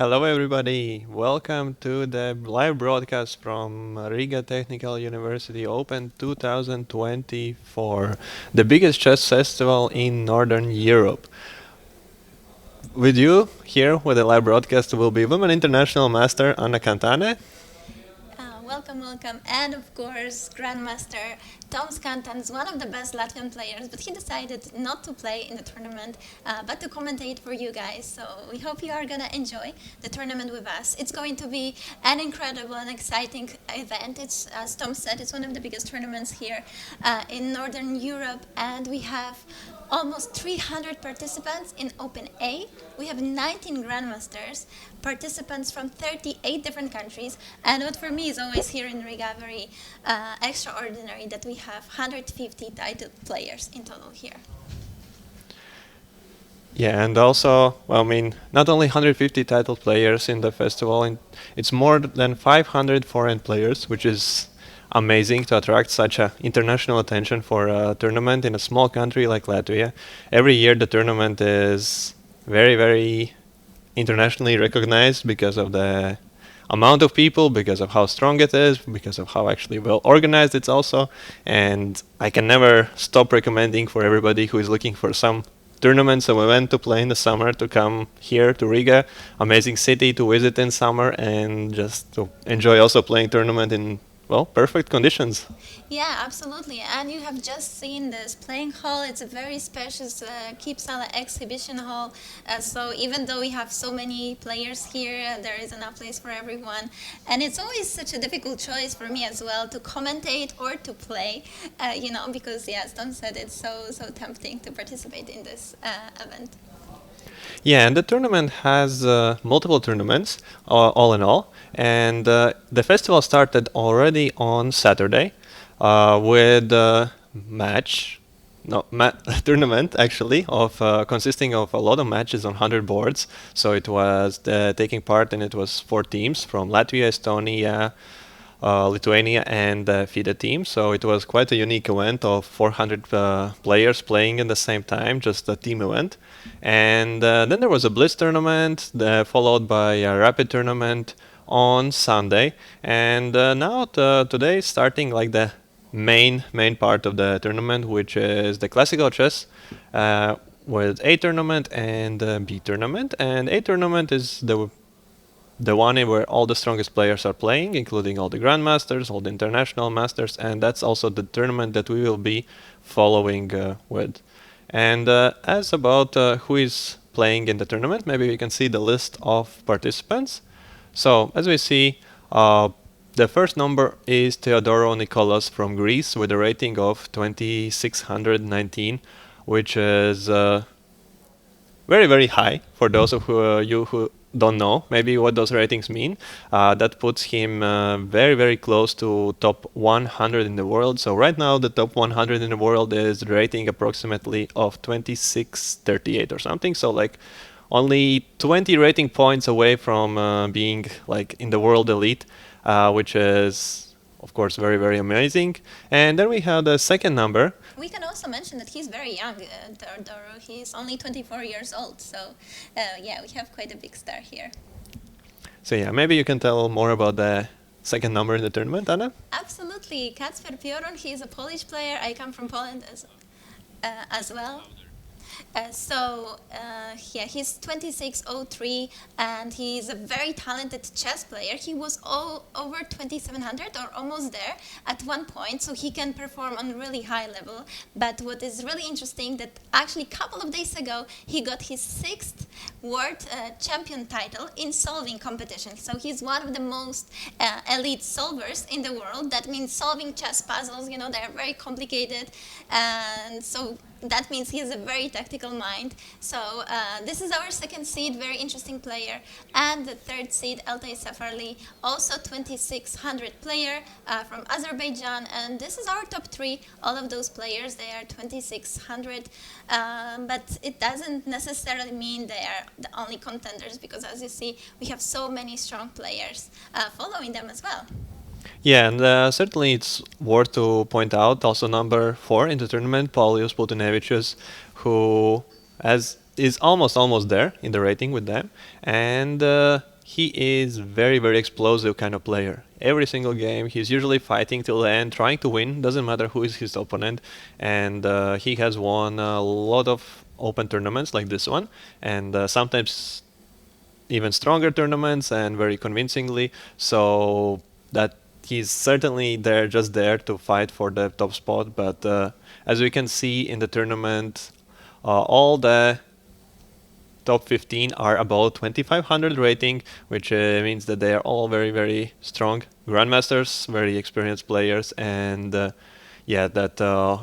Hello, everybody. Welcome to the live broadcast from Riga Technical University Open 2024, the biggest chess festival in Northern Europe. With you here with the live broadcast will be Women International Master Anna Kantane. Welcome. And of course, Grandmaster Kantāns, one of the best Latvian players, but he decided not to play in the tournament, but to commentate for you guys. So we hope you are going to enjoy the tournament with us. It's going to be an incredible and exciting event. It's, as Tom said, it's one of the biggest tournaments here in Northern Europe, and we have almost 300 participants in Open A. We have 19 Grandmasters, participants from 38 different countries. And what for me is always here in Riga very extraordinary that we have 150 titled players in total here. Yeah, and also, not only 150 titled players in the festival, it's more than 500 foreign players, which is amazing to attract such a international attention for a tournament in a small country like Latvia. Every year the tournament is very, very internationally recognized because of the amount of people, because of how strong it is, because of how actually well organized it's also. And I can never stop recommending for everybody who is looking for some tournaments of event to play in the summer to come here to Riga, amazing city to visit in summer and just to enjoy also playing tournament in perfect conditions. Yeah, absolutely. And you have just seen this playing hall. It's a very spacious Kipsala exhibition hall. So even though we have so many players here, there is enough place for everyone. And it's always such a difficult choice for me as well to commentate or to play, because, as Tom said, it's so tempting to participate in this event. Yeah, and the tournament has multiple tournaments, all in all. And the festival started already on Saturday with a tournament actually of consisting of a lot of matches on 100 boards. So it was taking part, and it was 4 teams from Latvia, Estonia, Lithuania, and the FIDE team. So it was quite a unique event of 400 players playing at the same time, just a team event. And then there was a Blitz tournament, followed by a Rapid tournament on Sunday. And now today is starting like the main part of the tournament, which is the classical chess with A tournament and B tournament. And A tournament is the one where all the strongest players are playing, including all the Grandmasters, all the international masters, and that's also the tournament that we will be following with. And as about who is playing in the tournament, maybe we can see the list of participants. So, as we see, the first number is Theodoro Nikolaos from Greece with a rating of 2619, which is very, very high for those of you who don't know maybe what those ratings mean. That puts him very, very close to top 100 in the world. So right now the top 100 in the world is rating approximately of 2638 or something. So like only 20 rating points away from being like in the world elite, which is of course very, very amazing. And then we have the second number. We can also mention that he's very young, Teodoro. He's only 24 years old. So we have quite a big star here. So yeah, maybe you can tell more about the second number in the tournament, Anna? Absolutely. Kacper Piorun, he is a Polish player. I come from Poland as well. He's 2603, and he's a very talented chess player. He was over 2700 or almost there at one point, so he can perform on really high level. But what is really interesting that actually a couple of days ago he got his 6th world champion title in solving competition. So he's one of the most elite solvers in the world. That means solving chess puzzles. They're very complicated, and so that means he has a very tactical mind. So this is our second seed, very interesting player. And the third seed, Altay Safarli, also 2600 player from Azerbaijan. And this is our top 3. All of those players, they are 2600. But it doesn't necessarily mean they are the only contenders, because as you see, we have so many strong players following them as well. Yeah, and certainly it's worth to point out also number 4 in the tournament, Paulius Putinevicius, who is almost there in the rating with them. And he is very, very explosive kind of player. Every single game, he's usually fighting till the end, trying to win. Doesn't matter who is his opponent, and he has won a lot of open tournaments like this one, and sometimes even stronger tournaments and very convincingly. So that he's certainly there, just there to fight for the top spot. But as we can see in the tournament, all the top 15 are about 2500 rating, which means that they are all very, very strong grandmasters, very experienced players, and yeah, that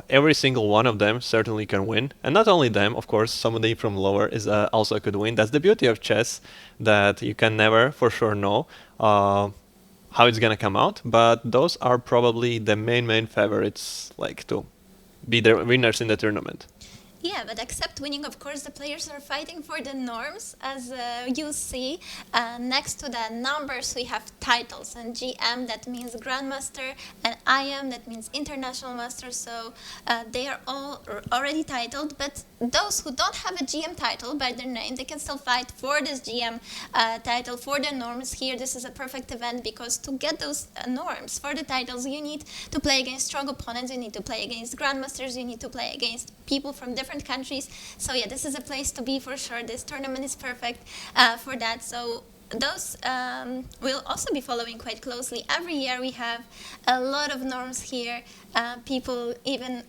every single one of them certainly can win. And not only them, of course, somebody from lower is also could win. That's the beauty of chess, that you can never for sure know how it's gonna come out, but those are probably the main favorites, like to be the winners in the tournament. Yeah, but except winning, of course, the players are fighting for the norms. As you see, next to the numbers, we have titles. And GM, that means Grandmaster, and IM, that means International Master. So they are all already titled. But those who don't have a GM title by their name, they can still fight for this GM title, for the norms. Here, this is a perfect event, because to get those norms for the titles, you need to play against strong opponents, you need to play against Grandmasters, you need to play against people from different countries. So yeah, this is a place to be for sure. This tournament is perfect for that. So those will also be following quite closely. Every year we have a lot of norms here. People even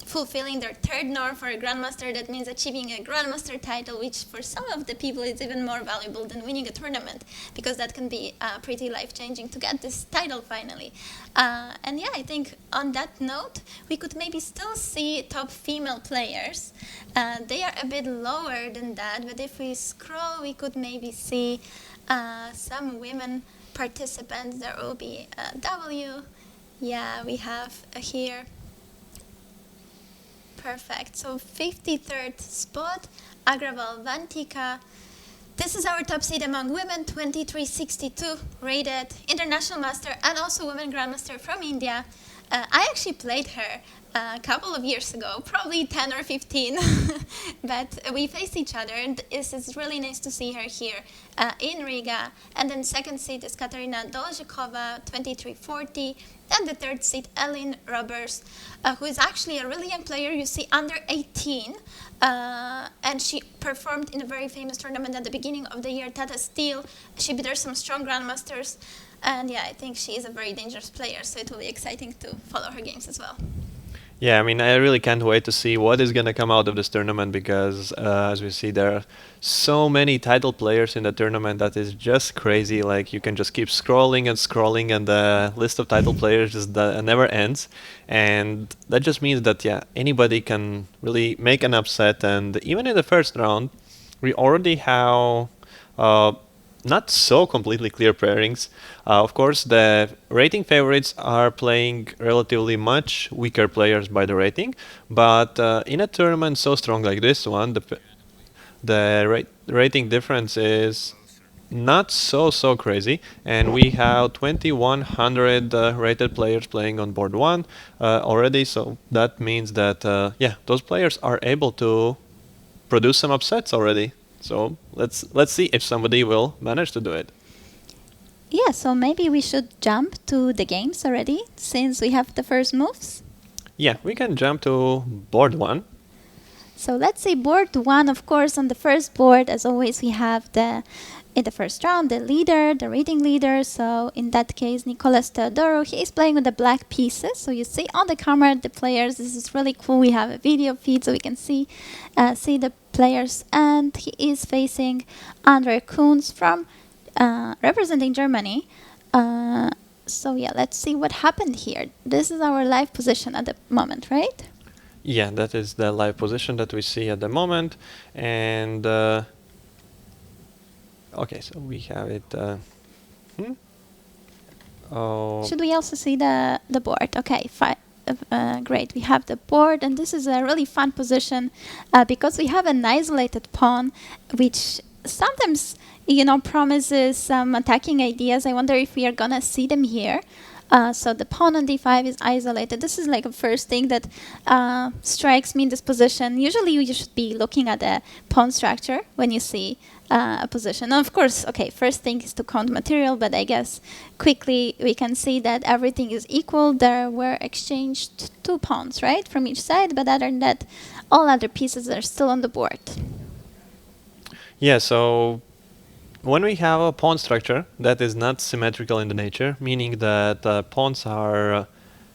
fulfilling their third norm for a Grandmaster. That means achieving a Grandmaster title, which for some of the people is even more valuable than winning a tournament, because that can be pretty life-changing to get this title finally. And yeah, I think on that note, we could maybe still see top female players. They are a bit lower than that, but if we scroll, we could maybe see some women participants. There will be W. Yeah, we have here. Perfect. So 53rd spot, Agraval Vantika. This is our top seed among women, 2362 rated, international master and also women grandmaster from India. I actually played her a couple of years ago, probably 10 or 15, but we faced each other, and it's really nice to see her here in Riga. And then second seed is Katarina Dolzhikova, 2340, and the third seed, Ellen Roberts, who is actually a really young player, you see, under 18, and she performed in a very famous tournament at the beginning of the year, Tata Steel. She beat her some strong grandmasters, and yeah, I think she is a very dangerous player, so it will be exciting to follow her games as well. Yeah, I mean, I really can't wait to see what is going to come out of this tournament, because as we see, there are so many title players in the tournament that is just crazy. Like, you can just keep scrolling and scrolling, and the list of title players just never ends. And that just means that, yeah, anybody can really make an upset. And even in the first round, we already have not so completely clear pairings. Of course, the rating favorites are playing relatively much weaker players by the rating, but in a tournament so strong like this one, the rating difference is not so crazy, and we have 2100 rated players playing on board one already. So that means that yeah, those players are able to produce some upsets already. So let's see if somebody will manage to do it. Yeah, so maybe we should jump to the games already, since we have the first moves. Yeah, we can jump to board one. So let's say board one. Of course, on the first board, as always, we have in the first round, the leader, the rating leader. So in that case, Nicolas Teodoro, he is playing with the black pieces. So you see on the camera the players. This is really cool. We have a video feed so we can see the players. And he is facing Andre Kunz from representing Germany. So yeah, let's see what happened here. This is our live position at the moment, right? Yeah, that is the live position that we see at the moment. And okay, so we have it. Should we also see the board? Okay, fine. Great, we have the board, and this is a really fun position because we have an isolated pawn, which sometimes, promises some attacking ideas. I wonder if we are gonna see them here. So the pawn on d5 is isolated. This is like a first thing that strikes me in this position. Usually you should be looking at the pawn structure when you see a position. Now, of course, okay, first thing is to count material, but I guess quickly we can see that everything is equal. There were exchanged 2 pawns, right, from each side, but other than that, all other pieces are still on the board. Yeah, so when we have a pawn structure that is not symmetrical in the nature, meaning that pawns are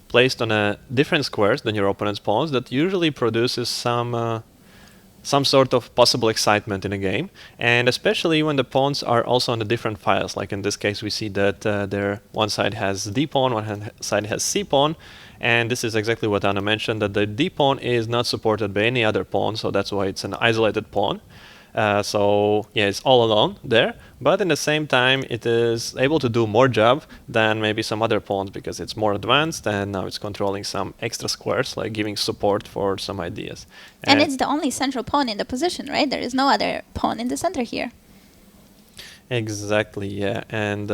placed on different squares than your opponent's pawns, that usually produces some sort of possible excitement in a game, and especially when the pawns are also on the different files. Like in this case, we see that one side has D pawn, one side has C pawn, and this is exactly what Anna mentioned, that the D pawn is not supported by any other pawn, so that's why it's an isolated pawn. So yeah, it's all alone there, but in the same time it is able to do more job than maybe some other pawns because it's more advanced and now it's controlling some extra squares, like giving support for some ideas. And it's the only central pawn in the position, right? There is no other pawn in the center here. Exactly, yeah. And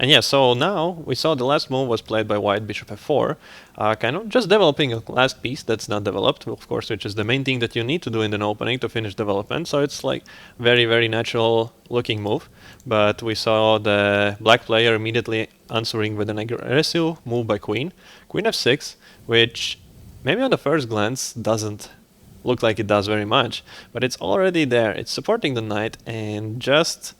yeah, so now we saw the last move was played by white, bishop f4, kind of just developing a last piece that's not developed, of course, which is the main thing that you need to do in an opening to finish development. So it's like very, very natural looking move. But we saw the black player immediately answering with an aggressive move by queen f6, which maybe on the first glance doesn't look like it does very much, but it's already there. It's supporting the knight and just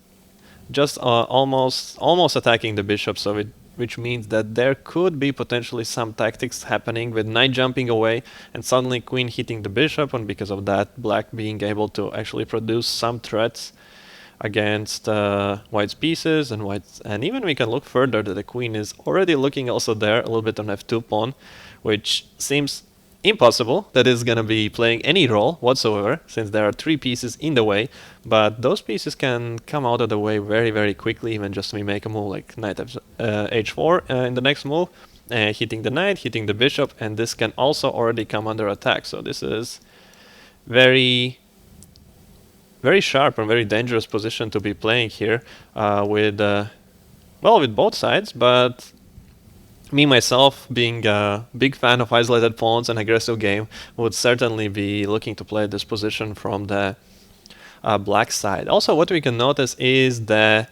almost attacking the bishop, so which means that there could be potentially some tactics happening with knight jumping away and suddenly queen hitting the bishop, and because of that black being able to actually produce some threats against white's pieces, and even we can look further that the queen is already looking also there a little bit on f2 pawn, which seems impossible that is going to be playing any role whatsoever, since there are 3 pieces in the way, but those pieces can come out of the way very, very quickly, even just we make a move like knight h4 in the next move, hitting the knight, hitting the bishop, and this can also already come under attack. So this is very, very sharp and very dangerous position to be playing here with both sides, but me, myself, being a big fan of isolated pawns and aggressive game, would certainly be looking to play this position from the black side. Also, what we can notice is the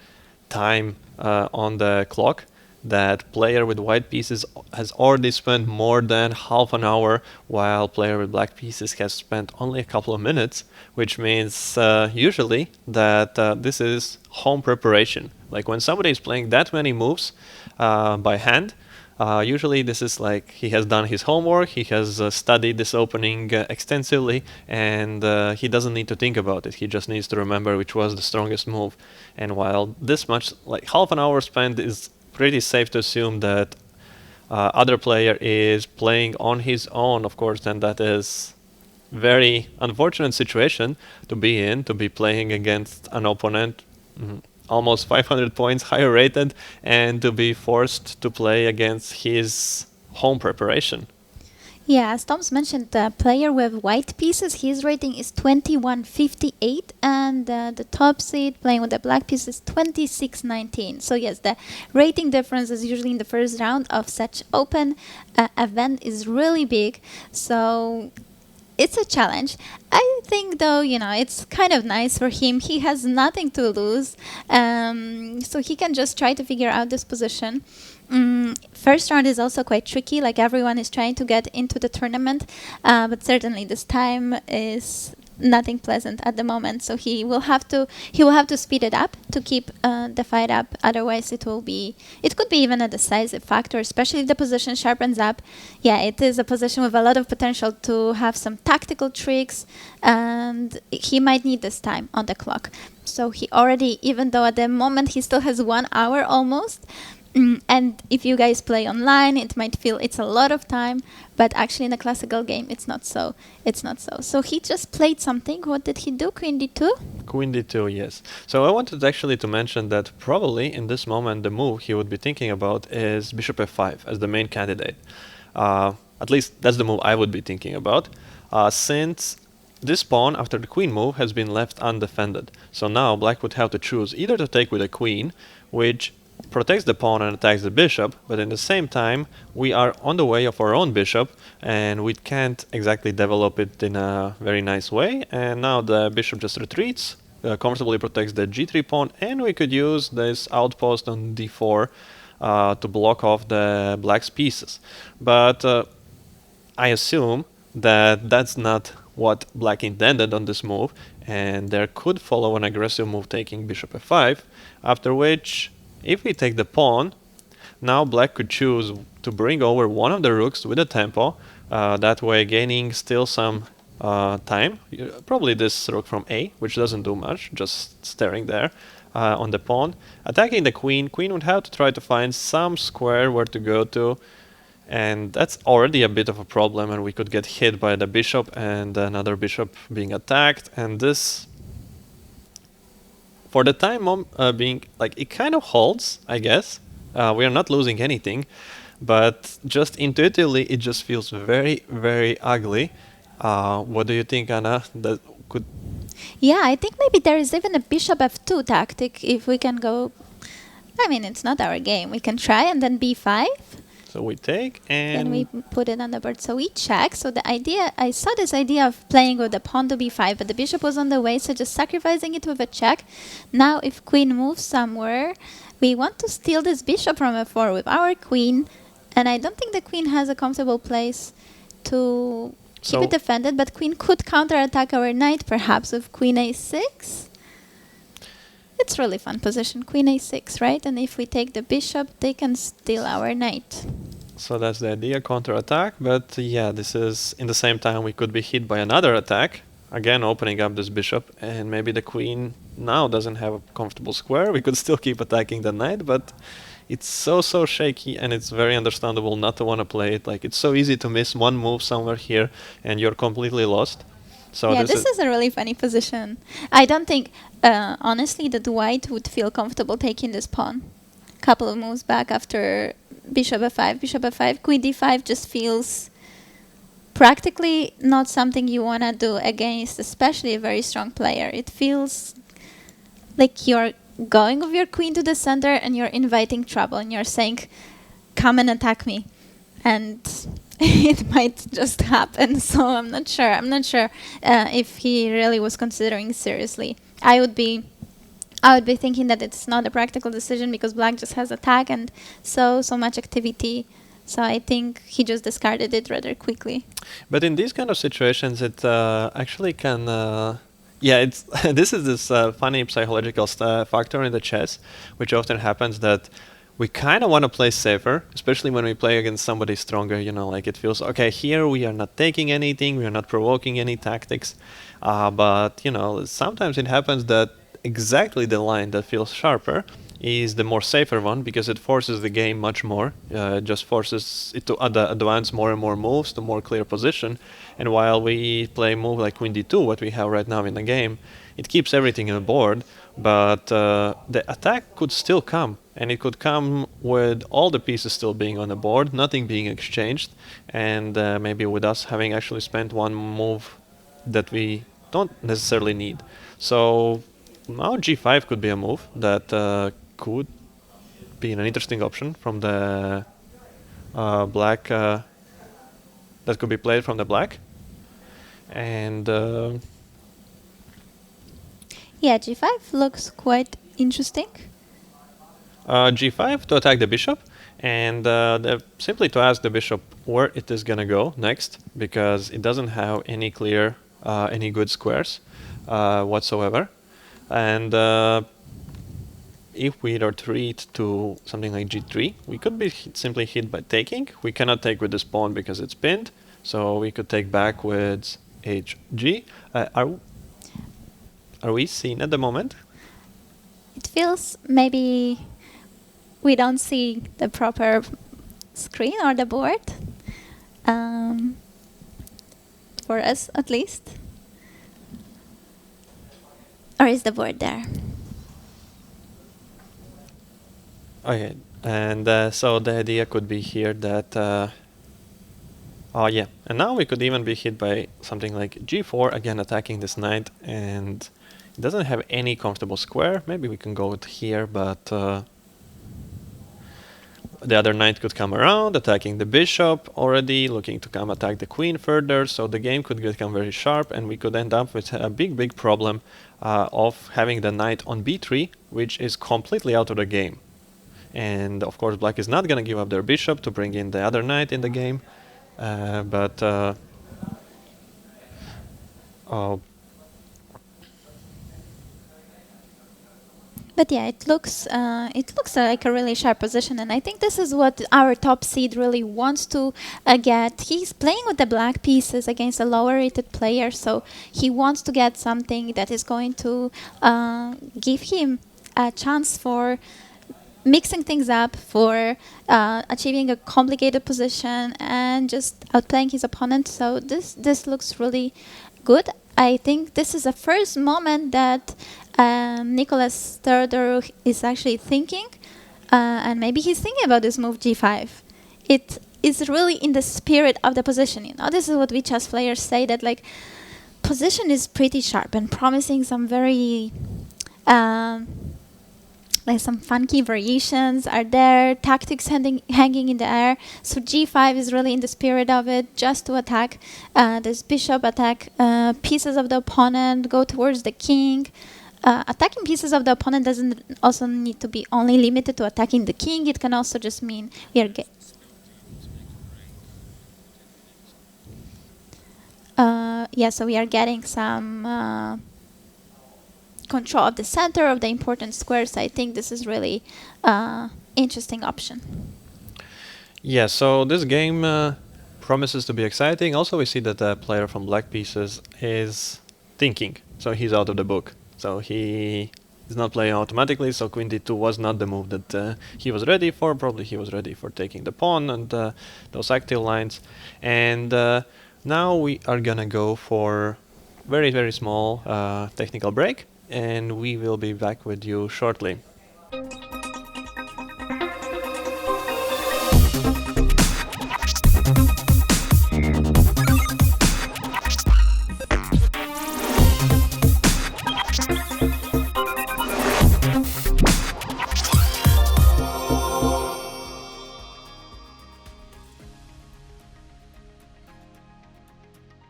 time on the clock. That player with white pieces has already spent more than half an hour, while player with black pieces has spent only a couple of minutes, which means usually that this is home preparation. Like when somebody is playing that many moves by hand, usually this is like he has done his homework, he has studied this opening extensively, and he doesn't need to think about it. He just needs to remember which was the strongest move. And while this much, like half an hour spent, is pretty safe to assume that other player is playing on his own, of course, then that is very unfortunate situation to be in, to be playing against an opponent almost 500 points higher rated, and to be forced to play against his home preparation. Yeah, as Tom's mentioned, the player with white pieces, his rating is 2158, and the top seed playing with the black pieces 2619. So yes, the rating difference is usually in the first round of such open event is really big. So it's a challenge. I think, though, it's kind of nice for him. He has nothing to lose, so he can just try to figure out this position. First round is also quite tricky, like everyone is trying to get into the tournament, but certainly this time is nothing pleasant at the moment, so he will have to speed it up to keep the fight up. Otherwise it could be even a decisive factor, especially if the position sharpens up. Yeah, it is a position with a lot of potential to have some tactical tricks, and he might need this time on the clock. So he already, even though at the moment he still has 1 hour almost, and if you guys play online, it might feel it's a lot of time, but actually in a classical game, it's not so. So he just played something. What did he do? Queen d2? Queen d2, yes. So I wanted actually to mention that probably in this moment, the move he would be thinking about is bishop f5 as the main candidate. At least that's the move I would be thinking about, since this pawn after the queen move has been left undefended. So now black would have to choose either to take with a queen, which protects the pawn and attacks the bishop, but in the same time we are on the way of our own bishop and we can't exactly develop it in a very nice way, and now the bishop just retreats, comfortably protects the g3 pawn, and we could use this outpost on d4 to block off the black's pieces. But I assume that that's not what black intended on this move, and there could follow an aggressive move taking bishop f5, after which, if we take the pawn, now black could choose to bring over one of the rooks with a tempo, that way gaining still some time. Probably this rook from A, which doesn't do much, just staring there on the pawn. Attacking the queen, queen would have to try to find some square where to go to, and that's already a bit of a problem, and we could get hit by the bishop and another bishop being attacked, and this, for the time being, like, it kind of holds, I guess. We are not losing anything, but just intuitively it just feels very, very ugly. What do you think, Anna? That could... Yeah, I think maybe there is even a bishop f2 tactic if we can go... I mean, it's not our game. We can try and then b5. So we take and... Then we put it on the board. So we check. So the idea... I saw this idea of playing with the pawn to b5, but the bishop was on the way, so just sacrificing it with a check. Now if queen moves somewhere, we want to steal this bishop from f4 with our queen, and I don't think the queen has a comfortable place to... keep it defended, but queen could counterattack our knight, perhaps, with queen a6. It's really fun position, queen a6, right? And if we take the bishop, they can steal our knight. So that's the idea, counterattack, but yeah, this is, in the same time, we could be hit by another attack, again opening up this bishop, and maybe the queen now doesn't have a comfortable square. We could still keep attacking the knight, but it's so shaky, and it's very understandable not to want to play it. Like, it's so easy to miss one move somewhere here and you're completely lost. So yeah, this is a really funny position. I don't think, honestly, that white would feel comfortable taking this pawn. Couple of moves back after bishop f5, queen d5 just feels practically not something you want to do against, especially a very strong player. It feels like you're going with your queen to the center and you're inviting trouble and you're saying, come and attack me, and it might just happen. So I'm not sure if he really was considering seriously. I would be thinking that it's not a practical decision because black just has attack and so much activity. So I think he just discarded it rather quickly. But in these kind of situations, it actually can... yeah, it's this is this funny psychological factor in the chess, which often happens, that we kind of want to play safer, especially when we play against somebody stronger, you know, like it feels, okay, here we are not taking anything, we are not provoking any tactics, but, you know, sometimes it happens that exactly the line that feels sharper is the more safer one, because it forces the game much more. It just forces it to advance more and more moves to more clear position. And while we play a move like queen d2, what we have right now in the game, it keeps everything on the board, but the attack could still come. And it could come with all the pieces still being on the board, nothing being exchanged, and maybe with us having actually spent one move that we don't necessarily need. So now g5 could be a move that could be an interesting option from the black, that could be played from the black. And yeah, g5 looks quite interesting. g5 to attack the bishop, and simply to ask the bishop where it is gonna go next, because it doesn't have any clear, any good squares whatsoever. And if we retreat to something like g3, we could be simply hit by taking. We cannot take with this pawn because it's pinned, so we could take back with hg. Are we seen at the moment? It feels maybe we don't see the proper screen or the board, for us at least. Or is the board there? Okay, and so the idea could be here that, oh yeah, and now we could even be hit by something like g4, again attacking this knight, and it doesn't have any comfortable square. Maybe we can go with here, but the other knight could come around, attacking the bishop already, looking to come attack the queen further, so the game could become very sharp, and we could end up with a big problem of having the knight on b3, which is completely out of the game. And of course black is not going to give up their bishop to bring in the other knight in the game, but yeah, it looks like a really sharp position, and I think this is what our top seed really wants to get. He's playing with the black pieces against a lower rated player, so he wants to get something that is going to give him a chance for mixing things up, for achieving a complicated position and just outplaying his opponent. So this looks really good. I think this is the first moment that Nicholas Theodorou is actually thinking, and maybe he's thinking about this move g5. It is really in the spirit of the position. You know, this is what we chess players say, that like position is pretty sharp and promising some very like some funky variations are there, tactics hanging in the air. So g5 is really in the spirit of it, just to attack this bishop, attack pieces of the opponent, go towards the king. Attacking pieces of the opponent doesn't also need to be only limited to attacking the king. It can also just mean we are so we are getting some control of the center of the important squares. I think this is really interesting option. Yeah, so this game promises to be exciting. Also, we see that the player from black pieces is thinking, so he's out of the book. So he is not playing automatically, so queen d2 was not the move that he was ready for. Probably he was ready for taking the pawn and those active lines. And now we are gonna go for very small technical break, and we will be back with you shortly.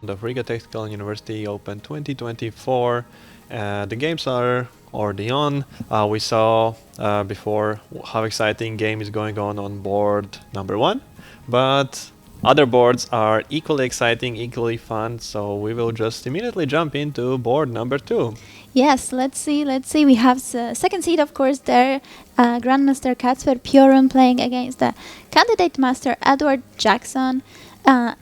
The Riga Technical University Open 2024. The games are already on. We saw before how exciting game is going on board number 1, but other boards are equally exciting, equally fun, so we will just immediately jump into board number 2. Yes, let's see. We have the second seed, of course, there. Grandmaster Kacper Piorun playing against the candidate master Edward Jackson.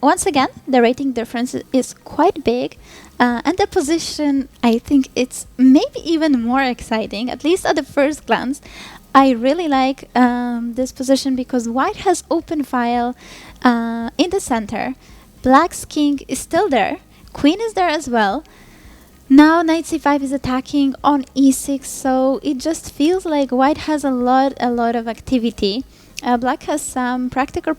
Once again, the rating difference is quite big, and the position, I think it's maybe even more exciting, at least at the first glance. I really like this position because white has open file in the center, black's king is still there, queen is there as well. Now knight c5 is attacking on e6, so it just feels like white has a lot of activity. Black has some practical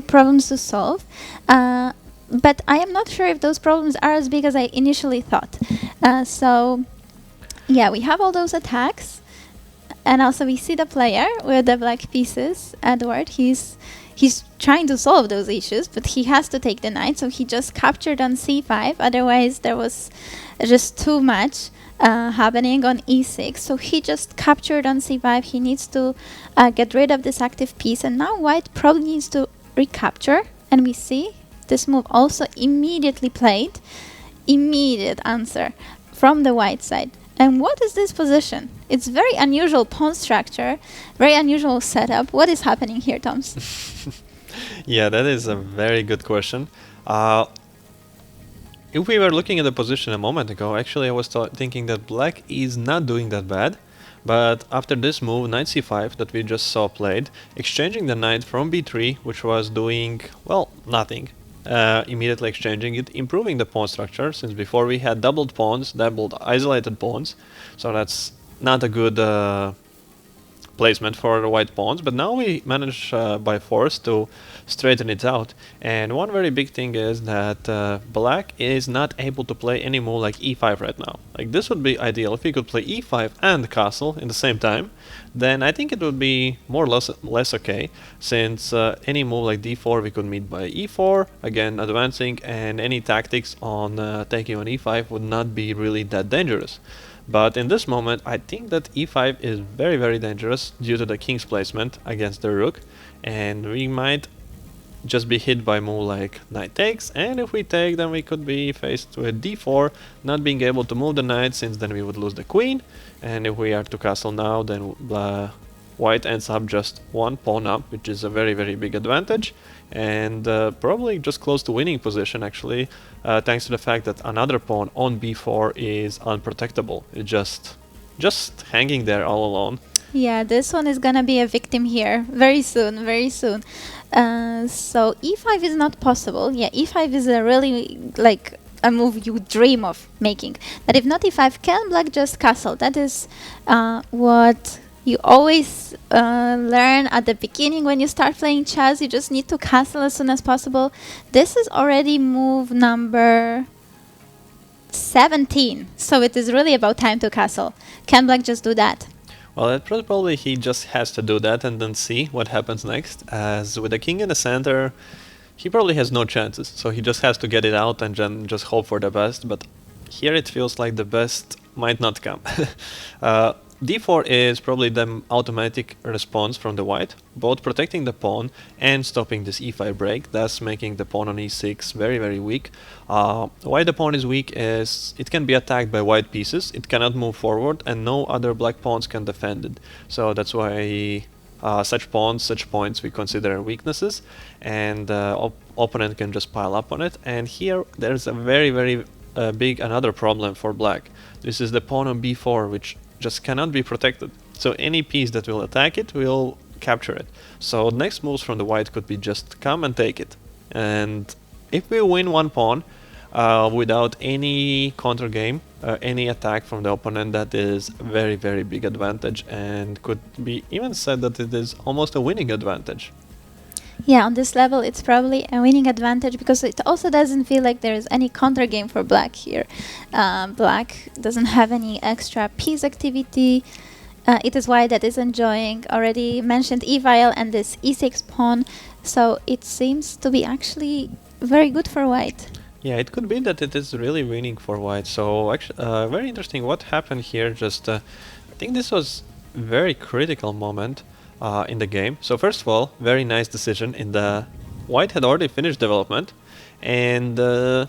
problems to solve, but I am not sure if those problems are as big as I initially thought. So yeah, we have all those attacks, and also we see the player with the black pieces, Edward. He's trying to solve those issues, but he has to take the knight, so he just captured on c5. Otherwise, there was just too much happening on e6, so he just captured on c5. He needs to get rid of this active piece, and now white probably needs to recapture, and we see this move also immediately played. Immediate answer from the white side. And what is this position? It's very unusual pawn structure, very unusual setup. What is happening here, Toms? Yeah, that is a very good question. If we were looking at the position a moment ago, actually I was thinking that black is not doing that bad, but after this move, knight c5 that we just saw played, exchanging the knight from b3, which was doing, well, nothing, immediately exchanging it, improving the pawn structure, since before we had doubled pawns, doubled isolated pawns, so that's not a good placement for the white pawns, but now we manage by force to straighten it out. And one very big thing is that black is not able to play any move like e5 right now. Like, this would be ideal if we could play e5 and castle in the same time. Then I think it would be more or less okay, since any move like d4 we could meet by e4, again advancing, and any tactics on taking on e5 would not be really that dangerous. But in this moment, I think that e5 is very, very dangerous due to the king's placement against the rook, and we might just be hit by move like knight takes, and if we take, then we could be faced with d4, not being able to move the knight, since then we would lose the queen, and if we are to castle now, then white ends up just one pawn up, which is a very, very big advantage, and probably just close to winning position actually, thanks to the fact that another pawn on b4 is unprotectable. It's just hanging there all alone. Yeah, this one is gonna be a victim here very soon, very soon. So e5 is not possible. Yeah, e5 is a really like a move you dream of making. But if not e5, can black just castle? That is what you always learn at the beginning when you start playing chess. You just need to castle as soon as possible. This is already move number 17, so it is really about time to castle. Can black just do that? Well, probably he just has to do that and then see what happens next, as with the king in the center, he probably has no chances, so he just has to get it out and then just hope for the best, but here it feels like the best might not come. d4 is probably the automatic response from the white, both protecting the pawn and stopping this e5 break, thus making the pawn on e6 very, very weak. Why the pawn is weak is it can be attacked by white pieces, it cannot move forward, and no other black pawns can defend it. So that's why such pawns, such points we consider weaknesses, and opponent can just pile up on it. And here there's a very, very big another problem for black. This is the pawn on b4, which just cannot be protected. So any piece that will attack it will capture it. So next moves from the white could be just come and take it. And if we win one pawn without any counter game, any attack from the opponent, that is a very, very big advantage, and could be even said that it is almost a winning advantage. Yeah, on this level it's probably a winning advantage, because it also doesn't feel like there is any counter game for black here. Black doesn't have any extra piece activity. It is white that is enjoying already mentioned e-file and this e6 pawn, so it seems to be actually very good for white. Yeah, it could be that it is really winning for white. So actually, very interesting what happened here. Just I think this was very critical moment in the game. So first of all, very nice decision in the white had already finished development, and the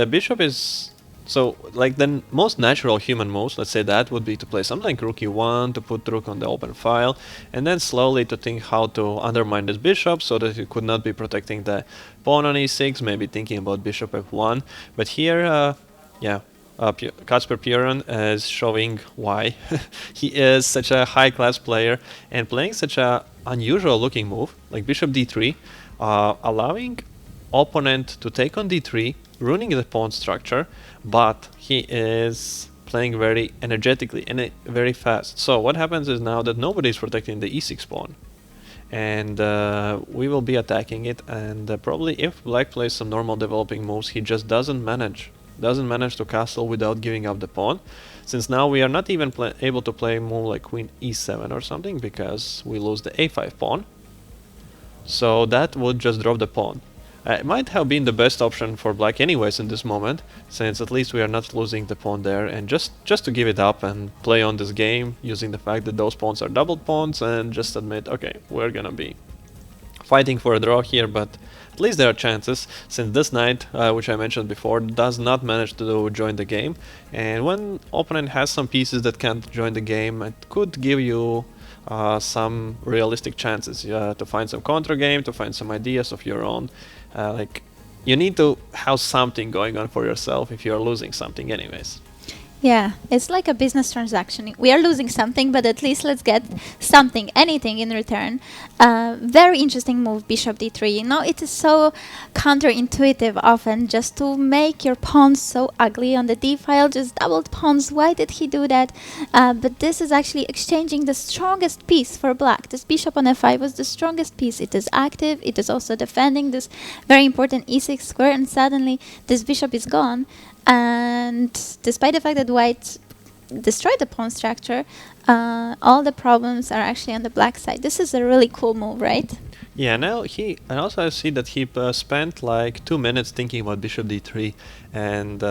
bishop is, so like the most natural human moves, let's say that, would be to play something like rook e1 to put rook on the open file, and then slowly to think how to undermine this bishop so that it could not be protecting the pawn on e6, maybe thinking about bishop f1. But here, yeah, Kacper Piron is showing why he is such a high-class player, and playing such a unusual-looking move like bishop d3, allowing opponent to take on d3, ruining the pawn structure, but he is playing very energetically and very fast. So what happens is now that nobody is protecting the e6 pawn, and we will be attacking it, and probably if black plays some normal developing moves, he just doesn't manage to castle without giving up the pawn, since now we are not even able to play a move like queen e7 or something, because we lose the a5 pawn, so that would just drop the pawn. It might have been the best option for black anyways in this moment, since at least we are not losing the pawn there, and just to give it up and play on this game using the fact that those pawns are doubled pawns, and just admit, okay, we're gonna be fighting for a draw here, but at least there are chances, since this knight, which I mentioned before, does not manage to join the game, and when opponent has some pieces that can't join the game, it could give you some realistic chances to find some counter game, to find some ideas of your own. Like, you need to have something going on for yourself if you're losing something anyways. Yeah, it's like a business transaction. We are losing something, but at least let's get something, anything in return. Very interesting move, Bishop d3. You know, it is so counterintuitive often just to make your pawns so ugly on the d file, just doubled pawns. Why did he do that? But this is actually exchanging the strongest piece for black. This bishop on f5 was the strongest piece. It is active. It is also defending this very important e6 square, and suddenly this bishop is gone. And despite the fact that white destroyed the pawn structure, all the problems are actually on the black side. This is a really cool move, right? Yeah, now and also I see that he spent like 2 minutes thinking about bishop d3, and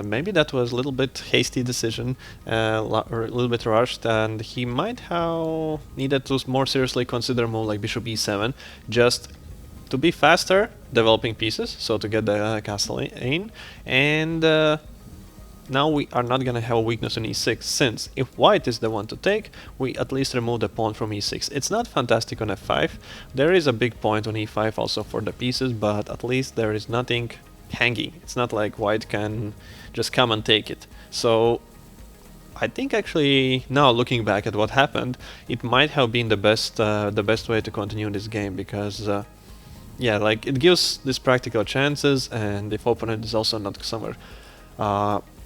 maybe that was a little bit hasty decision, or a little bit rushed, and he might have needed to more seriously consider a move like bishop e7, just to be faster developing pieces, so to get the castle in, and now we are not gonna have a weakness on e6, since if white is the one to take, we at least remove the pawn from e6. It's not fantastic on f5, there is a big point on e5 also for the pieces, but at least there is nothing hanging. It's not like white can just come and take it. So I think actually now looking back at what happened, it might have been the best way to continue this game, because yeah, like it gives these practical chances, and if opponent is also not somewhere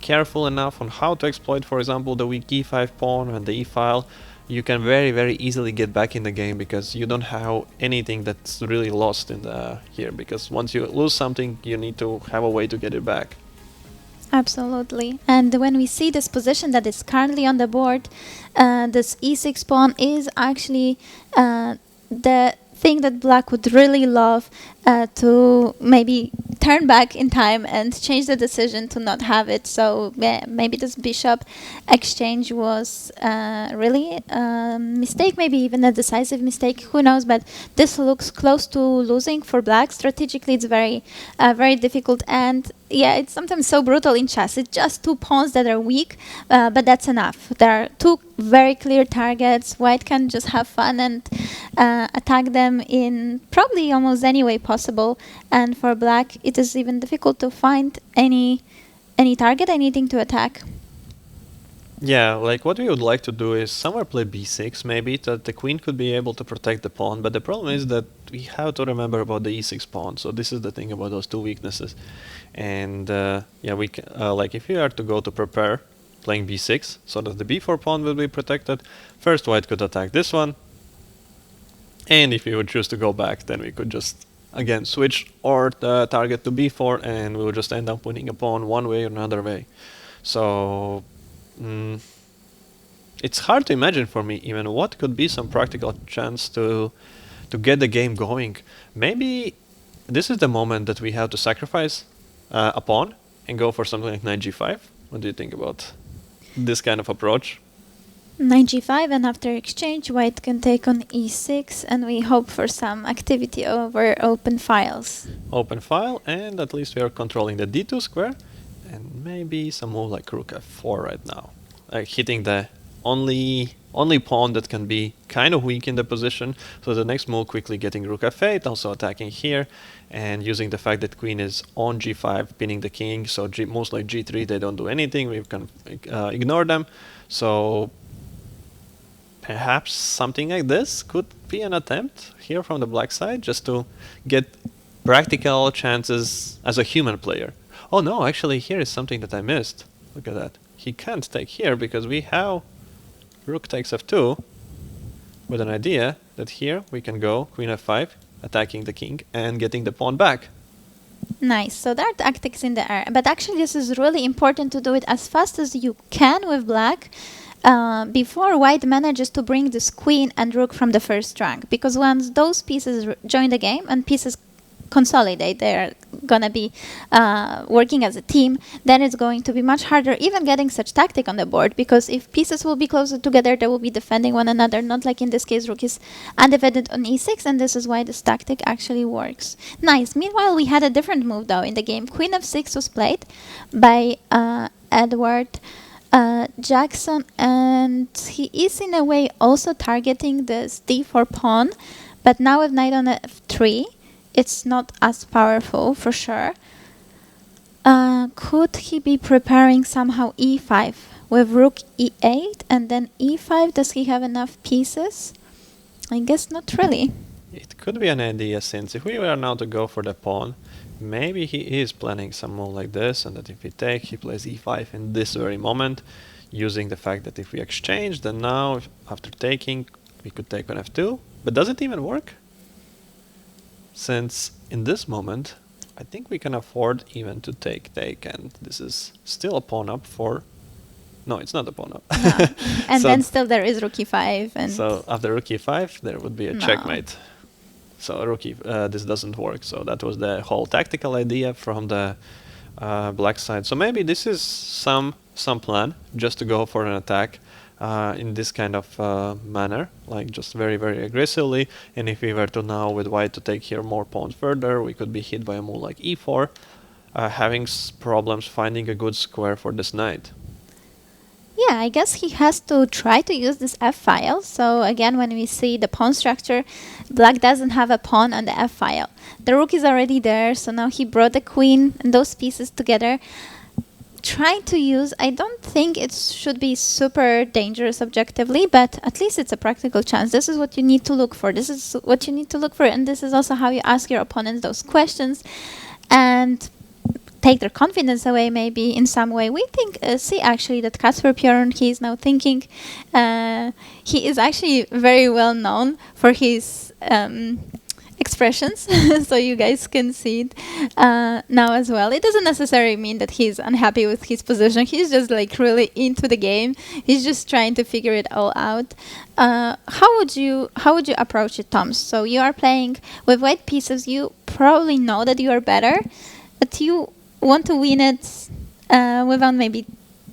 careful enough on how to exploit, for example, the weak e5 pawn and the e-file, you can very easily get back in the game, because you don't have anything that's really lost in the here, because once you lose something, you need to have a way to get it back. Absolutely. And when we see this position that is currently on the board, this e6 pawn is actually the thing that black would really love to maybe turn back in time and change the decision to not have it. So yeah, maybe this bishop exchange was really a mistake, maybe even a decisive mistake, who knows, but this looks close to losing for black. Strategically it's very difficult, and yeah, it's sometimes so brutal in chess. It's just two pawns that are weak, but that's enough. There are two very clear targets. White can just have fun and attack them in probably almost any way possible, and for black it is even difficult to find any target, anything to attack. Yeah, like what we would like to do is somewhere play b6 maybe, that the queen could be able to protect the pawn, but the problem is that we have to remember about the e6 pawn, so this is the thing about those two weaknesses. And yeah, we can, like if you are to go to prepare playing b6 so that the b4 pawn will be protected, first white could attack this one, and if you would choose to go back, then we could just again switch or the target to b4, and we will just end up winning a pawn one way or another way. So it's hard to imagine for me even what could be some practical chance to get the game going. Maybe this is the moment that we have to sacrifice a pawn and go for something like knight g5. What do you think about this kind of approach? Knight g5, and after exchange white can take on e6, and we hope for some activity over open files. Open file, and at least we are controlling the d2 square, and maybe some move like rook f4 right now, like hitting the only pawn that can be kind of weak in the position. So the next move, quickly getting rook f8, also attacking here, and using the fact that queen is on g5, pinning the king, so moves like g3, they don't do anything, we can ignore them. So perhaps something like this could be an attempt here from the black side, just to get practical chances as a human player. Oh no, actually here is something that I missed. Look at that. He can't take here because we have rook takes f2, with an idea that here we can go queen f5, attacking the king and getting the pawn back. Nice. So there are tactics in the air, but actually this is really important to do it as fast as you can with black, before white manages to bring this queen and rook from the first rank, because once those pieces join the game and pieces consolidate, they're gonna be working as a team, then it's going to be much harder even getting such tactic on the board, because if pieces will be closer together, they will be defending one another, not like in this case rook is undefended on e6, and this is why this tactic actually works. Nice. Meanwhile, we had a different move though in the game. Queen f6 was played by Edward Jackson, and he is in a way also targeting this d4 pawn, but now with knight on f3 it's not as powerful for sure. Could he be preparing somehow e5 with rook e8 and then e5. Does he have enough pieces? I guess not really. It could be an idea, since if we were now to go for the pawn, maybe he is planning some move like this, and that if we take, he plays e5 in this very moment, using the fact that if we exchange, then now, after taking, we could take on f2. But does it even work? Since in this moment, I think we can afford even to take, and this is still a pawn up for... No, it's not a pawn up. No. And So then still there is rook e5. And so after rook e5, there would be a No. checkmate. So this doesn't work. So that was the whole tactical idea from the black side. So maybe this is some plan, just to go for an attack in this kind of manner, like just very, very aggressively. And if we were to now with white to take here more pawns further, we could be hit by a move like e4, having problems finding a good square for this knight. yeah, I guess he has to try to use this f file. So again, when we see the pawn structure, black doesn't have a pawn on the f file. The rook is already there, so now he brought the queen and those pieces together. Trying to use, I don't think it should be super dangerous objectively, but at least it's a practical chance. This is what you need to look for. This is what you need to look for, and this is also how you ask your opponents those questions and take their confidence away maybe in some way. We see actually that Kacper Piorun, he is now thinking, he is actually very well known for his expressions, so you guys can see it now as well. It doesn't necessarily mean that he's unhappy with his position. He's just like really into the game. He's just trying to figure it all out. How would you approach it, Tom? So you are playing with white pieces. You probably know that you are better, but you want to win it without maybe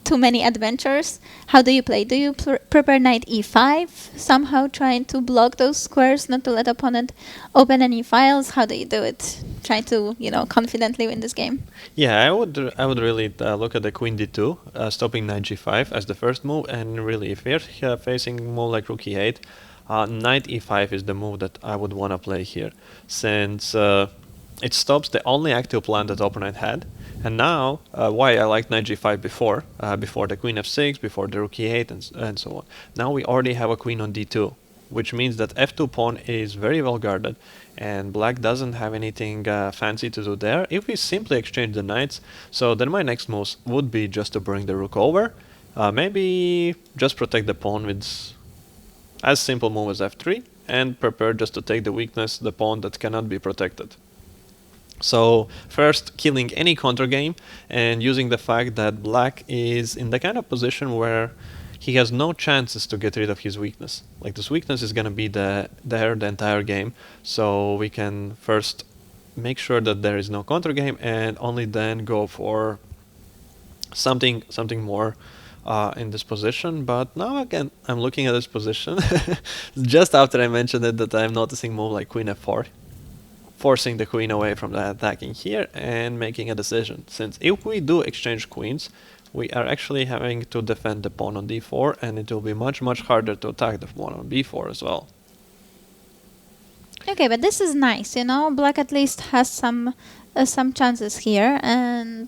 too many adventures. How do you play? Do you prepare knight e5, somehow trying to block those squares, not to let opponent open any files? How do you do it? Try to, confidently win this game. Yeah, I would really look at the queen d2, stopping knight g5 as the first move, and really if we're facing a move like rook e8, knight e5 is the move that I would want to play here, since it stops the only active plan that opponent had. And now, why I liked knight g5 before the queen f6, before the rook e8, and so on. Now we already have a queen on d2, which means that f2 pawn is very well guarded, and black doesn't have anything fancy to do there. If we simply exchange the knights, so then my next move would be just to bring the rook over, maybe just protect the pawn with as simple move as f3, and prepare just to take the weakness, the pawn that cannot be protected. So first, killing any counter game and using the fact that black is in the kind of position where he has no chances to get rid of his weakness. Like, this weakness is going to be there the entire game, so we can first make sure that there is no counter game and only then go for something more in this position. But now again, I'm looking at this position just after I mentioned it, that I'm noticing move like queen f4, forcing the queen away from the attacking here and making a decision. Since if we do exchange queens, we are actually having to defend the pawn on d4, and it will be much harder to attack the pawn on b4 as well. Okay, but this is nice, Black at least has some chances here, and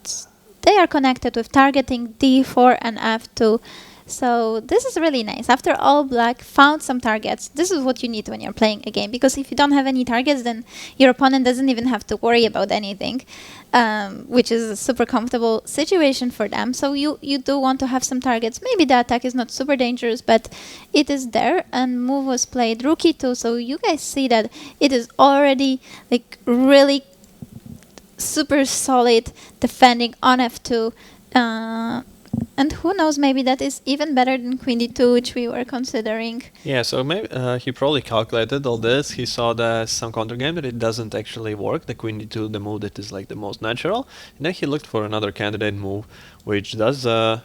they are connected with targeting d4 and f2. So this is really nice. After all, black found some targets. This is what you need when you're playing a game, because if you don't have any targets, then your opponent doesn't even have to worry about anything, which is a super comfortable situation for them. So you do want to have some targets. Maybe the attack is not super dangerous, but it is there, and move was played rook e2. So you guys see that it is already like really super solid defending on f2. And who knows, maybe that is even better than queen d2, which we were considering. Yeah, so maybe he probably calculated all this. He saw that some counter game that it doesn't actually work, the queen d2, the move that is like the most natural. And then he looked for another candidate move, which does the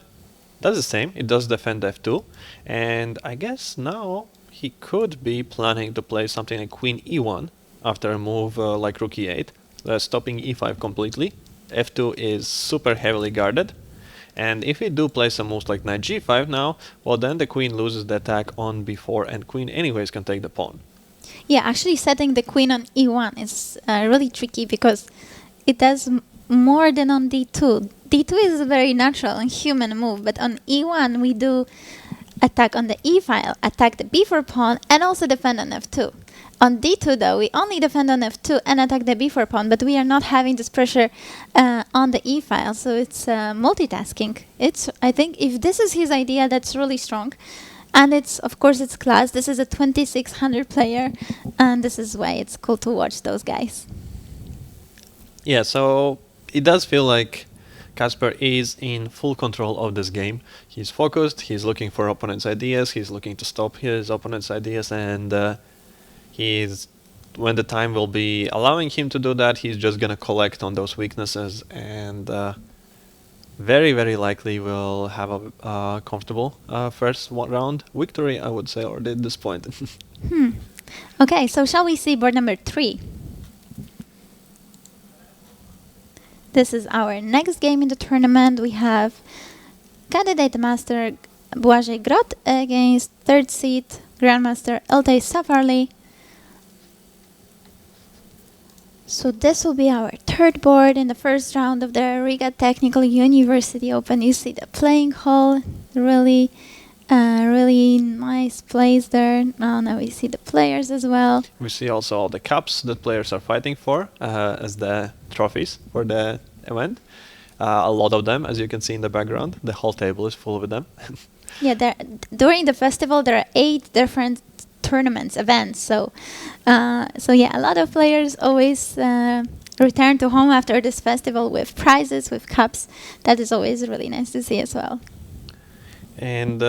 same. It does defend f2. And I guess now he could be planning to play something like queen e1 after a move like rook e8, stopping e5 completely. f2 is super heavily guarded. And if we do play some moves like knight g5 now, well, then the queen loses the attack on b4, and queen anyways can take the pawn. Yeah, actually setting the queen on e1 is really tricky, because it does more than on d2. d2 is a very natural and human move, but on e1 we do attack on the e file, attack the b4 pawn, and also defend on f2. On d2 though, we only defend on f2 and attack the b4 pawn, but we are not having this pressure on the e file, so it's multitasking. I think if this is his idea, that's really strong. And it's, of course, it's class. This is a 2600 player, and this is why it's cool to watch those guys. Yeah, so it does feel like Kasper is in full control of this game. He's focused, he's looking for opponent's ideas, he's looking to stop his opponent's ideas, and when the time will be allowing him to do that, he's just gonna collect on those weaknesses, and very, very likely will have a comfortable first round victory, I would say, already at this point. Okay, so shall we see board number 3? This is our next game in the tournament. We have candidate master Błażej Grot against third seed Grandmaster Altay Safarli. So this will be our third board in the first round of the Riga Technical University Open. You see the playing hall, really nice place there. Now we see the players as well. We see also all the cups that players are fighting for as the trophies for the event. A lot of them, as you can see in the background. The whole table is full with them. Yeah, during the festival there are 8 different tournaments, events. So yeah, a lot of players always return to home after this festival with prizes, with cups. That is always really nice to see as well. And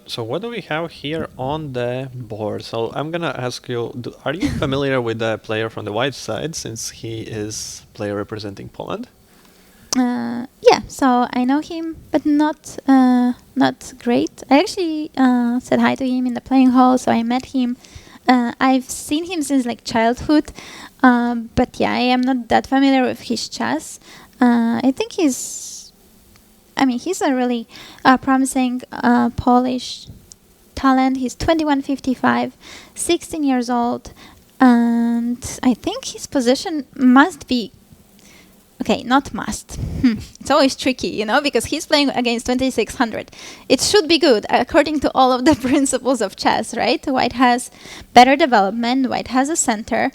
so what do we have here on the board? So I'm gonna ask you, are you familiar with the player from the white side, since he is player representing Poland? Yeah, so I know him, but not great. I actually said hi to him in the playing hall, so I met him. I've seen him since like childhood, but yeah, I am not that familiar with his chess. I think he's a really promising Polish talent. He's 2155, 16 years old, and I think his position must be okay, not must. It's always tricky, because he's playing against 2600. It should be good, according to all of the principles of chess, right? White has better development, white has a center.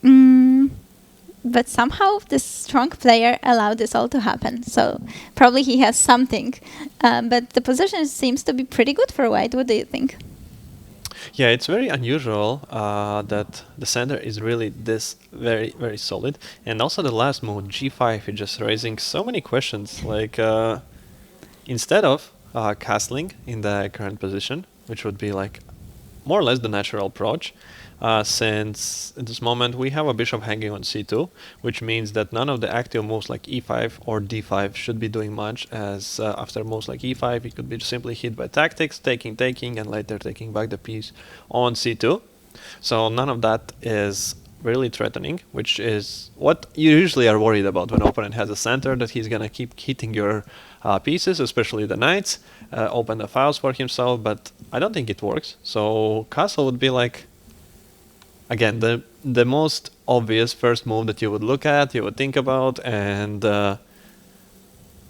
But somehow this strong player allowed this all to happen. So probably he has something. But the position seems to be pretty good for white. What do you think? Yeah, it's very unusual that the center is really this very, very solid. And also the last move, g5, is just raising so many questions. Like, instead of castling in the current position, which would be like more or less the natural approach, since at this moment we have a bishop hanging on c2, which means that none of the active moves like e5 or d5 should be doing much, as after moves like e5 it could be simply hit by tactics, taking, and later taking back the piece on c2. So none of that is really threatening, which is what you usually are worried about when opponent has a center, that he's gonna keep hitting your pieces, especially the knights, open the files for himself, but I don't think it works. So castle would be like, again, the most obvious first move that you would look at, you would think about, and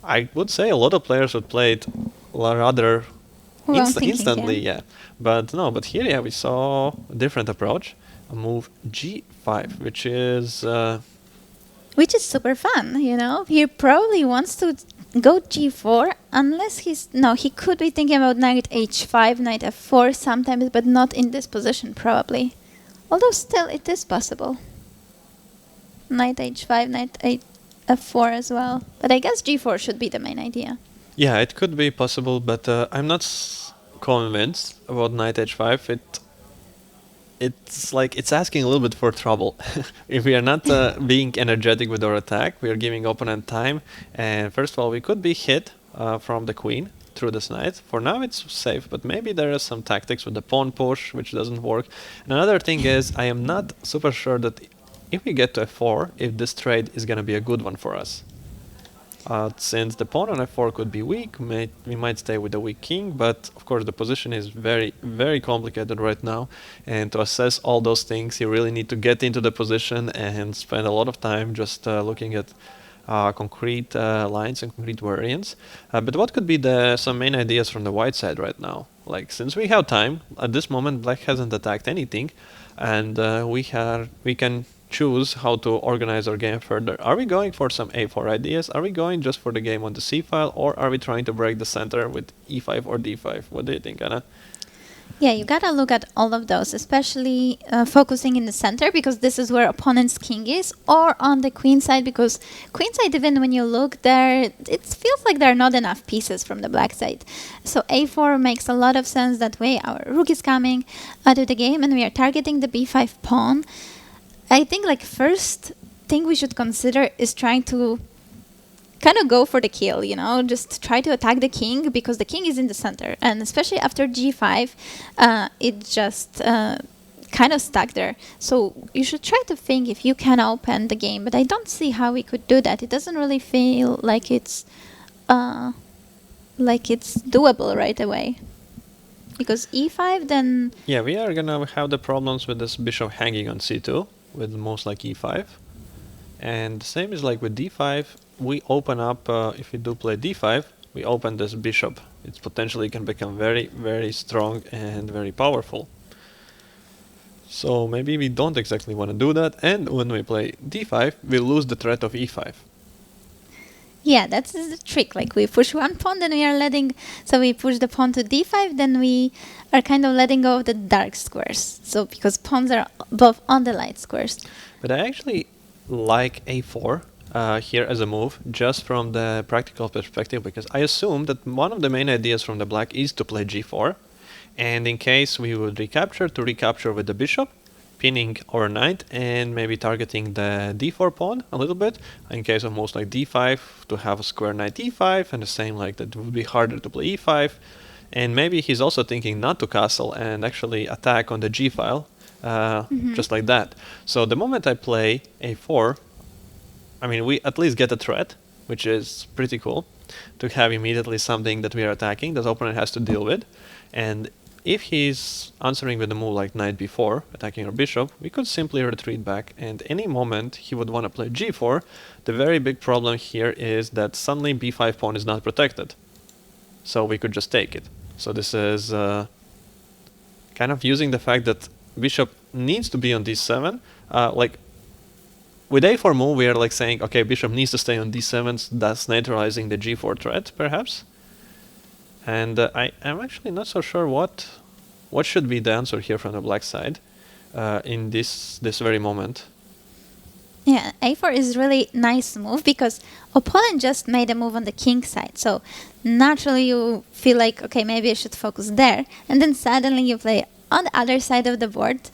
I would say a lot of players would play it rather instantly, yeah. But no, but here, yeah, we saw a different approach, a move g5, which is super fun, He probably wants to go g4, unless he could be thinking about knight h5, knight f4 sometimes, but not in this position, probably. Although still it is possible. Knight h5, knight f4 as well. But I guess g4 should be the main idea. Yeah, it could be possible, but I'm not convinced about knight h5. It's asking a little bit for trouble. If we are not being energetic with our attack, we are giving opponent time. And first of all, we could be hit from the queen through this knight. For now it's safe, but maybe there is some tactics with the pawn push which doesn't work. And another thing is, I am not super sure that if we get to f4, if this trade is gonna be a good one for us. Since the pawn on f4 could be weak, we might stay with the weak king, but of course the position is very, very complicated right now, and to assess all those things you really need to get into the position and spend a lot of time just looking at concrete lines and concrete variants. But what could be some main ideas from the white side right now? Like, since we have time, at this moment black hasn't attacked anything, and we can choose how to organize our game further. Are we going for some a4 ideas? Are we going just for the game on the c file, or are we trying to break the center with e5 or d5? What do you think, Anna? Yeah, you gotta look at all of those, especially focusing in the center, because this is where opponent's king is, or on the queen side, because queen side, even when you look there, it feels like there are not enough pieces from the black side. So a4 makes a lot of sense. That way our rook is coming to the game and we are targeting the b5 pawn. I think like first thing we should consider is trying to kind of go for the kill, you know, just try to attack the king, because the king is in the center, and especially after g5 it just kind of stuck there. So you should try to think if you can open the game, but I don't see how we could do that. It doesn't really feel like it's doable right away, because e5 then... Yeah, we are gonna have the problems with this bishop hanging on c2 with most like e5, and the same is like with d5. We open up, if we do play d5, we open this bishop. It potentially can become very, very strong and very powerful. So maybe we don't exactly want to do that, and when we play d5, we lose the threat of e5. Yeah, that's the trick. Like, we push one pawn, then we are letting... So we push the pawn to d5, then we are kind of letting go of the dark squares. So, because pawns are both on the light squares. But I actually like a4. Here as a move, just from the practical perspective, because I assume that one of the main ideas from the black is to play g4, and in case we would recapture, to recapture with the bishop, pinning our knight and maybe targeting the d4 pawn a little bit. In case of most like d5, to have a square knight e5, and the same like that would be harder to play e5. And maybe he's also thinking not to castle and actually attack on the g file, just like that. So the moment I play a4, I mean, we at least get a threat, which is pretty cool, to have immediately something that we are attacking that the opponent has to deal with. And if he's answering with a move like knight b4, attacking our bishop, we could simply retreat back, and any moment he would want to play g4, the very big problem here is that suddenly b5 pawn is not protected. So we could just take it. So this is kind of using the fact that bishop needs to be on d7, like with a4 move, we are like saying, okay, bishop needs to stay on d7, thus neutralizing the g4 threat, perhaps. And I am actually not so sure what should be the answer here from the black side in this very moment. Yeah, a4 is really nice move, because opponent just made a move on the king side. So naturally you feel like, okay, maybe I should focus there. And then suddenly you play on the other side of the board.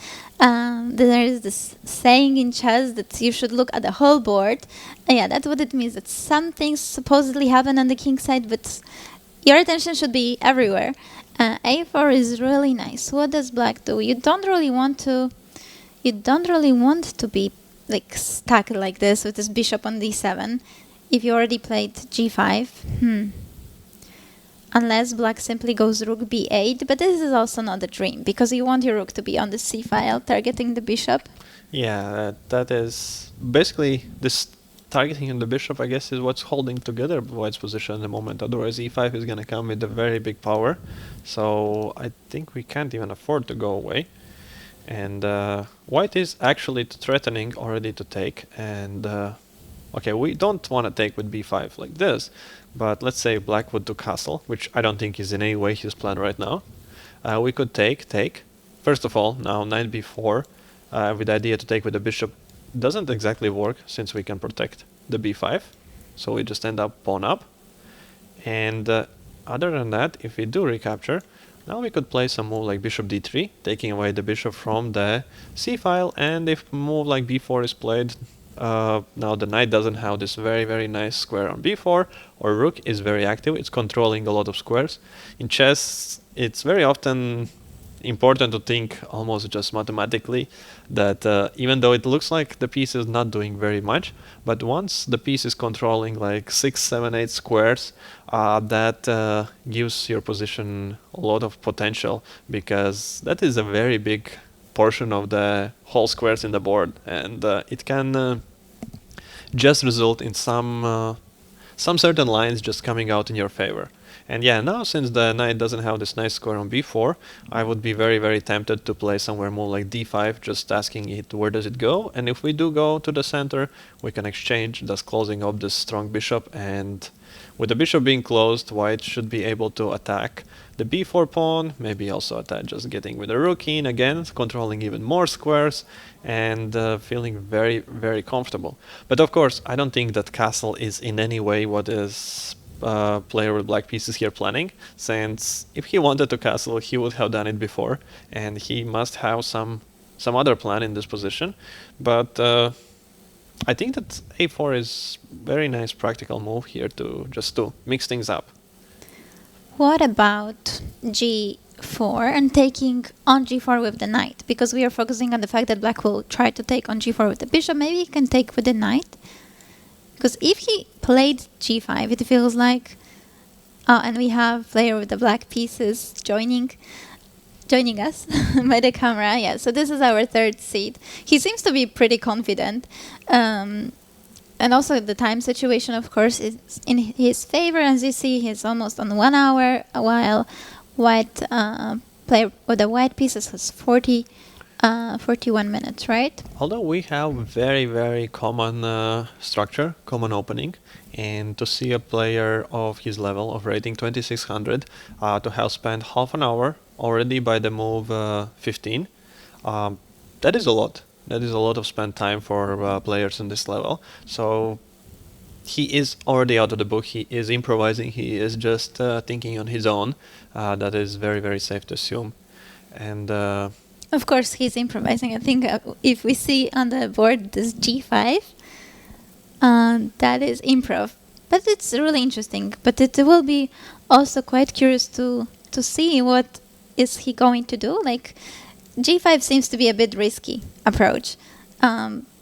There is this saying in chess that you should look at the whole board. Yeah, that's what it means, that some things supposedly happen on the king side, but your attention should be everywhere. a4 is really nice. What does black do? You don't really want to be like stuck like this with this bishop on d7 if you already played g5. Unless black simply goes rook b8, but this is also not a dream, because you want your rook to be on the c file, targeting the bishop. Yeah, that is basically this targeting on the bishop, I guess, is what's holding together white's position at the moment. Otherwise e5 is going to come with a very big power, so I think we can't even afford to go away. And white is actually threatening already to take, and okay, we don't want to take with b5 like this, but let's say black would do castle, which I don't think is in any way his plan right now. We could take. First of all, now knight b4 with the idea to take with the bishop doesn't exactly work, since we can protect the b5, so we just end up pawn up. And other than that, if we do recapture, now we could play some move like bishop d3, taking away the bishop from the c file, and if move like b4 is played, now the knight doesn't have this very, very nice square on b4, or rook is very active, it's controlling a lot of squares. In chess, it's very often important to think almost just mathematically that even though it looks like the piece is not doing very much, but once the piece is controlling like 6, 7, 8 squares, that gives your position a lot of potential, because that is a very big portion of the whole squares in the board, and it can just result in some certain lines just coming out in your favor. And yeah, now since the knight doesn't have this nice square on b4, I would be very, very tempted to play somewhere more like d5, just asking it where does it go. And if we do go to the center, we can exchange, thus closing up this strong bishop. And with the bishop being closed, white should be able to attack the b4 pawn, maybe also attack just getting with the rook in again, controlling even more squares, and feeling very, very comfortable. But of course, I don't think that castle is in any way what is player with black pieces here planning, since if he wanted to castle, he would have done it before, and he must have some other plan in this position. But I think that a4 is very nice practical move here to just to mix things up. What about g4 and taking on g4 with the knight? Because we are focusing on the fact that black will try to take on g4 with the bishop. Maybe he can take with the knight. Because if he played g5, it feels like... Oh, and we have player with the black pieces joining us by the camera. Yeah, so this is our third seed. He seems to be pretty confident. And also the time situation, of course, is in his favor. As you see, he's almost on 1 hour, while white player with the white pieces has 41 minutes, right? Although we have very, very common structure, common opening, and to see a player of his level of rating 2600 to have spent half an hour already by the move 15, that is a lot. That is a lot of spent time for players in this level. So he is already out of the book. He is improvising. He is just thinking on his own. That is very, very safe to assume. And of course, he's improvising. I think if we see on the board this g5, that is improv. But it's really interesting. But it will be also quite curious to see what is he going to do. Like, g5 seems to be a bit risky approach.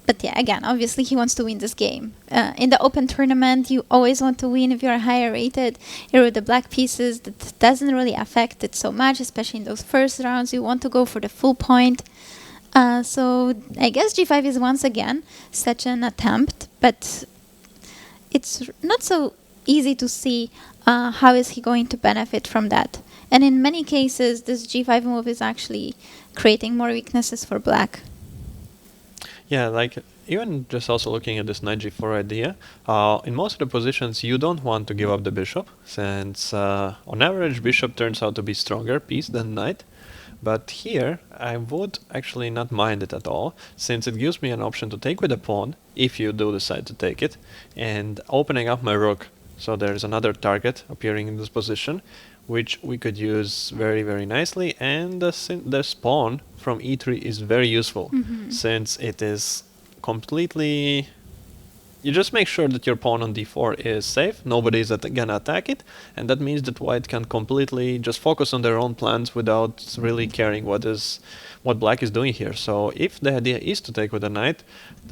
But yeah, again, obviously he wants to win this game. In the open tournament, you always want to win if you're higher rated. Here with the black pieces, that doesn't really affect it so much, especially in those first rounds. You want to go for the full point. So I guess g5 is once again such an attempt, but it's not so easy to see how is he going to benefit from that. And in many cases, this g5 move is actually creating more weaknesses for black. yeah, like even just also looking at this knight g4 idea, in most of the positions you don't want to give up the bishop, since on average bishop turns out to be stronger piece than knight. But here I would actually not mind it at all, since it gives me an option to take with a pawn, if you do decide to take it, and opening up my rook. So there's another target appearing in this position, which we could use very, very nicely. And the pawn from e3 is very useful, since it is completely... You just make sure that your pawn on d4 is safe, nobody is gonna attack it, and that means that white can completely just focus on their own plans without really caring what black is doing here. So if the idea is to take with a knight,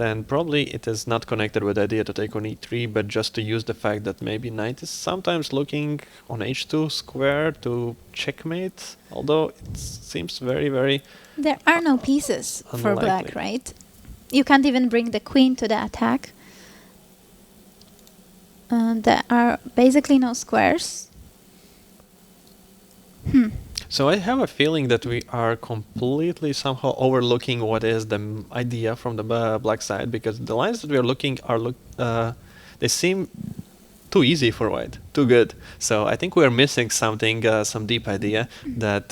then probably it is not connected with the idea to take on e3, but just to use the fact that maybe knight is sometimes looking on h2 square to checkmate, although it seems very, very... There are no pieces for black, right? You can't even bring the queen to the attack. There are basically no squares. So I have a feeling that we are completely somehow overlooking what is the idea from the black side, because the lines that we are looking are they seem too easy for white, too good. So I think we are missing something, some deep idea that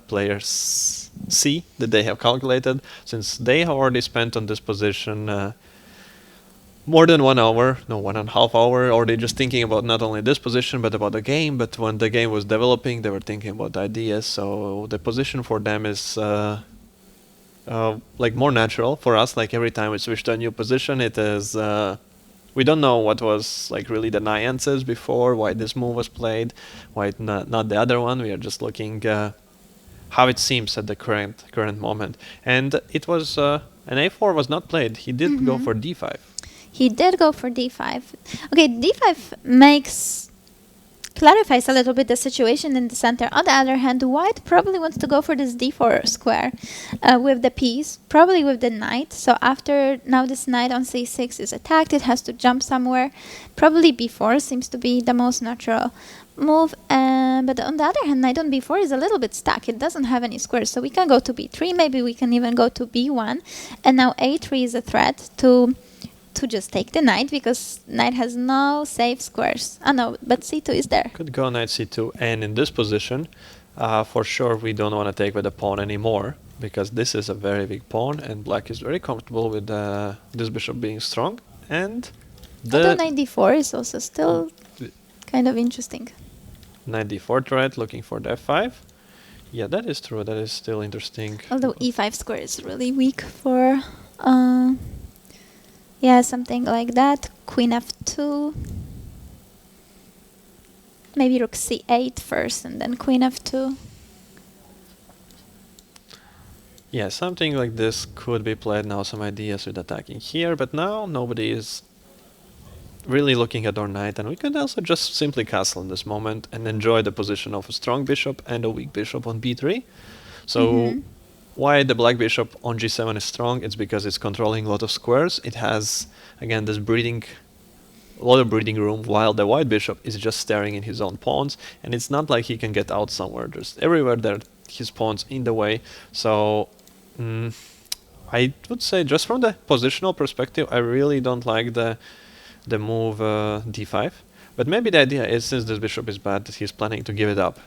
players see, that they have calculated, since they have already spent on this position more than 1 hour, no, 1.5 hours, already just thinking about not only this position, but about the game. But when the game was developing, they were thinking about ideas. So the position for them is like more natural. For us, like every time we switch to a new position, it is... we don't know what was like really the nuances before, why this move was played, why not the other one. We are just looking how it seems at the current moment. And it was... an a4 was not played. He did go for d5. He did go for d5. Okay, d5 makes clarifies a little bit the situation in the center. On the other hand, white probably wants to go for this d4 square with the piece, probably with the knight. So after now this knight on c6 is attacked, it has to jump somewhere. Probably b4 seems to be the most natural move. But on the other hand, knight on b4 is a little bit stuck. It doesn't have any squares, so we can go to b3. Maybe we can even go to b1. And now a3 is a threat to just take the knight, because knight has no safe squares. Oh no, but c2 is there. Could go knight c2, and in this position, for sure we don't want to take with the pawn anymore, because this is a very big pawn, and black is very comfortable with this bishop being strong. And although knight d4 is also still kind of interesting. Knight d4 threat, looking for the f5. Yeah, that is true. That is still interesting. Although e5 square is really weak for... yeah, something like that. Queen f2. Maybe rook c8 first and then queen f2. Yeah, something like this could be played now, some ideas with attacking here, but now nobody is really looking at our knight, and we could also just simply castle in this moment and enjoy the position of a strong bishop and a weak bishop on b3. So why the black bishop on g7 is strong? It's because it's controlling a lot of squares. It has, again, this a lot of breathing room, while the white bishop is just staring in his own pawns, and it's not like he can get out somewhere. Just everywhere there his pawns in the way. So I would say, just from the positional perspective, I really don't like the move d5. But maybe the idea is, since this bishop is bad, that he's planning to give it up.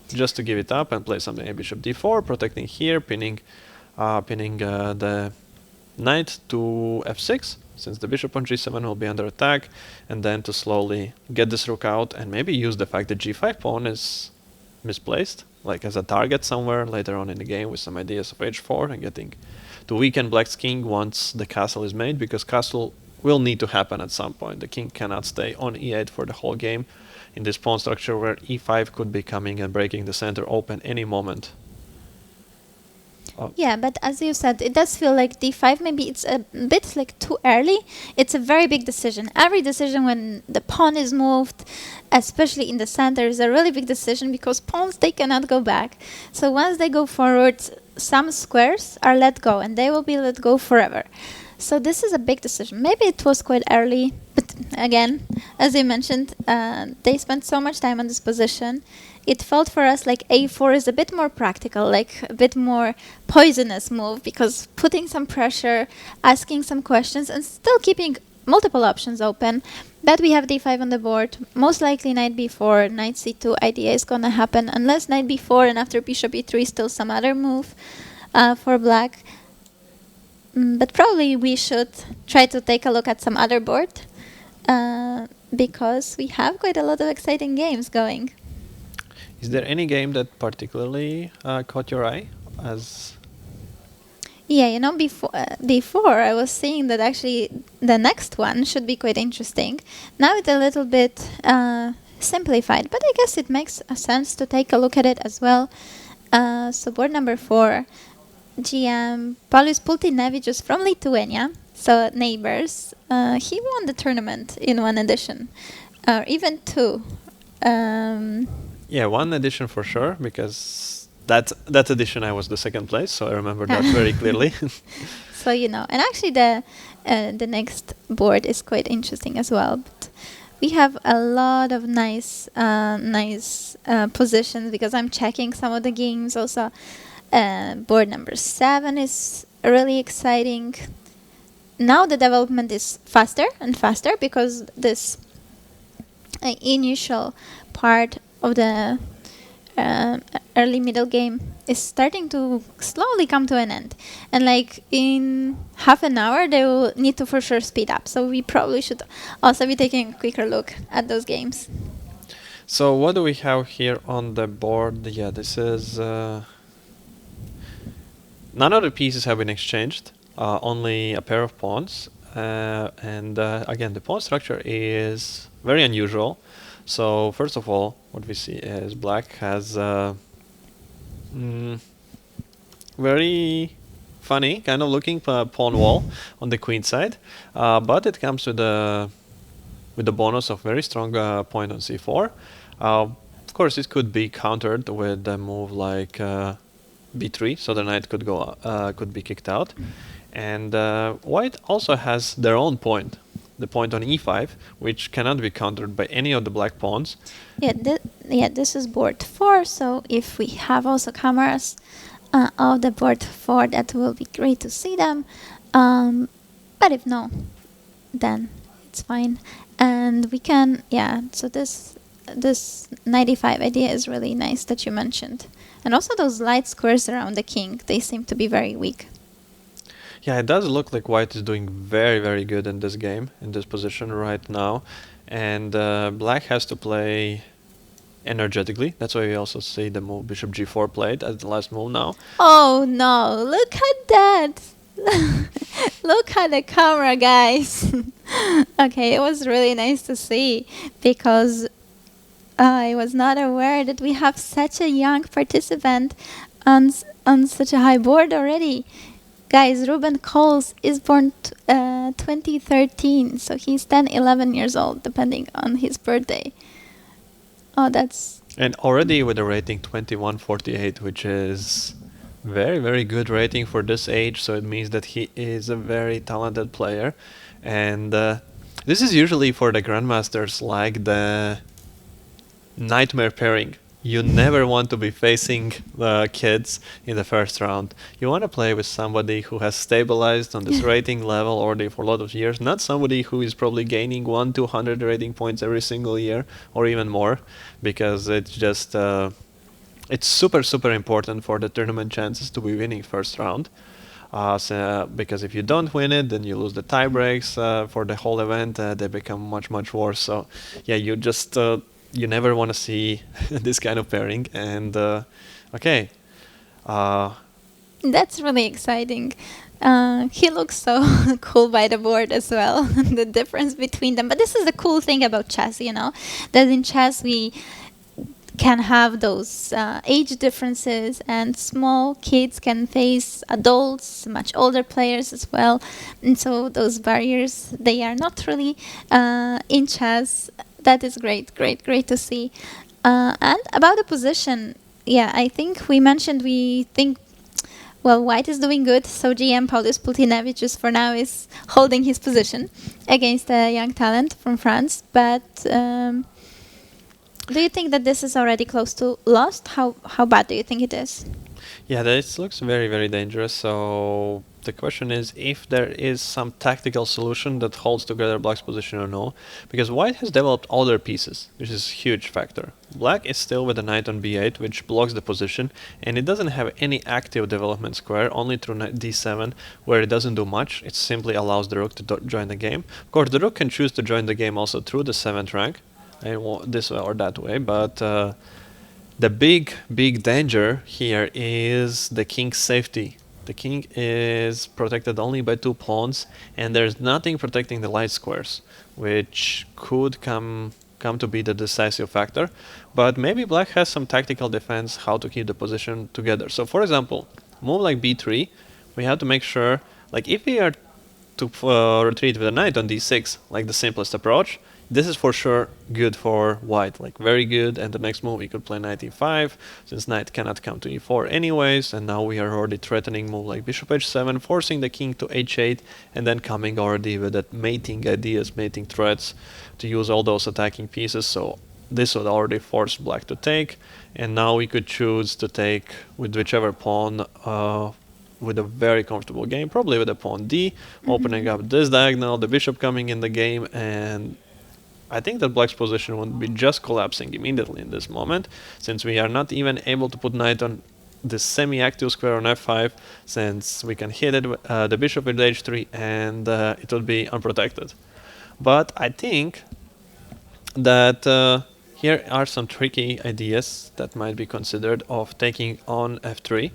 Just to give it up and play something like bishop d4, protecting here, pinning the knight to f6, since the bishop on g7 will be under attack, and then to slowly get this rook out and maybe use the fact that g5 pawn is misplaced, like as a target somewhere later on in the game, with some ideas of h4 and getting to weaken black's king once the castle is made, because castle will need to happen at some point. The king cannot stay on e8 for the whole game in this pawn structure, where e5 could be coming and breaking the center open any moment. Yeah, but as you said, it does feel like d5, maybe it's a bit like too early. It's a very big decision. Every decision when the pawn is moved, especially in the center, is a really big decision, because pawns, they cannot go back. So once they go forward, some squares are let go, and they will be let go forever. So this is a big decision. Maybe it was quite early, but again, as you mentioned, they spent so much time on this position. It felt for us like a4 is a bit more practical, like a bit more poisonous move, because putting some pressure, asking some questions, and still keeping multiple options open. But we have d5 on the board. Most likely knight b4, knight c2 idea is going to happen, unless knight b4 and after bishop e3 still some other move for black. But probably we should try to take a look at some other board, because we have quite a lot of exciting games going. Is there any game that particularly caught your eye? Yeah, you know, before I was saying that actually the next one should be quite interesting. Now it's a little bit simplified, but I guess it makes a sense to take a look at it as well. So board number 4. GM Paulius Pultinevicius from Lithuania, so neighbors. He won the tournament in one edition, or even two. Yeah, one edition for sure, because that edition I was the second place, so I remember that very clearly. So you know, and actually the next board is quite interesting as well. But we have a lot of nice positions, because I'm checking some of the games also. Board number 7 is really exciting. Now the development is faster and faster, because this initial part of the early middle game is starting to slowly come to an end, and like in half an hour they will need to for sure speed up, so we probably should also be taking a quicker look at those games. So what do we have here on the board? Yeah, this is none of the pieces have been exchanged, only a pair of pawns, and again the pawn structure is very unusual. So first of all, what we see is black has very funny kind of looking pawn wall on the queen side, but it comes with the bonus of very strong point on c4. Of course, it could be countered with a move like b3, so the knight could be kicked out. And white also has their own point, the point on e5, which cannot be countered by any of the black pawns. Yeah, this is board 4, so if we have also cameras of the board 4, that will be great to see them. But if no, then it's fine. And we can, yeah, so this 95 idea is really nice that you mentioned. And also those light squares around the king, they seem to be very weak. Yeah, it does look like white is doing very, very good in this game, in this position right now. And black has to play energetically. That's why we also see the move bishop g4 played as the last move now. Oh no, look at that! Look at the camera, guys. Okay, it was really nice to see, because I was not aware that we have such a young participant on such a high board already. Guys, Ruben Coles is born 2013, so he's 10, 11 years old, depending on his birthday. Oh, that's... And already with a rating 2148, which is very, very good rating for this age, so it means that he is a very talented player. And this is usually for the Grandmasters like the nightmare pairing. You never want to be facing kids in the first round. You want to play with somebody who has stabilized on this rating level already for a lot of years, not somebody who is probably gaining 100-200 rating points every single year or even more, because it's just it's super, super important for the tournament chances to be winning first round. Because if you don't win it, then you lose the tie breaks for the whole event. They become much, much worse. So yeah, you just you never want to see this kind of pairing. And okay. That's really exciting. He looks so cool by the board as well. The difference between them. But this is the cool thing about chess, you know, that in chess we can have those age differences, and small kids can face adults, much older players as well. And so those barriers, they are not really in chess. That is great to see. And about the position, yeah, I think we mentioned we think, well, white is doing good, so GM Paulius Pultinevicius for now is holding his position against a young talent from France. But do you think that this is already close to lost? How bad do you think it is? Yeah, this looks very, very dangerous. So the question is if there is some tactical solution that holds together black's position or no, because white has developed all their pieces, which is a huge factor. Black is still with the knight on b8, which blocks the position, and it doesn't have any active development square, only through d7, where it doesn't do much. It simply allows the rook to join the game. Of course, the rook can choose to join the game also through the 7th rank, this way or that way, but the big danger here is the king's safety. The king is protected only by 2 pawns, and there's nothing protecting the light squares, which could come to be the decisive factor. But maybe black has some tactical defense how to keep the position together. So for example, move like b3, we have to make sure, like if we are to retreat with a knight on d6, like the simplest approach, this is for sure good for white, like very good. And the next move we could play knight e5, since knight cannot come to e4 anyways, and now we are already threatening move like bishop h7, forcing the king to h8, and then coming already with that mating ideas, mating threats to use all those attacking pieces. So this would already force black to take, and now we could choose to take with whichever pawn with a very comfortable game, probably with a pawn d, opening up this diagonal, the bishop coming in the game, and I think that black's position would be just collapsing immediately in this moment, since we are not even able to put knight on this semi-active square on f5, since we can hit it the bishop with h3, and it would be unprotected. But I think that here are some tricky ideas that might be considered of taking on f3,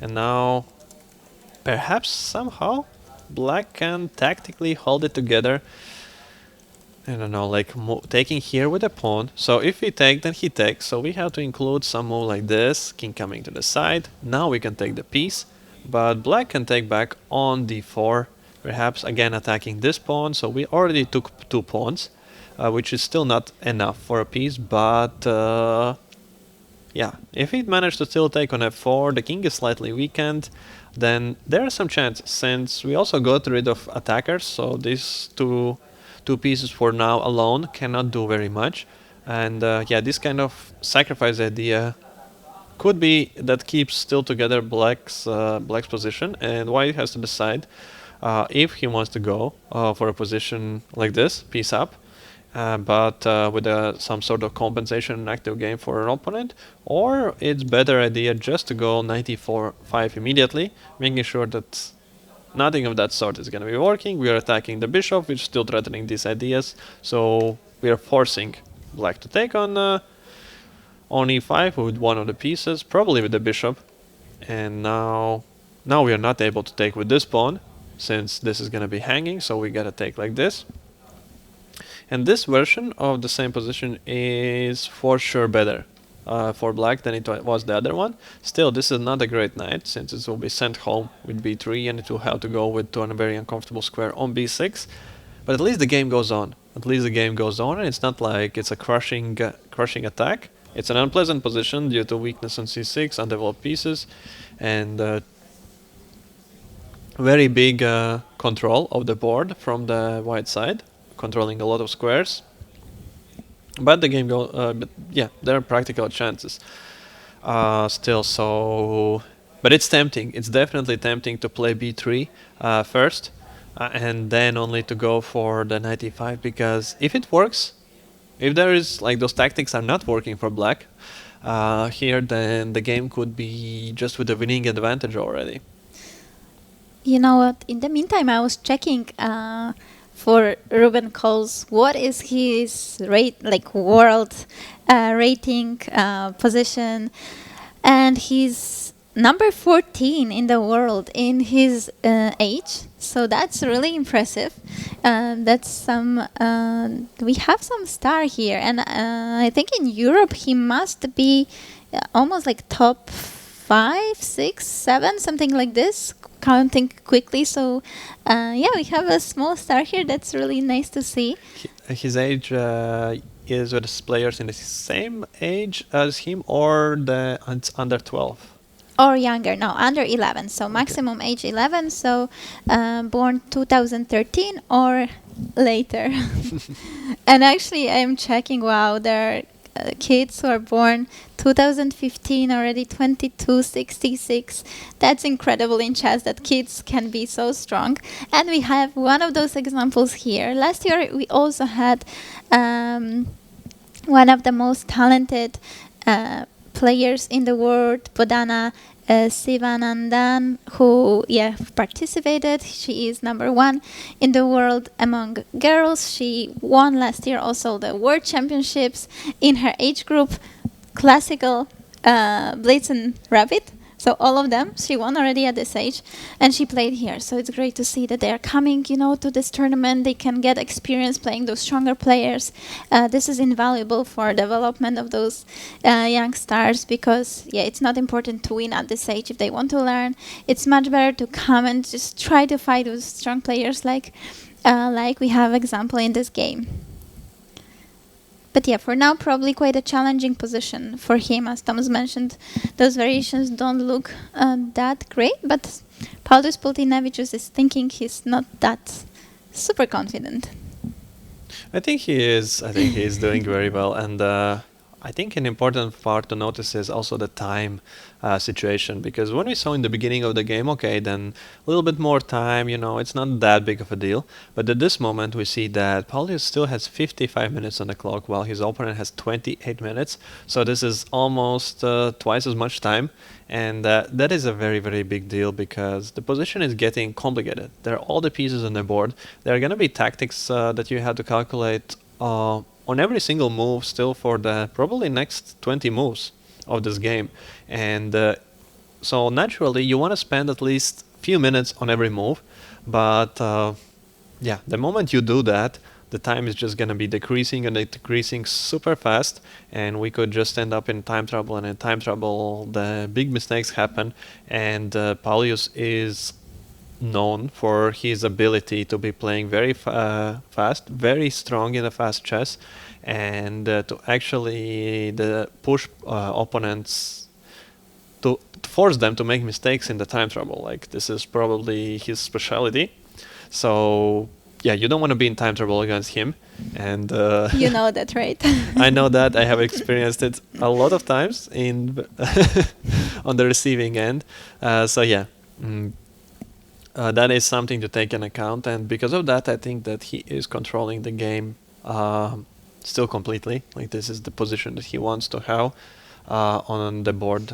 and now perhaps somehow black can tactically hold it together. I don't know, like taking here with a pawn. So if we take, then he takes. So we have to include some move like this, king coming to the side. Now we can take the piece, but black can take back on d4, perhaps again attacking this pawn. So we already took 2 pawns. which is still not enough for a piece, but yeah, if he managed to still take on f4, the king is slightly weakened, then there is some chance, since we also got rid of attackers, so these two pieces for now alone cannot do very much. And yeah, this kind of sacrifice idea could be that keeps still together black's position, and white has to decide if he wants to go for a position like this, piece up, but with some sort of compensation in active game for an opponent, or it's better idea just to go 94-5 immediately, making sure that nothing of that sort is going to be working. We are attacking the bishop, which is still threatening these ideas, so we are forcing black to take on e5 with one of the pieces, probably with the bishop, and now we are not able to take with this pawn, since this is going to be hanging, so we gotta take like this. And this version of the same position is for sure better for black than it was the other one. Still, this is not a great knight, since it will be sent home with b3 and it will have to go to a very uncomfortable square on b6. But at least the game goes on. At least the game goes on, and it's not like it's a crushing attack. It's an unpleasant position due to weakness on c6, undeveloped pieces, and very big control of the board from the white side, controlling a lot of squares. But the game but yeah, there are practical chances still. So, but it's tempting. It's definitely tempting to play b3 first, and then only to go for the knight e5, because if it works, if there is like those tactics are not working for black here, then the game could be just with a winning advantage already. You know what? In the meantime, I was checking for Ruben Coles, what is his world rating position, and he's number 14 in the world in his age. So that's really impressive. That's some. We have some star here, and I think in Europe he must be almost like top 5, 6, 7, something like this, counting quickly. So yeah, we have a small star here. That's really nice to see. His age is with players in the same age as him, or it's under 12? Or younger, no, under 11. So maximum age 11. So born 2013 or later. And actually, I'm checking. Wow, there are kids who are born 2015 already 2266. That's incredible in chess that kids can be so strong. And we have one of those examples here. Last year we also had one of the most talented players in the world, Bodana Sivanandan, who participated. She is number 1 in the world among girls. She won last year also the World Championships in her age group, classical, Blitz and Rabbit. So all of them, she won already at this age, and she played here. So it's great to see that they are coming, to this tournament. They can get experience playing those stronger players. This is invaluable for development of those young stars, because it's not important to win at this age if they want to learn. It's much better to come and just try to fight with strong players like we have example in this game. But yeah, for now, probably quite a challenging position for him. As Thomas mentioned, those variations don't look that great, but Paulius Pultinevicius is thinking he's not that super confident. I think he is. I think he is doing very well, and I think an important part to notice is also the time situation, because when we saw in the beginning of the game, okay, then a little bit more time, it's not that big of a deal. But at this moment, we see that Paulius still has 55 minutes on the clock, while his opponent has 28 minutes. So this is almost twice as much time. And that is a very, very big deal, because the position is getting complicated. There are all the pieces on the board. There are going to be tactics that you have to calculate on every single move still for the probably next 20 moves of this game. And so naturally you want to spend at least a few minutes on every move, but the moment you do that, the time is just going to be decreasing, and decreasing super fast, and we could just end up in time trouble, and in time trouble the big mistakes happen, and Paulius is known for his ability to be playing very fast, very strong in the fast chess, and to actually push opponents to force them to make mistakes in the time trouble. Like, this is probably his specialty. So yeah, you don't want to be in time trouble against him. And You know that, right? I know that. I have experienced it a lot of times in on the receiving end. So yeah, that is something to take in account. And because of that, I think that he is controlling the game still completely. Like, this is the position that he wants to have on the board.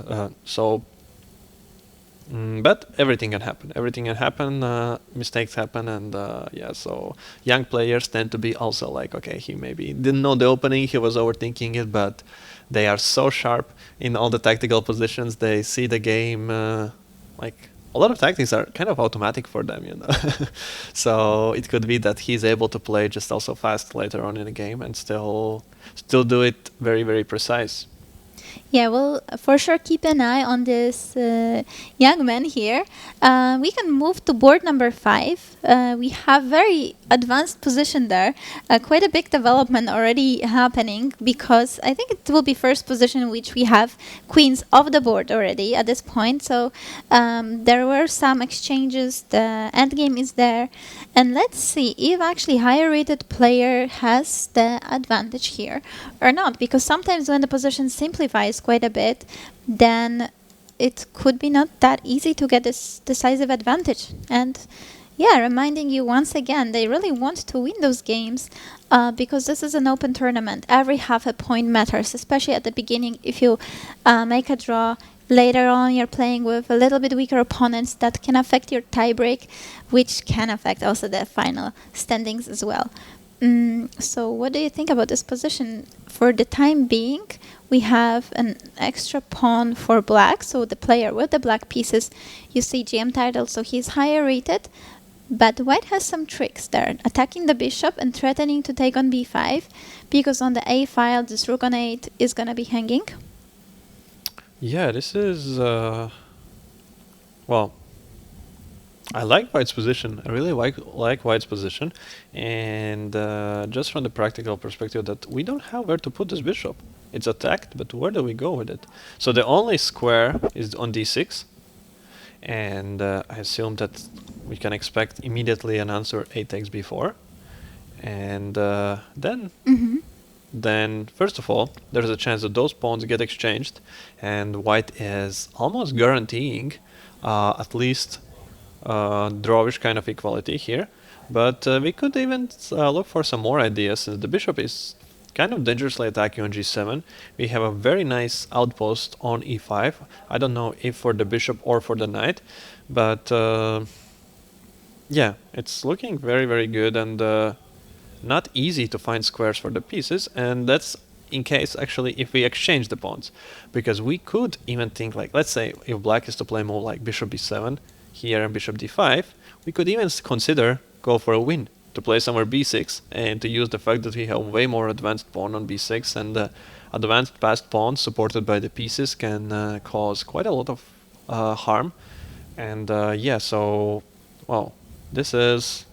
But everything can happen. Everything can happen. Mistakes happen, and yeah. So young players tend to be also like, okay, he maybe didn't know the opening, he was overthinking it, but they are so sharp in all the tactical positions. They see the game like a lot of tactics are kind of automatic for them, you know. So it could be that he's able to play just also fast later on in the game and still do it very, very precise. Yeah, well, for sure, keep an eye on this young man here. We can move to board number 5. We have very advanced position there. Quite a big development already happening, because I think it will be first position in which we have queens off the board already at this point. So there were some exchanges. The endgame is there. And let's see if actually higher rated player has the advantage here or not. Because sometimes when the position simplifies quite a bit, then it could be not that easy to get this decisive advantage. And yeah, reminding you once again, they really want to win those games because this is an open tournament. Every half a point matters, especially at the beginning. If you make a draw, later on you're playing with a little bit weaker opponents that can affect your tiebreak, which can affect also the final standings as well. So what do you think about this position? For the time being, we have an extra pawn for black, so the player with the black pieces, you see GM title, so he's higher rated. But white has some tricks there, attacking the bishop and threatening to take on b5, because on the a file this rook on 8 is gonna be hanging. Yeah, this is well, I like white's position. I really like white's position, and just from the practical perspective, that we don't have where to put this bishop. It's attacked, but where do we go with it? So the only square is on d6, and I assume that we can expect immediately an answer a takes b4, and then first of all, there's a chance that those pawns get exchanged, and white is almost guaranteeing at least drawish kind of equality here. But we could even look for some more ideas, since the bishop is kind of dangerously attacking on g7. We have a very nice outpost on e5. I don't know if for the bishop or for the knight, but yeah, it's looking very, very good, and not easy to find squares for the pieces, and that's in case actually if we exchange the pawns, because we could even think, like, let's say if black is to play more like bishop b7 here and bishop d5, we could even consider go for a win, to play somewhere b6 and to use the fact that we have way more advanced pawn on b6, and the advanced passed pawns supported by the pieces can cause quite a lot of harm. And yeah, so well, this is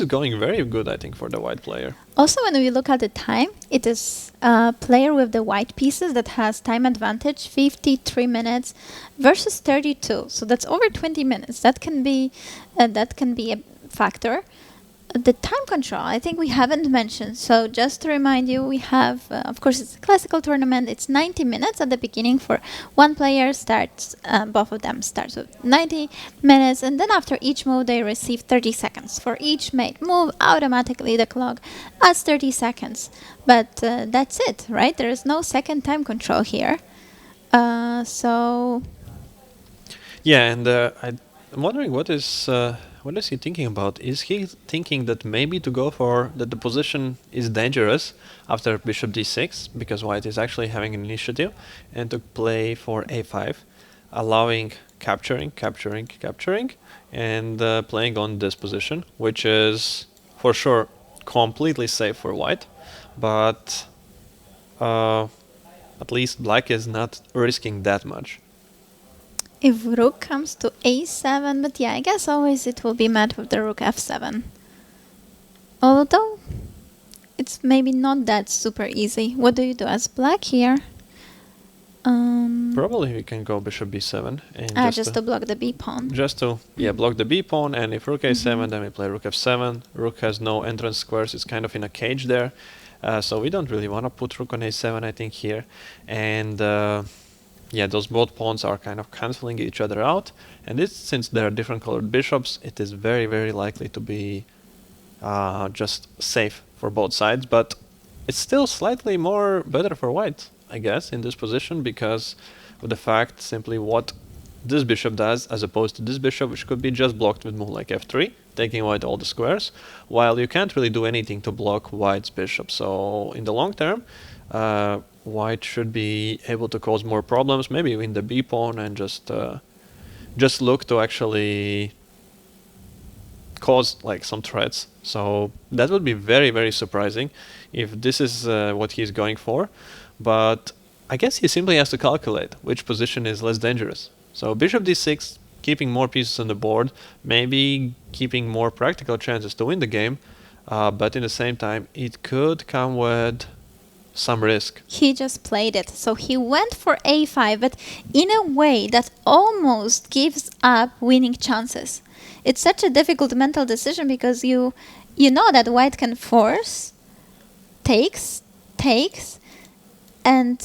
going very good, I think, for the white player. Also, when we look at the time, it is a player with the white pieces that has time advantage, 53 minutes versus 32. So that's over 20 minutes. That can be a factor. The time control, I think we haven't mentioned. So just to remind you, we have, of course, it's a classical tournament. It's 90 minutes at the beginning for one player starts. Both of them start with 90 minutes. And then after each move, they receive 30 seconds. For each made move, automatically the clock adds 30 seconds. But that's it, right? There is no second time control here. So... Yeah, and I'm wondering what is he thinking about? Is he thinking that maybe to go for that the position is dangerous after bishop d6, because white is actually having an initiative, and to play for a5, allowing capturing, and playing on this position, which is for sure completely safe for white, but at least black is not risking that much. If rook comes to a7, but yeah, I guess always it will be met with the rook f7. Although, it's maybe not that super easy. What do you do as black here? Probably we can go bishop b7 and Just to block the b pawn. just to block the b pawn, and if rook a7, then we play rook f7. Rook has no entrance squares; it's kind of in a cage there, so we don't really want to put rook on a7, I think, here. And yeah, those both pawns are kind of canceling each other out, and this, since there are different colored bishops, it is very, very likely to be just safe for both sides. But it's still slightly more better for white, I guess, in this position, because of the fact simply what this bishop does as opposed to this bishop, which could be just blocked with move like f3, taking white all the squares, while you can't really do anything to block white's bishop. So in the long term, white should be able to cause more problems, maybe win the b pawn and just look to actually cause like some threats. So that would be very, very surprising if this is what he's going for. But I guess he simply has to calculate which position is less dangerous. So bishop d6, keeping more pieces on the board, maybe keeping more practical chances to win the game, but in the same time it could come with some risk. He just played it. So he went for a5, but in a way that almost gives up winning chances. It's such a difficult mental decision because you know that white can force, takes, and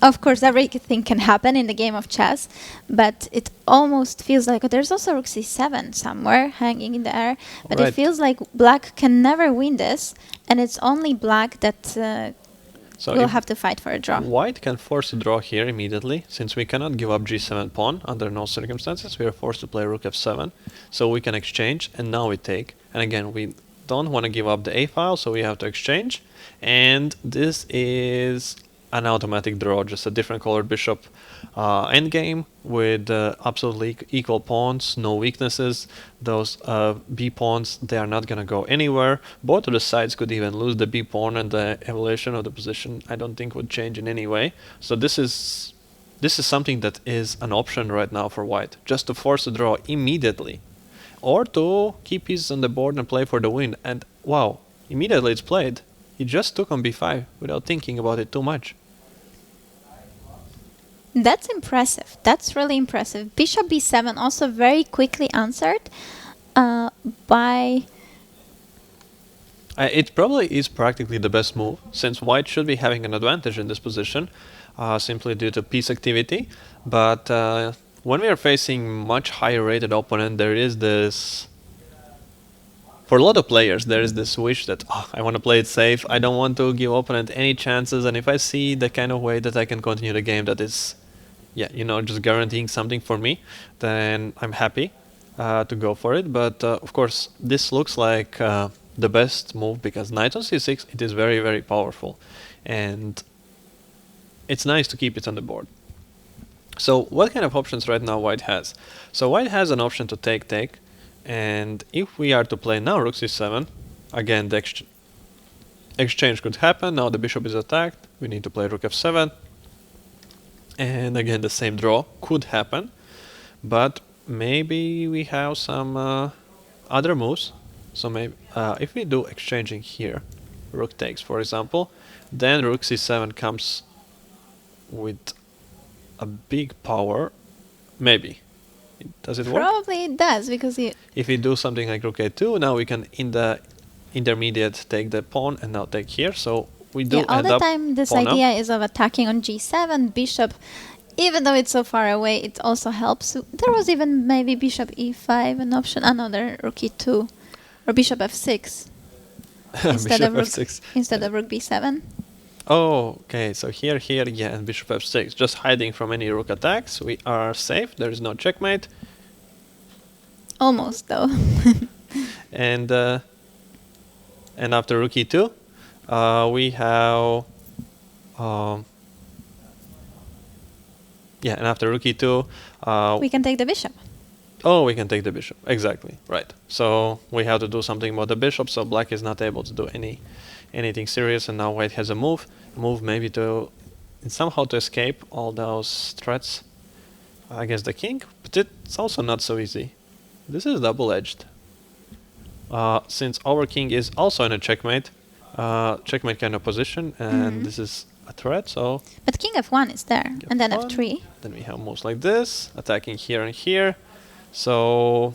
of course everything can happen in the game of chess, but it almost feels like there's also rook c7 somewhere hanging in the air, but Right. it feels like black can never win this, and it's only black that So will if have to fight for a draw. white can force a draw here immediately, since we cannot give up g7 pawn under no circumstances. We are forced to play rook f7, so we can exchange, and now we take. And again, we don't want to give up the a file, so we have to exchange. And this is an automatic draw, just a different colored bishop endgame with absolutely equal pawns, no weaknesses. Those b pawns, they are not going to go anywhere. Both of the sides could even lose the b pawn, and the evaluation of the position I don't think would change in any way. So this is something that is an option right now for white, just to force a draw immediately, or to keep pieces on the board and play for the win. And wow, immediately it's played. He just took on b5 without thinking about it too much. That's impressive. That's really impressive. Bishop b7 also very quickly answered by... It probably is practically the best move, since white should be having an advantage in this position, simply due to piece activity. But when we are facing much higher rated opponent, there is this... For a lot of players, there is this wish that, I want to play it safe, I don't want to give opponent any chances, and if I see the kind of way that I can continue the game that is, just guaranteeing something for me, then I'm happy to go for it. But of course, this looks like the best move, because knight on c6, it is very, very powerful, and it's nice to keep it on the board. So what kind of options right now white has? So white has an option to take, and if we are to play now rook c7, again the exchange could happen. Now the bishop is attacked, we need to play rook f7, and again the same draw could happen. But maybe we have some other moves. So maybe if we do exchanging here, rook takes for example, then rook c7 comes with a big power, maybe. Does it work? Probably it does, because If we do something like rook a2, now we can in the intermediate take the pawn and now take here. So we do all end the up time this pawn up. idea is of attacking on g7, bishop, even though it's so far away, it also helps. There was even maybe bishop e5 an option, another rook e2, or bishop f6 instead Bishop of rook f6. instead of rook b7. Oh, okay. So here, yeah, and bishop f6, just hiding from any rook attacks. We are safe. There is no checkmate. Almost though. And after rook e2, we have and after rook e2, We can take the bishop. oh, we can take the bishop. Exactly, right. So we have to do something about the bishop, so black is not able to do anything serious, and now white has a move maybe to somehow to escape all those threats against the king, but it's also not so easy. This is double-edged. Since our king is also in a checkmate kind of position, and this is a threat, so... But king f1 is there, and then F1. f3. Then we have moves like this, attacking here and here. So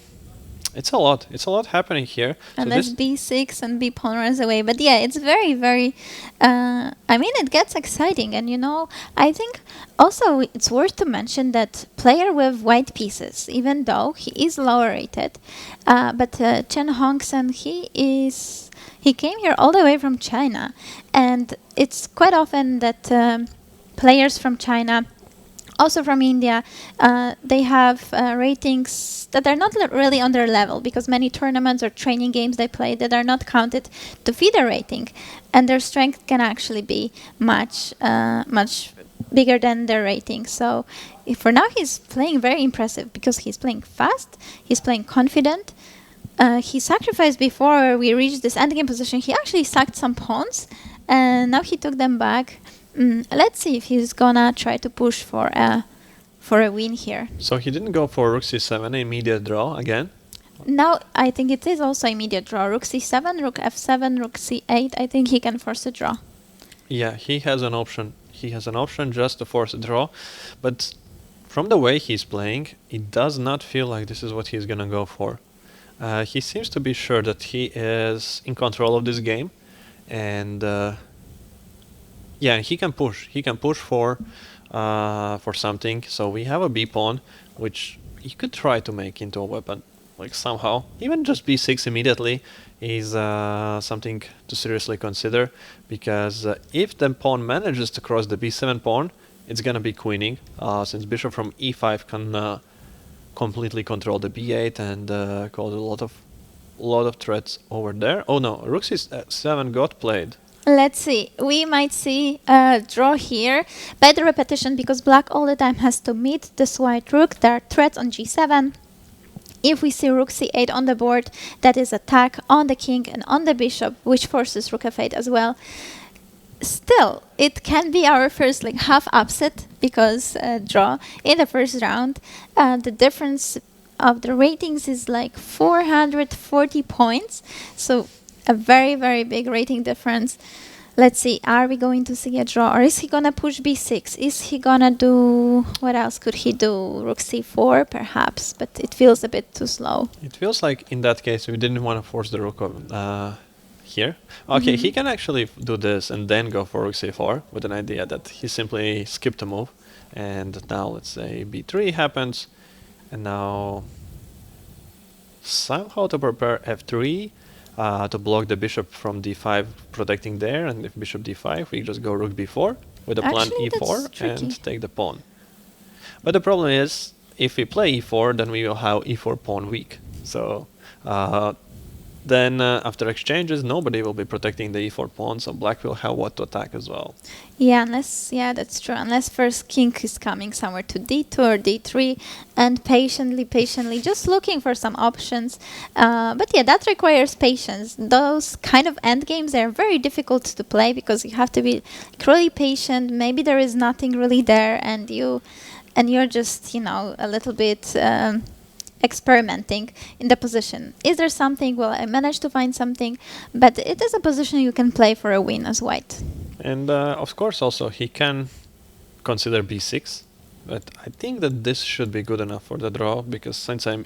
it's a lot. It's a lot happening here. And so that's b6 and b pawn runs away. But yeah, it's very, very... I mean, it gets exciting. And, you know, I think also it's worth to mention that player with white pieces, even though he is lower rated, but Chen Hongsen, he came here all the way from China. And it's quite often that players from China, also from India, they have ratings that are not really on their level, because many tournaments or training games they play that are not counted to FIDE rating, and their strength can actually be much bigger than their rating. So for now he's playing very impressive, because he's playing fast, he's playing confident. He sacrificed before we reached this endgame position. He actually sacked some pawns, and now he took them back. Let's see if he's gonna try to push for a win here. So he didn't go for rook c7, immediate draw again? Now I think it is also immediate draw. Rook c7, rook f7, rook c8. I think he can force a draw. Yeah, he has an option. He has an option just to force a draw, but from the way he's playing, it does not feel like this is what he's gonna go for. He seems to be sure that he is in control of this game, and yeah, he can push. He can push for something. So we have a b pawn, which he could try to make into a weapon, like somehow. Even just b6 immediately is something to seriously consider, because if the pawn manages to cross the b7 pawn, it's gonna be queening, since bishop from e5 can completely control the b8 and cause a lot of threats over there. Oh no, rook c7 got played. Let's see. We might see a draw here by the repetition, because black all the time has to meet this white rook. There are threats on g7. If we see rook c8 on the board, that is attack on the king and on the bishop, which forces rook f8 as well. Still, it can be our first like half upset, because draw in the first round. The difference of the ratings is like 440 points. So a very, very big rating difference. Let's see, are we going to see a draw, or is he gonna push b6? Is he gonna do, what else could he do? Rook c4 perhaps, but it feels a bit too slow. It feels like in that case we didn't want to force the rook here. Okay, he can actually do this and then go for rook c4 with an idea that he simply skipped a move. And now let's say b3 happens, and now somehow to prepare f3 to block the bishop from d5, protecting there, and if bishop d5 we just go rook b4 with a plan e4 and take the pawn. But the problem is, if we play e4, then we will have e4 pawn weak. So then after exchanges, nobody will be protecting the e4 pawn, so black will have what to attack as well. Yeah, yeah, that's true. Unless first king is coming somewhere to d2 or d3, and patiently, just looking for some options. But yeah, that requires patience. Those kind of endgames are very difficult to play, because you have to be really patient. Maybe there is nothing really there, and you're just, you know, a little bit experimenting in the position. Is there something? Well, I managed to find something, but it is a position you can play for a win as white. And of course also he can consider b6, but I think that this should be good enough for the draw, because since I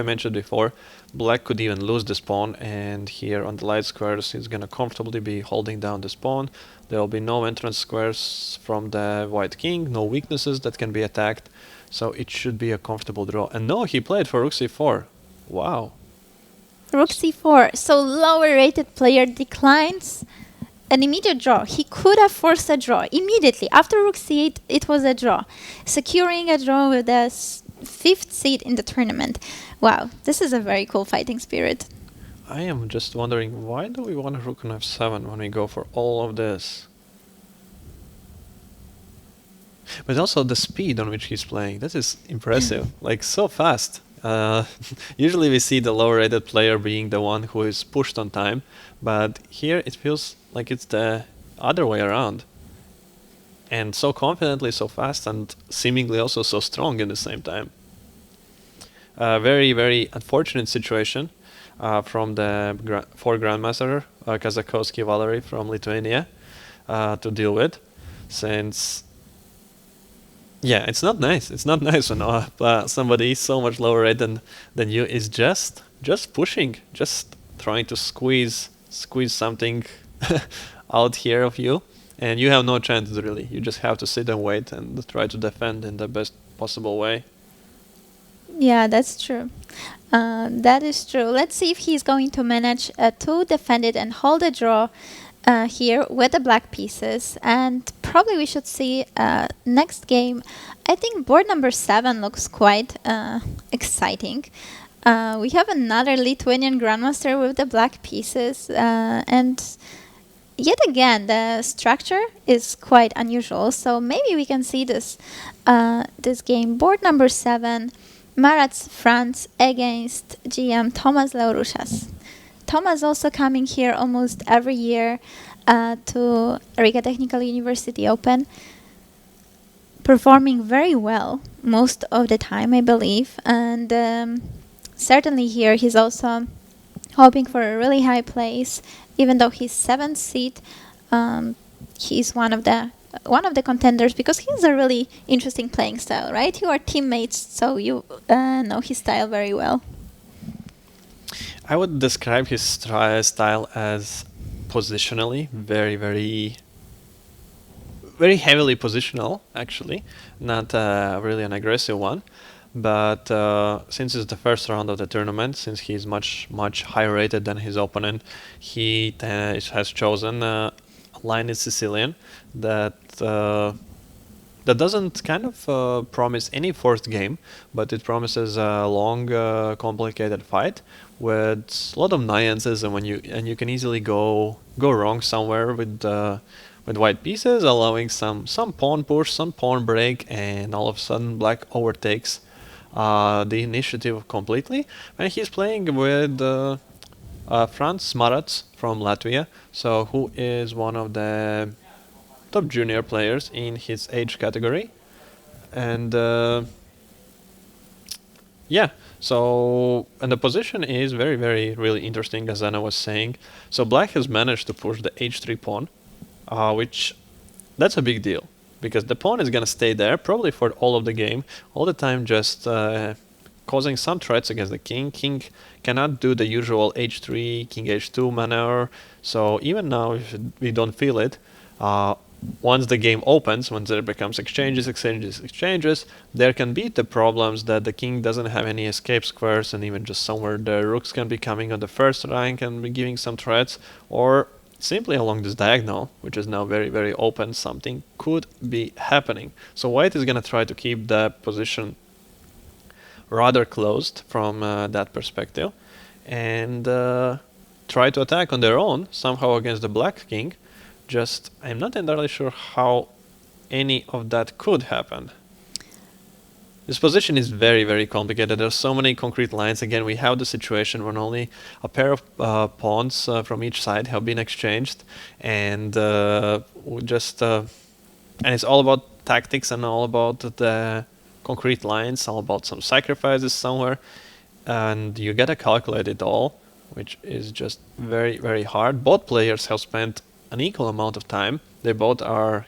mentioned before, black could even lose this pawn, and here on the light squares he's gonna comfortably be holding down this pawn. There will be no entrance squares from the white king, no weaknesses that can be attacked. So it should be a comfortable draw. And no, he played for rook c4. Wow. Rook c4. So lower rated player declines an immediate draw. He could have forced a draw immediately. After rook c8, it was a draw. Securing a draw with the 5th seed in the tournament. Wow, this is a very cool fighting spirit. I am just wondering, why do we want a rook on f7 when we go for all of this? But also the speed on which he's playing, that is impressive, like so fast. Usually we see the lower rated player being the one who is pushed on time, but here it feels like it's the other way around. and so confidently, so fast, and seemingly also so strong at the same time. Very, very unfortunate situation from the for Grandmaster Kazakowski Valery from Lithuania to deal with, since yeah, it's not nice. It's not nice when somebody so much lower rate than you is just pushing, just trying to squeeze something out here of you, and you have no chance really. You just have to sit and wait and try to defend in the best possible way. Yeah, that's true. That is true. Let's see if he's going to manage to defend it and hold a draw here with the black pieces. And probably we should see next game. I think board number 7 looks quite exciting. We have another Lithuanian Grandmaster with the black pieces. And yet again, the structure is quite unusual. So maybe we can see this, this game. Board number 7. Marat's France against GM Thomas Laurušas. Thomas also coming here almost every year to Riga Technical University Open, performing very well most of the time, I believe. And certainly here he's also hoping for a really high place, even though he's 7th seed. He's one of the contenders because he has a really interesting playing style, right? You are teammates, so you know his style very well. I would describe his style as positionally very, very, very heavily positional, actually, not really an aggressive one. But since it's the first round of the tournament, since he's much higher rated than his opponent, he has chosen line is Sicilian that doesn't kind of promise any forced game, but it promises a long, complicated fight with a lot of nuances, and you can easily go wrong somewhere with white pieces, allowing some pawn push, some pawn break, and all of a sudden black overtakes the initiative completely. And he's playing with Franz Marats from Latvia, so who is one of the top junior players in his age category. And yeah, so and the position is very, very, really interesting, as Anna was saying. So black has managed to push the h3 pawn, which that's a big deal, because the pawn is gonna stay there probably for all of the game, all the time, just causing some threats against the king. King cannot do the usual h3, king h2 maneuver. So even now, if we don't feel it, once the game opens, once there becomes exchanges, there can be the problems that the king doesn't have any escape squares, and even just somewhere the rooks can be coming on the first rank and be giving some threats, or simply along this diagonal, which is now very, very open, something could be happening. So white is going to try to keep the position rather closed from that perspective, and try to attack on their own somehow against the black king. Just, I'm not entirely sure how any of that could happen. This position is very, very complicated. There's so many concrete lines. Again, we have the situation when only a pair of pawns from each side have been exchanged, and and it's all about tactics and all about the concrete lines, all about some sacrifices somewhere, and you gotta calculate it all, which is just very, very hard. Both players have spent an equal amount of time. They both are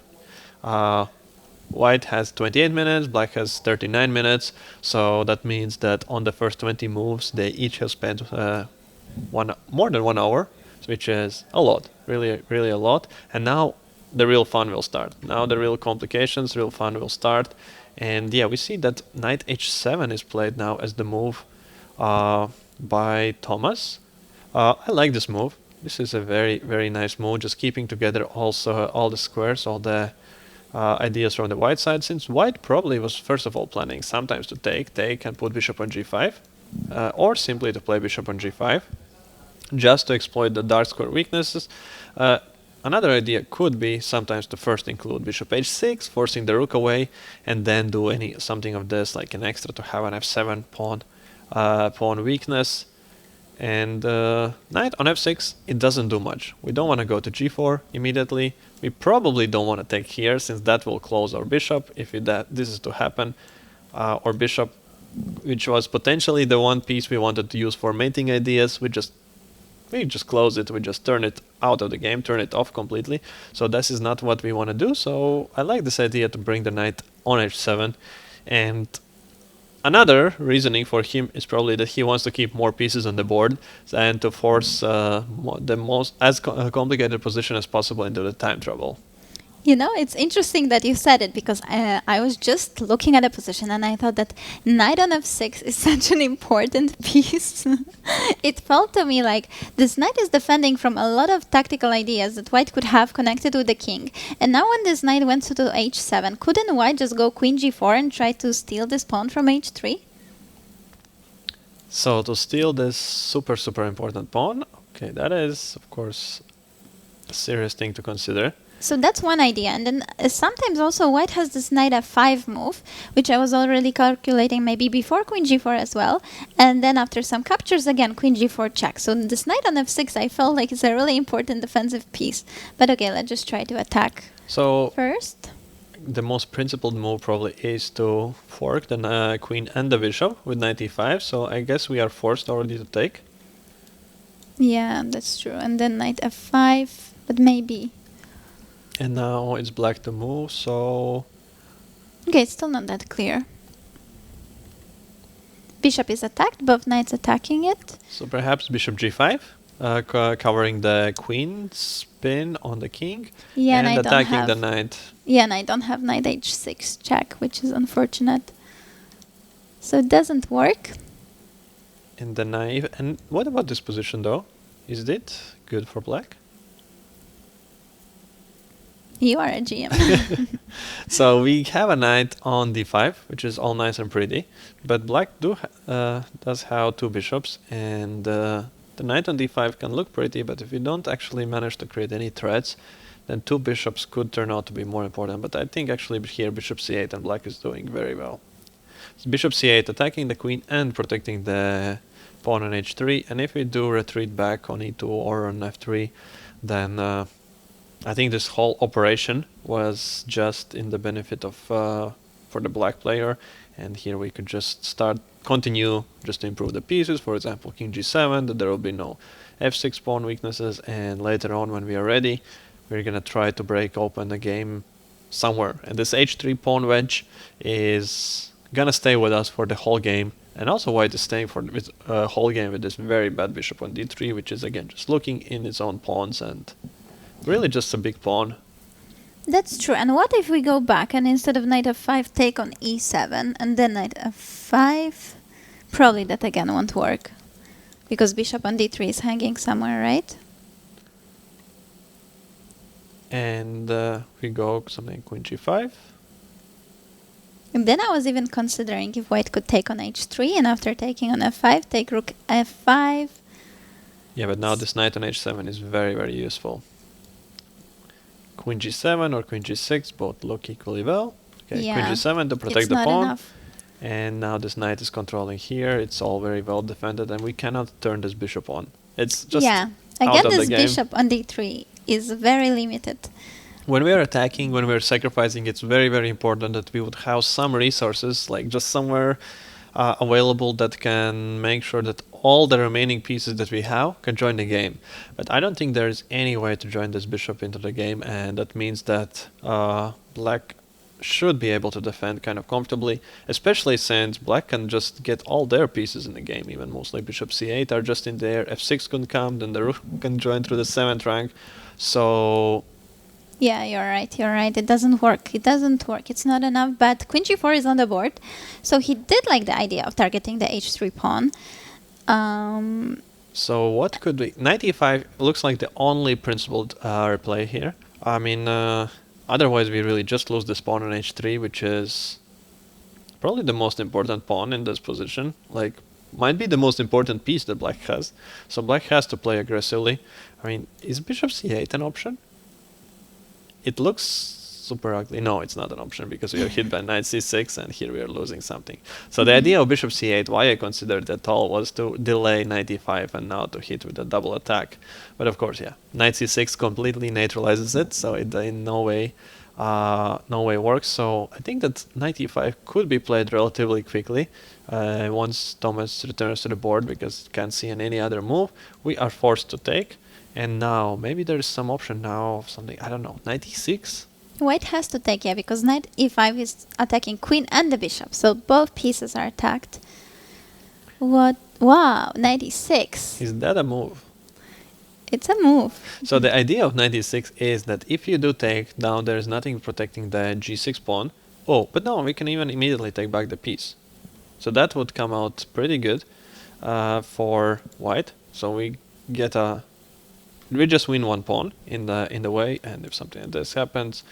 white has 28 minutes, black has 39 minutes, so that means that on the first 20 moves they each have spent more than 1 hour, which is a lot, really, really a lot. And now the real fun will start. Now the real complications, real fun will start. And yeah, we see that knight h7 is played now as the move by Thomas. I like this move. This is a very, very nice move, just keeping together also all the squares, all the ideas from the white side, since white probably was first of all planning sometimes to take and put bishop on g5, or simply to play bishop on g5, just to exploit the dark square weaknesses. Another idea could be sometimes to first include bishop h6, forcing the rook away, and then do something of this, like an extra to have an f7 pawn weakness. And knight on f6, it doesn't do much. We don't want to go to g4 immediately. We probably don't want to take here, since that will close our bishop. If this is to happen, our bishop, which was potentially the one piece we wanted to use for mating ideas, we just close it, we just turn it out of the game, turn it off completely. So this is not what we want to do, so I like this idea to bring the knight on h7. And another reasoning for him is probably that he wants to keep more pieces on the board and to force the most complicated position as possible into the time trouble. You know, it's interesting that you said it, because I was just looking at a position and I thought that knight on f6 is such an important piece. It felt to me like this knight is defending from a lot of tactical ideas that white could have connected with the king. And now when this knight went to h7, couldn't white just go queen g4 and try to steal this pawn from h3? So to steal this super, super important pawn, okay, that is, of course, a serious thing to consider. So that's one idea. And then sometimes also white has this knight f5 move, which I was already calculating maybe before queen g4 as well. And then after some captures, again, queen g4 check. So this knight on f6, I felt like it's a really important defensive piece. But okay, let's just try to attack first. The most principled move probably is to fork the queen and the bishop with knight e5. So I guess we are forced already to take. Yeah, that's true. And then knight f5, but maybe... And now it's black to move, so... Okay, it's still not that clear. Bishop is attacked, both knights attacking it. So perhaps bishop g5, covering the queen spin on the king, yeah, and attacking the knight. Yeah, and I don't have knight h6 check, which is unfortunate. So it doesn't work. And the knight... And what about this position, though? Is it good for black? You are a GM. So we have a knight on d5, which is all nice and pretty, but black does have two bishops, and the knight on d5 can look pretty, but if you don't actually manage to create any threats, then two bishops could turn out to be more important. But I think actually here bishop c8 and black is doing very well. So bishop c8 attacking the queen and protecting the pawn on h3, and if we do retreat back on e2 or on f3, then I think this whole operation was just in the benefit of for the black player, and here we could just continue just to improve the pieces. For example, king g7, that there will be no f6 pawn weaknesses, and later on when we are ready, we're gonna try to break open the game somewhere. And this h3 pawn wedge is gonna stay with us for the whole game, and also white is staying for the whole game with this very bad bishop on d3, which is again just looking in its own pawns and really just a big pawn. That's true. And what if we go back and instead of knight f5 take on e7 and then knight f5? Probably that again won't work, because bishop on d3 is hanging somewhere, right? And we go something queen g5. And then I was even considering if white could take on h3 and after taking on f5 take rook f5. Yeah, but now this knight on h7 is very, very useful. Queen g7 or queen g6 both look equally well. Okay, yeah, queen g7 to protect it's the not pawn. enough. And now this knight is controlling here. It's all very well defended, and we cannot turn this bishop on. It's just yeah. out Again, of this the game. bishop on d3 is very limited. When we are attacking, when we are sacrificing, it's very, very important that we would have some resources, like just somewhere available that can make sure that all the remaining pieces that we have can join the game. But I don't think there is any way to join this bishop into the game, and that means that black should be able to defend kind of comfortably, especially since black can just get all their pieces in the game. Even mostly bishop c8 are just in there, f6 can come, then the rook can join through the 7th rank. So yeah, you're right. It doesn't work. It's not enough. But queen g4 is on the board. So he did like the idea of targeting the h3 pawn. So what could we... Knight e5 looks like the only principled replay here. I mean, otherwise we really just lose this pawn on h3, which is probably the most important pawn in this position. Like, might be the most important piece that black has. So black has to play aggressively. I mean, is bishop c8 an option? It looks super ugly. No, it's not an option because we are hit by knight c6 and here we are losing something. So the idea of bishop c8, why I considered that all, was to delay knight e5 and now to hit with a double attack. But of course, yeah, knight c6 completely neutralizes it, so it in no way works. So I think that knight e5 could be played relatively quickly once Thomas returns to the board, because can't see any other move. We are forced to take. And now, maybe there's some option now of something, I don't know, knight e6? White has to take, yeah, because knight e5 is attacking queen and the bishop, so both pieces are attacked. What? Wow, knight e6. Is that a move? It's a move. So the idea of knight e6 is that if you do take, now there is nothing protecting the g6 pawn. Oh, but no, we can even immediately take back the piece. So that would come out pretty good for white. So we get a... We just win one pawn in the way, and if something like this happens,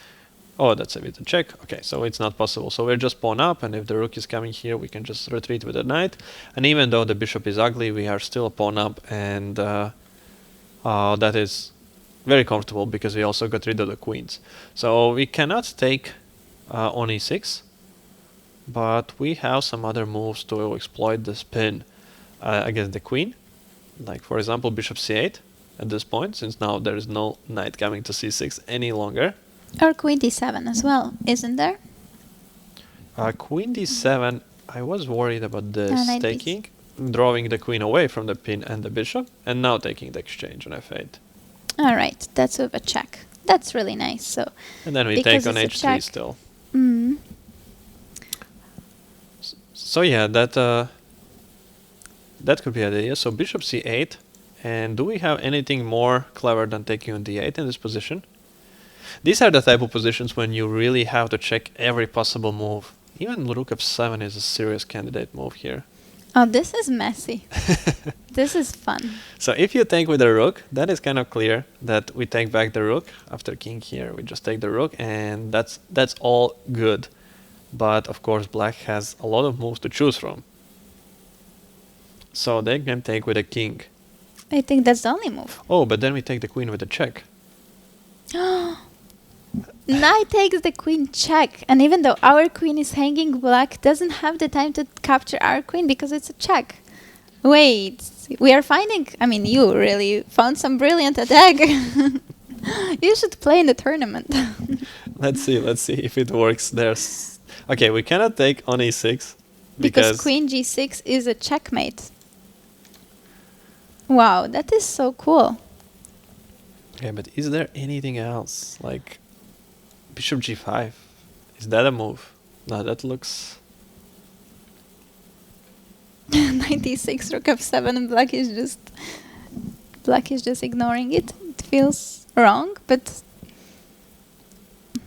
oh, that's a bit of check. Okay, so it's not possible. So we're just pawn up, and if the rook is coming here, we can just retreat with the knight. And even though the bishop is ugly, we are still pawn up, and that is very comfortable because we also got rid of the queens. So we cannot take on e6, but we have some other moves to exploit the spin against the queen. Like, for example, bishop c8. At this point, since now there is no knight coming to c6 any longer. Or queen d7 as well, isn't there? Queen d7, I was worried about this taking, drawing the queen away from the pin and the bishop, and now taking the exchange on f8. Alright, that's with a check. That's really nice. So and then we take on h3 still. Mm. So yeah, that could be an idea. So bishop c8. And do we have anything more clever than taking on d8 in this position? These are the type of positions when you really have to check every possible move. Even rook f7 is a serious candidate move here. Oh, this is messy. This is fun. So if you take with the rook, that is kind of clear that we take back the rook. After king here, we just take the rook, and that's all good. But of course, black has a lot of moves to choose from. So they can take with a king. I think that's the only move. Oh, but then we take the queen with a check. Knight takes the queen check. And even though our queen is hanging, black doesn't have the time to capture our queen because it's a check. Wait, we are finding... I mean, you really found some brilliant attack. You should play in the tournament. Let's see if it works. There's... Okay, we cannot take on e6. Because queen g6 is a checkmate. Wow, that is so cool. Okay, but is there anything else? Like bishop g5? Is that a move? No, that looks... 96 rook f7 and black is just ignoring it. It feels wrong, but...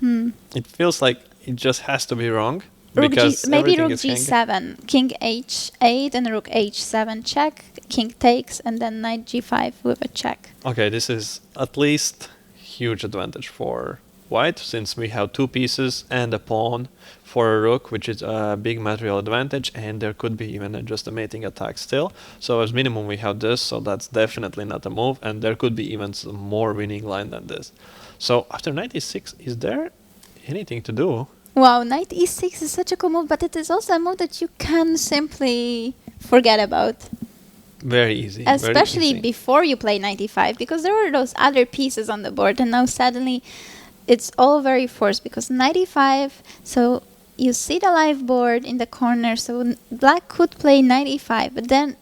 It feels like it just has to be wrong. Maybe rook g7, king h8 and rook h7 check, king takes, and then knight g5 with a check. Okay, this is at least huge advantage for white, since we have two pieces and a pawn for a rook, which is a big material advantage, and there could be even just a mating attack still. So as minimum we have this, so that's definitely not a move, and there could be even some more winning line than this. So after knight e6, is there anything to do? Wow, knight e6 is such a cool move, but it is also a move that you can simply forget about. Very easy. Especially very easy. Before you play knight e5, because there were those other pieces on the board, and now suddenly it's all very forced, because knight e5, so you see the live board in the corner, so black could play knight e5, but then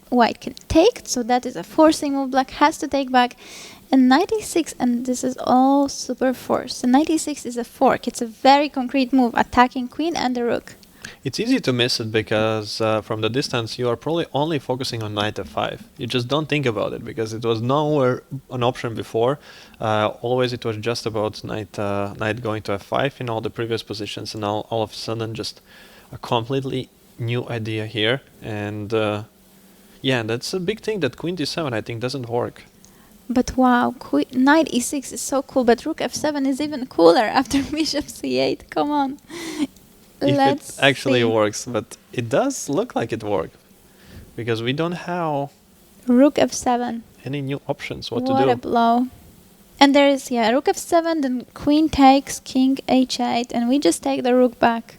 white can take, so that is a forcing move, black has to take back. And knight e6, and this is all super forced. So knight e6 is a fork. It's a very concrete move, attacking queen and the rook. It's easy to miss it because from the distance you are probably only focusing on knight f5. You just don't think about it because it was nowhere an option before. Always it was just about knight going to f5 in all the previous positions, and now all of a sudden just a completely new idea here. And yeah, that's a big thing that queen d7 I think doesn't work. But wow, knight e6 is so cool, but rook f7 is even cooler after bishop c8. Come on. If Let's it actually see. works, but it does look like it worked. Because we don't have Rook f7. any new options what to What do. a blow. And there is, yeah, rook f7, then queen takes, king h8, and we just take the rook back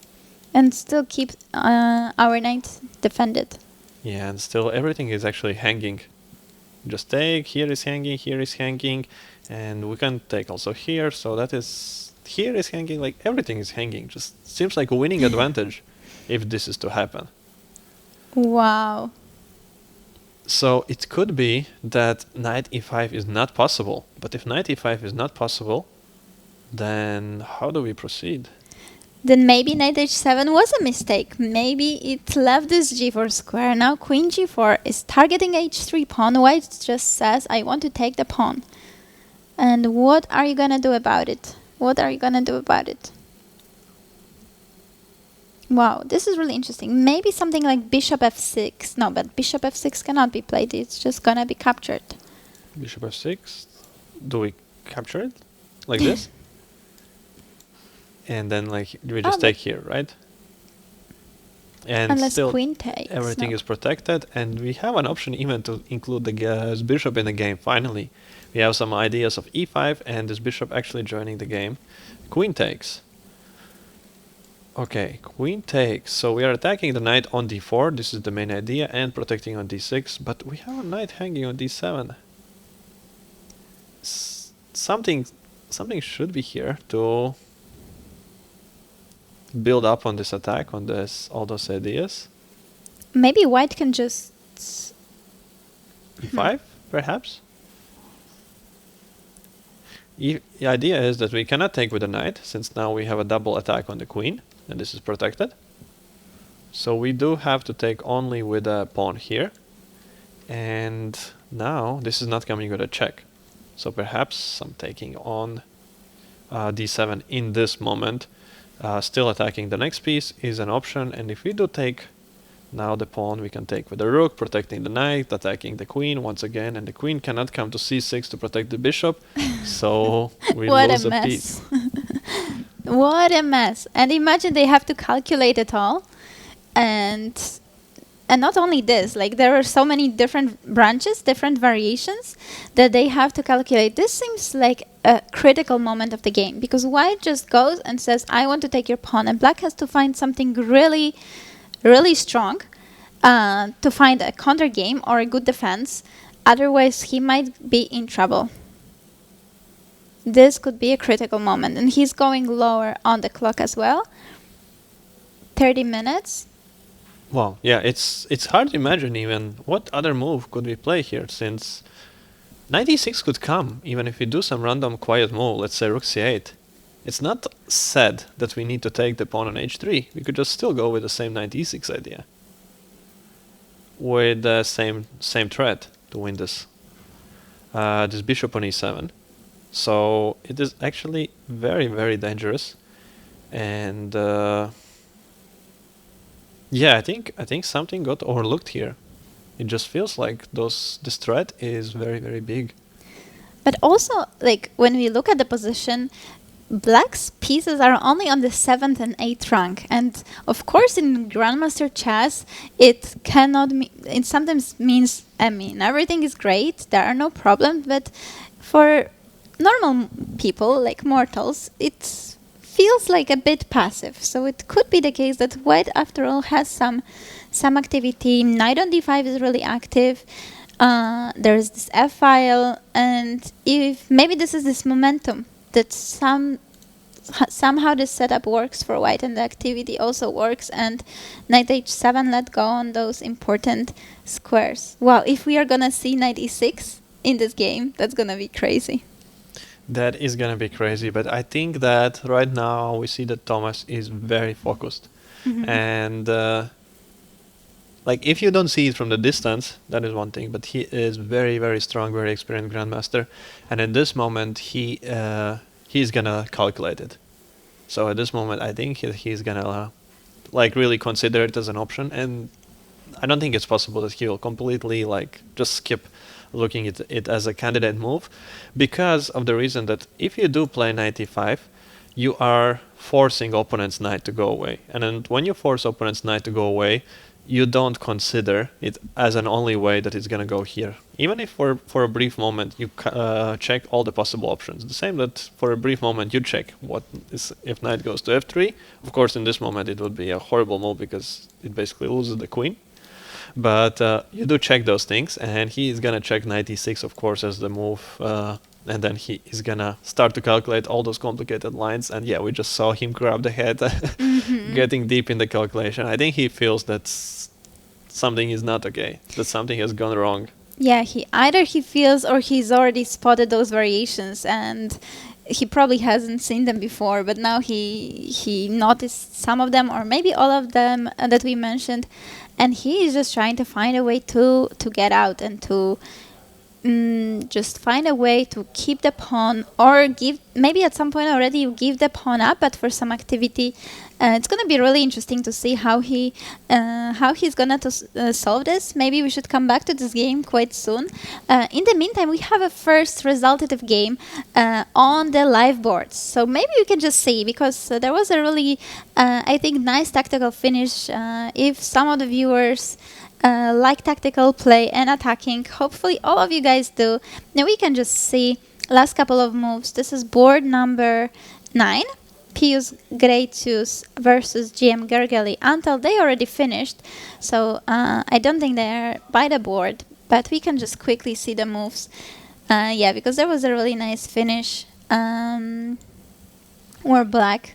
and still keep our knight defended. Yeah, and still everything is actually hanging. Just take, here is hanging, and we can take also here, so that is, here is hanging, like everything is hanging. Just seems like a winning advantage if this is to happen. Wow. So it could be that knight e5 is not possible, but if knight e5 is not possible, then how do we proceed? Then maybe knight h7 was a mistake. Maybe it left this g4 square. Now queen g4 is targeting h3 pawn. White just says, I want to take the pawn. And what are you gonna do about it? What are you gonna do about it? Wow, this is really interesting. Maybe something like bishop f6. No, but bishop f6 cannot be played. It's just gonna be captured. Bishop f6. Do we capture it? Like this? And then like we just take here, right? And unless still queen takes. everything no. is protected, and we have an option even to include the bishop in the game. Finally, we have some ideas of e5 and this bishop actually joining the game. Queen takes. Okay, queen takes. So we are attacking the knight on d4. This is the main idea, and protecting on d6. But we have a knight hanging on d7. Something should be here to build up on this attack, on this all those ideas. Maybe white can just... e5, perhaps? The idea is that we cannot take with the knight, since now we have a double attack on the queen, and this is protected. So we do have to take only with a pawn here. And now this is not coming with a check. So perhaps some taking on d7 in this moment, still attacking the next piece, is an option. And if we do take now the pawn, we can take with the rook, protecting the knight, attacking the queen once again, and the queen cannot come to c6 to protect the bishop, so we lose a piece. What a mess. And imagine they have to calculate it all. And not only this, like there are so many different branches, different variations that they have to calculate. This seems like a critical moment of the game, because white just goes and says, I want to take your pawn, and black has to find something really strong to find a counter game or a good defense. Otherwise, he might be in trouble. This could be a critical moment, and he's going lower on the clock as well. 30 minutes. Wow, yeah, it's hard to imagine even what other move could we play here, since knight e6 could come even if we do some random quiet move, let's say rook c8. It's not said that we need to take the pawn on h3. We could just still go with the same knight e6 idea, with the same threat to win this bishop on e7. So it is actually very, very dangerous. And yeah, I think something got overlooked here. It just feels like this threat is very, very big. But also, like when we look at the position, black's pieces are only on the 7th and 8th rank, and of course in Grandmaster chess it cannot it sometimes means, I mean, everything is great, there are no problems, but for normal people like mortals it feels like a bit passive. So it could be the case that white after all has some activity. Knight on d5 is really active. There is this f file, and if maybe this is this momentum that somehow this setup works for white, and the activity also works, and knight h7 let go on those important squares. Wow, if we are gonna see knight e6 in this game, that's gonna be crazy. That is gonna be crazy, but I think that right now we see that Thomas is very focused. And like if you don't see it from the distance, that is one thing, but he is very, very strong, very experienced Grandmaster, and in this moment he's gonna calculate it. So at this moment I think he's gonna like really consider it as an option, and I don't think it's possible that he will completely like just skip looking at it as a candidate move, because of the reason that if you do play knight e5, you are forcing opponent's knight to go away, and then when you force opponent's knight to go away, you don't consider it as an only way that it's going to go here. Even if for a brief moment you check all the possible options. The same that for a brief moment you check what is if knight goes to f3. Of course, in this moment it would be a horrible move because it basically loses the queen. But you do check those things, and he is going to check knight e6, of course, as the move. And then he is going to start to calculate all those complicated lines. And yeah, we just saw him grab the head, getting deep in the calculation. I think he feels that something is not okay, that something has gone wrong. Yeah, either he feels or he's already spotted those variations, and he probably hasn't seen them before, but now he noticed some of them, or maybe all of them that we mentioned, and he is just trying to find a way to get out and to just find a way to keep the pawn, or maybe at some point already you give the pawn up, but for some activity. It's going to be really interesting to see how he's going to solve this. Maybe we should come back to this game quite soon. In the meantime, we have a first resultative game on the live boards. So maybe we can just see, because there was a really, I think, nice tactical finish. If some of the viewers like tactical play and attacking, hopefully all of you guys do. Now we can just see last couple of moves. This is board number 9. Pius Gratius versus GM Gergely. Until they already finished, so I don't think they're by the board, but we can just quickly see the moves. Yeah, because there was a really nice finish where black,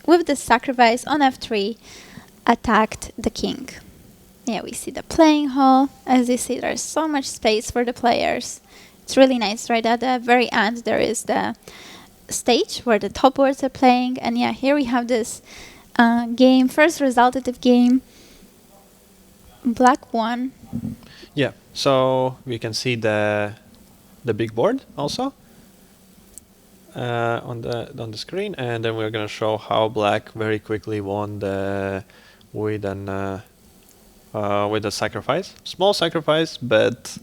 with the sacrifice on f3, attacked the king. Yeah, we see the playing hall. As you see, there's so much space for the players. It's really nice. Right at the very end, there is the stage where the top boards are playing, and yeah, here we have this game, first resultative game. Black won. Yeah, so we can see the big board also on the screen, and then we're gonna show how black very quickly won with a sacrifice, small sacrifice, but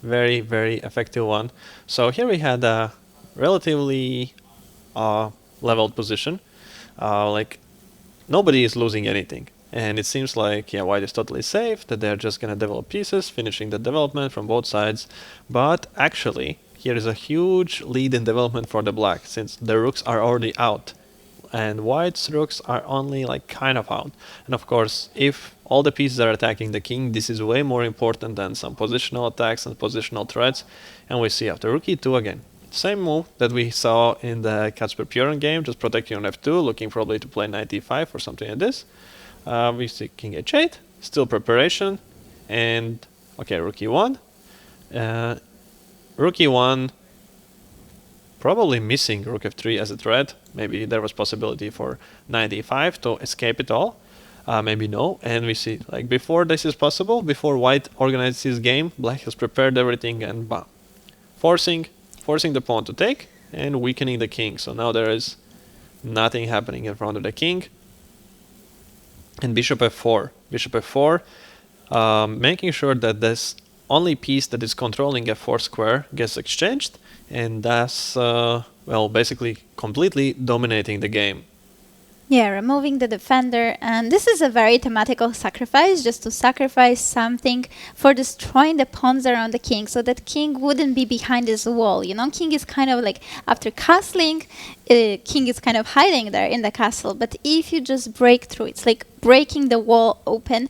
very, very effective one. So here we had a relatively leveled position, like nobody is losing anything, and it seems like white is totally safe, that they're just gonna develop pieces, finishing the development from both sides. But actually here is a huge lead in development for the black, since the rooks are already out and white's rooks are only like kind of out. And of course, if all the pieces are attacking the king, this is way more important than some positional attacks and positional threats. And we see after rook e2 again, same move that we saw in the Kacper Puron game, just protecting on f2, looking probably to play knight e5 or something like this. We see king h8, still preparation, and okay, rook e1. Rook e1, probably missing rook f3 as a threat. Maybe there was possibility for knight e5 to escape it all. Maybe no. And we see, like, before this is possible, before white organizes his game, black has prepared everything and bam, forcing the pawn to take and weakening the king. So now there is nothing happening in front of the king. And bishop f4. Bishop f4, making sure that this only piece that is controlling f4 square gets exchanged, and thus, well, basically completely dominating the game. Yeah, removing the defender, and this is a very thematical sacrifice, just to sacrifice something for destroying the pawns around the king, so that king wouldn't be behind this wall. You know, king is kind of like, after castling, king is kind of hiding there in the castle, but if you just break through, it's like breaking the wall open,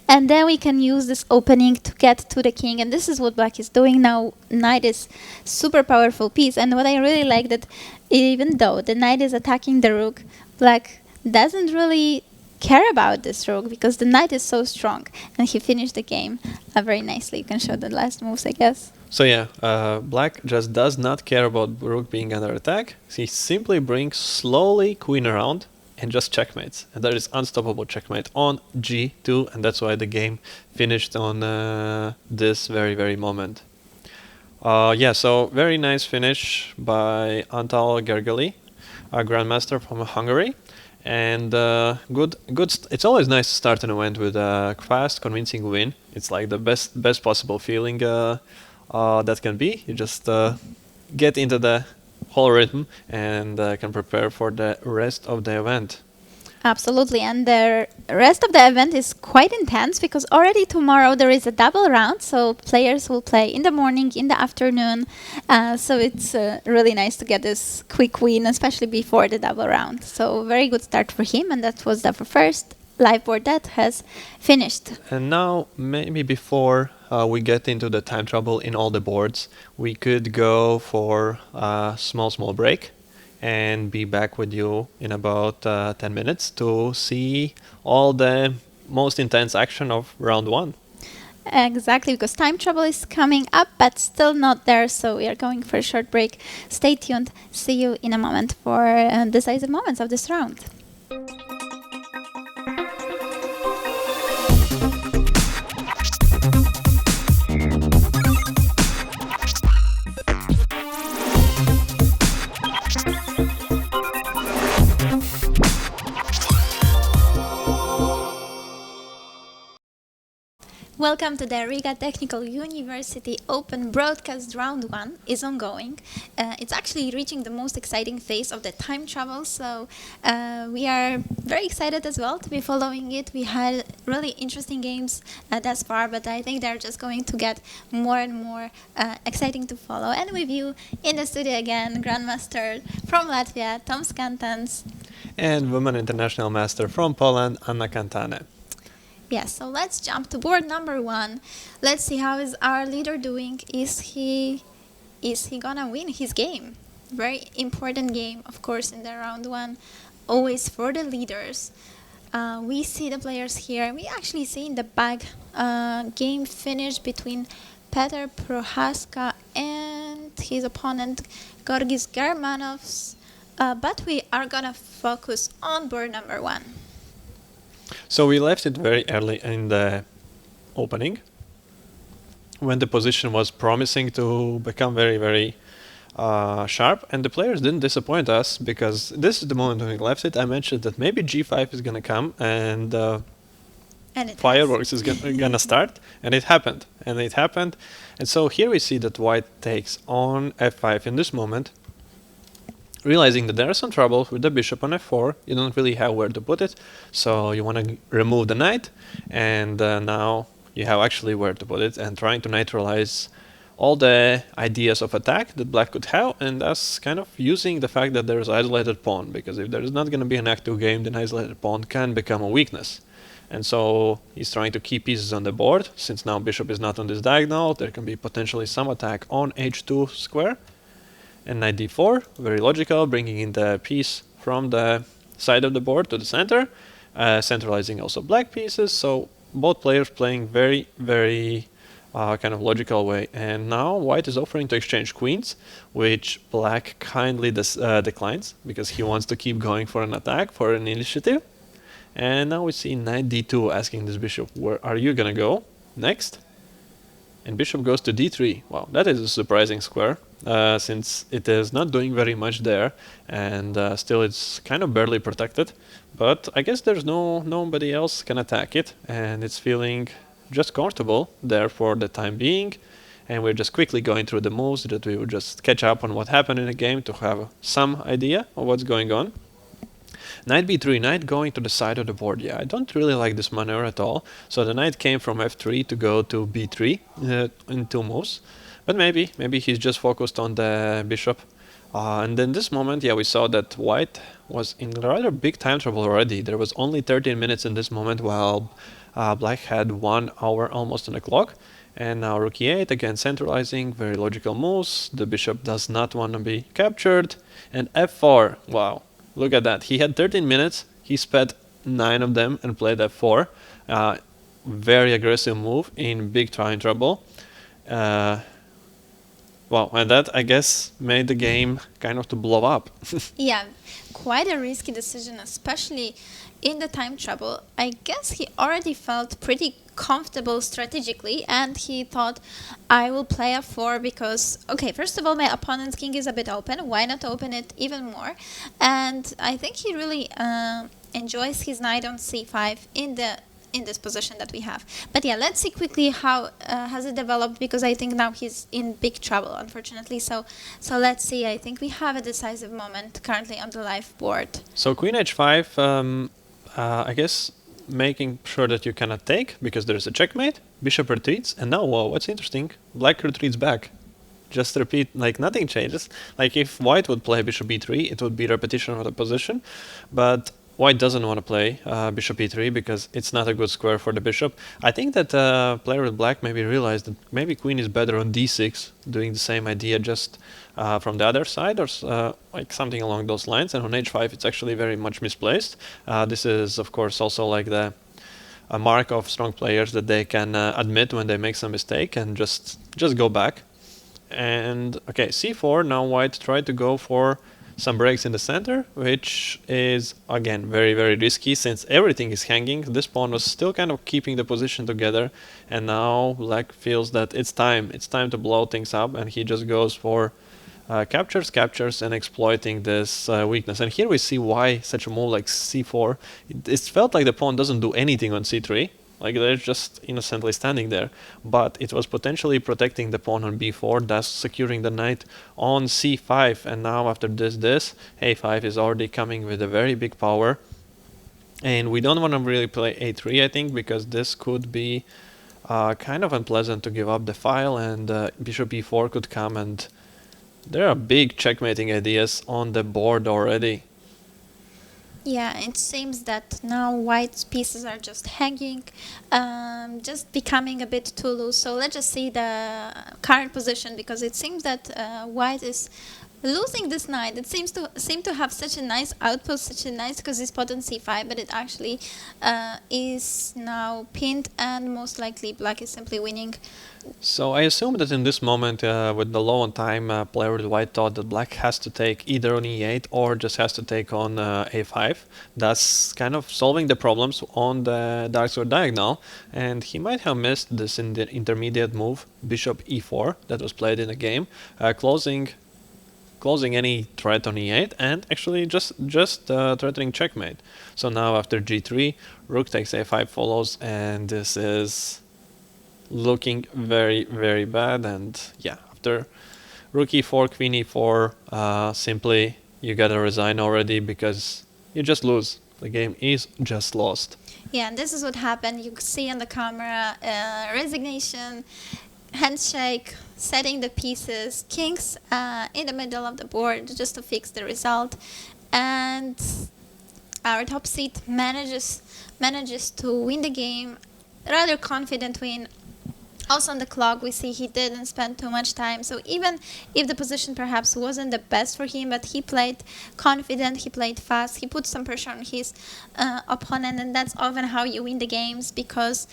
and then we can use this opening to get to the king, and this is what black is doing now. Knight is super powerful piece, and what I really like, that even though the knight is attacking the rook, black doesn't really care about this rook because the knight is so strong, and he finished the game very nicely. You can show the last moves, I guess. So yeah, black just does not care about rook being under attack. He simply brings slowly queen around and just checkmates, and there is unstoppable checkmate on g2, and that's why the game finished on this very moment. Yeah, so very nice finish by Antal Gergely, a Grandmaster from Hungary. And good. It's always nice to start an event with a fast, convincing win. It's like the best possible feeling that can be. You just get into the whole rhythm and can prepare for the rest of the event. Absolutely, and the rest of the event is quite intense because already tomorrow there is a double round, so players will play in the morning, in the afternoon. So it's really nice to get this quick win, especially before the double round. So very good start for him, and that was the first live board that has finished. And now, maybe before we get into the time trouble in all the boards, we could go for a small break and be back with you in about 10 minutes to see all the most intense action of round one. Exactly, because time trouble is coming up, but still not there. So we are going for a short break. Stay tuned. See you in a moment for decisive moments of this round. Welcome to the Riga Technical University Open Broadcast Round 1 is ongoing. It's actually reaching the most exciting phase of the time travel, so we are very excited as well to be following it. We had really interesting games thus far, but I think they're just going to get more and more exciting to follow. And with you in the studio again, Grandmaster from Latvia, Tom Kantāns. And Women International Master from Poland, Anna Kantane. Yes, so let's jump to board number 1. Let's see how is our leader doing. Is he gonna win his game? Very important game, of course, in the round 1. Always for the leaders. We see the players here. We actually see in the back game finish between Petr Prohaska and his opponent Gorgis Germanovs. But we are gonna focus on board number 1. So we left it very early in the opening, when the position was promising to become very sharp, and the players didn't disappoint us, because this is the moment when we left it. I mentioned that maybe g5 is gonna come and fireworks is gonna start, and it happened. And so here we see that white takes on f5 in this moment, realizing that there is some trouble with the bishop on f4. You don't really have where to put it, so you want to remove the knight, and now you have actually where to put it, and trying to neutralize all the ideas of attack that black could have, and thus kind of using the fact that there is isolated pawn, because if there is not going to be an active game, then isolated pawn can become a weakness. And so he's trying to keep pieces on the board. Since now bishop is not on this diagonal, there can be potentially some attack on h2 square. And knight d4, very logical, bringing in the piece from the side of the board to the center, centralizing also black pieces. So both players playing very kind of logical way. And now white is offering to exchange queens, which black kindly declines, because he wants to keep going for an attack, for an initiative. And now we see knight d2 asking this bishop, where are you gonna go next? And bishop goes to d3. Wow, that is a surprising square, since it is not doing very much there, and still it's kind of barely protected. But I guess there's nobody else can attack it, and it's feeling just comfortable there for the time being. And we're just quickly going through the moves that we would just catch up on what happened in the game to have some idea of what's going on. Knight b3, knight going to the side of the board. Yeah, I don't really like this maneuver at all. So the knight came from f3 to go to b3 in 2 moves. But maybe he's just focused on the bishop. And then this moment, yeah, we saw that white was in rather big time trouble already. There was only 13 minutes in this moment, while black had 1 hour almost on the clock. And now rook e8, again centralizing, very logical moves. The bishop does not want to be captured. And f4, wow. Look at that. He had 13 minutes. He spent 9 of them and played f4. Very aggressive move in big time trouble. Well, and that, I guess, made the game kind of to blow up. Yeah, quite a risky decision, especially in the time trouble. I guess he already felt pretty comfortable strategically, and he thought, I will play f4 because, okay, first of all, my opponent's king is a bit open. Why not open it even more? And I think he really enjoys his knight on c5 in this position that we have. But yeah, let's see quickly how has it developed, because I think now he's in big trouble, unfortunately. So let's see. I think we have a decisive moment currently on the live board. So queen h5, I guess making sure that you cannot take, because there is a checkmate, bishop retreats, and now, what's interesting, black retreats back. Just repeat, like nothing changes. Like if white would play bishop e3, it would be repetition of the position, but white doesn't want to play bishop e3 because it's not a good square for the bishop. I think that player with black maybe realized that maybe queen is better on d6, doing the same idea just from the other side, or like something along those lines, and on h5 it's actually very much misplaced. This is of course also like the a mark of strong players, that they can admit when they make some mistake and just go back. And okay, c4, now white tried to go for some breaks in the center, which is again very, very risky since everything is hanging. This pawn was still kind of keeping the position together, and now black feels that it's time to blow things up, and he just goes for captures and exploiting this weakness. And here we see why such a move like c4, it felt like the pawn doesn't do anything on c3. Like they're just innocently standing there, but it was potentially protecting the pawn on b4, thus securing the knight on c5. And now after this, a5 is already coming with a very big power. And we don't want to really play a3, I think, because this could be kind of unpleasant to give up the file, and bishop e4 could come, and there are big checkmating ideas on the board already. Yeah, it seems that now white's pieces are just hanging, just becoming a bit too loose. So let's just see the current position, because it seems that white is losing this knight. It seems to have such a nice outpost, such a nice cozy spot on c5, but it actually is now pinned, and most likely black is simply winning. So I assume that in this moment, with the low on time, player with white thought that black has to take either on e8 or just has to take on a5, thus kind of solving the problems on the dark square diagonal. And he might have missed this in the intermediate move, bishop e4, that was played in the game, closing any threat on e8, and actually just threatening checkmate. So now after g3, rook takes a5 follows, and this is looking very, very bad. And yeah, after rook e4, queen e4, simply you gotta resign already, because you just lose. The game is just lost. Yeah, and this is what happened. You see on the camera, resignation, handshake, setting the pieces, kings in the middle of the board just to fix the result, and our top seed manages to win the game. Rather confident win. Also on the clock, we see he didn't spend too much time. So even if the position perhaps wasn't the best for him, but he played confident, he played fast, he put some pressure on his opponent, and that's often how you win the games, because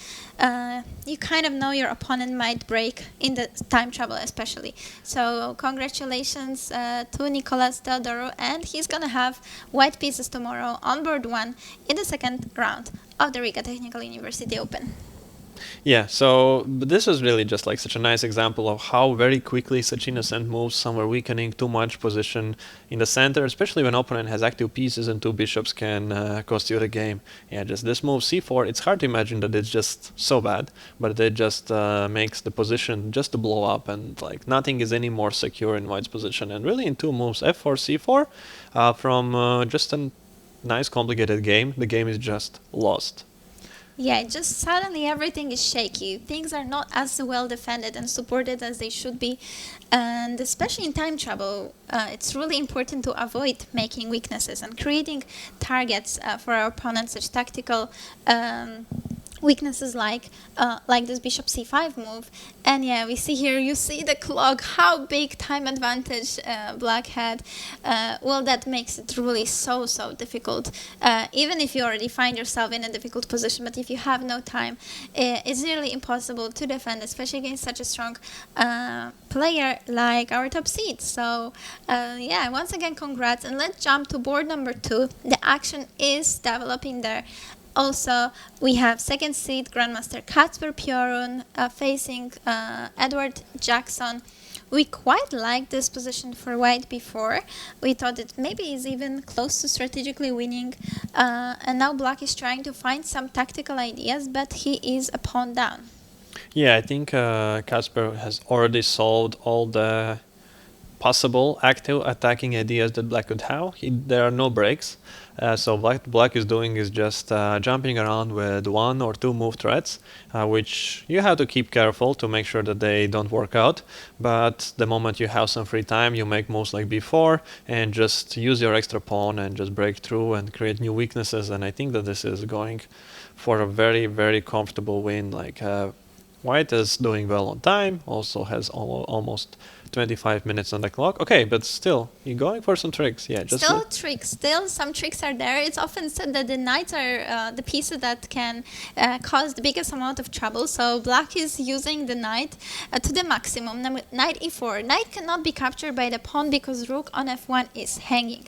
you kind of know your opponent might break in the time trouble especially. So congratulations to Nicolas Teodoro, and he's gonna have white pieces tomorrow on board 1 in the second round of the Riga Technical University Open. Yeah, so this is really just like such a nice example of how very quickly such innocent moves, some are weakening too much position in the center, especially when opponent has active pieces and two bishops, can cost you the game. Yeah, just this move c4, it's hard to imagine that it's just so bad, but it just makes the position just to blow up, and like nothing is any more secure in white's position. And really in two moves, f4, c4, from just a nice complicated game, the game is just lost. Yeah, just suddenly everything is shaky. Things are not as well defended and supported as they should be. And especially in time trouble, it's really important to avoid making weaknesses and creating targets for our opponents, such tactical weaknesses like this bishop c5 move. And yeah, we see here, you see the clock, how big time advantage black had. Well, that makes it really so difficult, even if you already find yourself in a difficult position. But if you have no time, it's really impossible to defend, especially against such a strong player like our top seed. So yeah, once again, congrats. And let's jump to board number 2. The action is developing there. Also, we have second seed Grandmaster Kacper Piorun facing Edward Jackson. We quite liked this position for white before. We thought it maybe is even close to strategically winning. And now black is trying to find some tactical ideas, but he is a pawn down. Yeah, I think Kacper has already solved all the possible active attacking ideas that black could have. There are no breaks. So what black is doing is just jumping around with 1 or 2 move threats, which you have to keep careful to make sure that they don't work out. But the moment you have some free time, you make moves like before and just use your extra pawn and just break through and create new weaknesses. And I think that this is going for a very, very comfortable win. Like white is doing well on time, also has almost 25 minutes on the clock. Okay, but still, you're going for some tricks. Yeah, just still tricks. Still, some tricks are there. It's often said that the knights are the pieces that can cause the biggest amount of trouble. So black is using the knight to the maximum. Knight e4. Knight cannot be captured by the pawn because rook on f1 is hanging.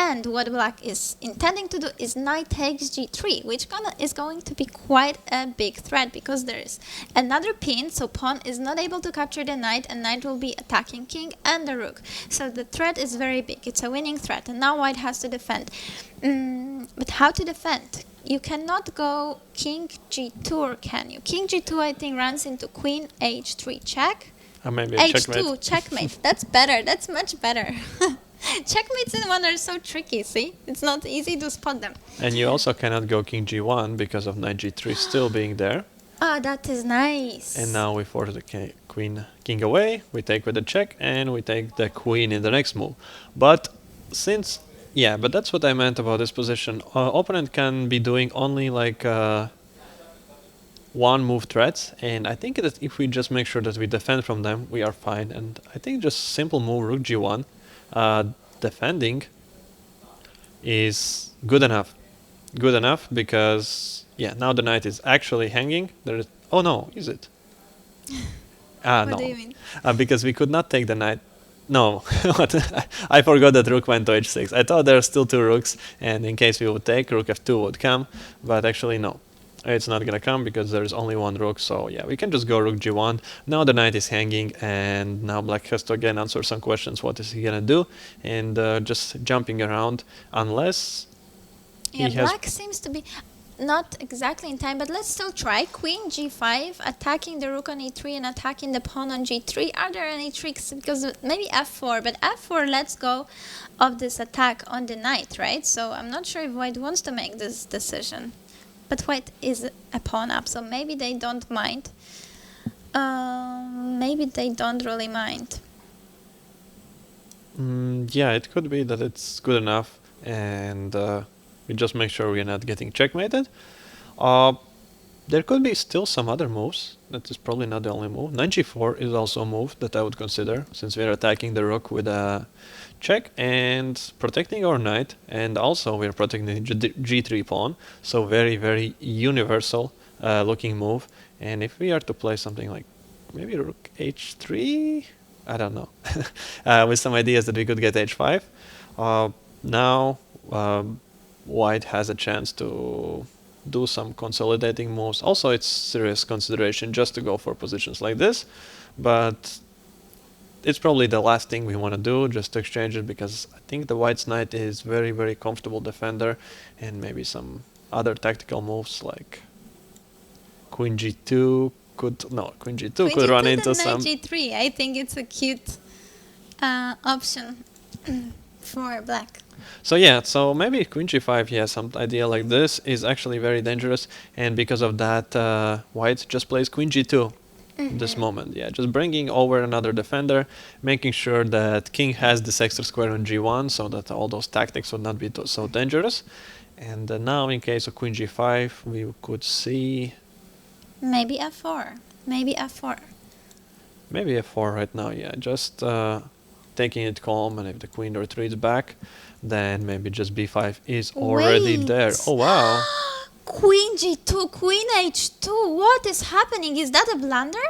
And what black is intending to do is knight takes g3, which is going to be quite a big threat because there is another pin, so pawn is not able to capture the knight, and knight will be attacking king and the rook. So the threat is very big. It's a winning threat, and now white has to defend. But how to defend? You cannot go king g2, or can you? King g2, I think, runs into queen h3 check. Maybe a h2 checkmate. That's better. That's much better. Checkmates in one are so tricky, see? It's not easy to spot them. And you also cannot go king g1 because of knight g3 still being there. Ah, that is nice. And now we force the king away, we take with the check, and we take the queen in the next move. But since, yeah, but that's what I meant about this position. Opponent can be doing only like 1 move threats, and I think that if we just make sure that we defend from them, we are fine. And I think just simple move rook g1, defending is good enough. Good enough because, yeah, now the knight is actually hanging. There is, oh no, is it? What no. do you mean? Because we could not take the knight. No, I forgot that rook went to h6. I thought there are still 2 rooks, and in case we would take, rook f2 would come, but actually no. It's not gonna come because there's only 1 rook, so yeah, we can just go rook g1. Now the knight is hanging, and now black has to again answer some questions. What is he gonna do? And just jumping around, unless Yeah, he has... black seems to be not exactly in time, but let's still try. Queen g5, attacking the rook on e3 and attacking the pawn on g3. Are there any tricks? Because maybe f4, but f4 lets go of this attack on the knight, right? So I'm not sure if white wants to make this decision. But white is a pawn up, so maybe they don't mind. Maybe they don't really mind. Yeah, it could be that it's good enough, and we just make sure we're not getting checkmated. There could be still some other moves. That is probably not the only move. Knight g4 is also a move that I would consider, since we are attacking the rook with a check and protecting our knight, and also we're protecting the g3 pawn, so very, very universal looking move. And if we are to play something like maybe rook h3, I don't know, with some ideas that we could get h5, now white has a chance to do some consolidating moves. Also, it's serious consideration just to go for positions like this, but it's probably the last thing we want to do, just to exchange it, because I think the white's knight is very, very comfortable defender, and maybe some other tactical moves like queen g2 could, no, queen g2 could run into some... Knight g3, I think it's a cute option for black. So yeah, so maybe queen g5, yeah, some idea like this is actually very dangerous, and because of that, white just plays queen g2. This moment, yeah, just bringing over another defender, making sure that king has this extra square on g1 so that all those tactics would not be so dangerous. And now in case of queen g5, we could see maybe f4, maybe f4. Maybe f4 right now, yeah, just taking it calm, and if the queen retreats back, then maybe just b5 is already there. Oh wow. Queen g2, queen h2, what is happening? Is that a blunder?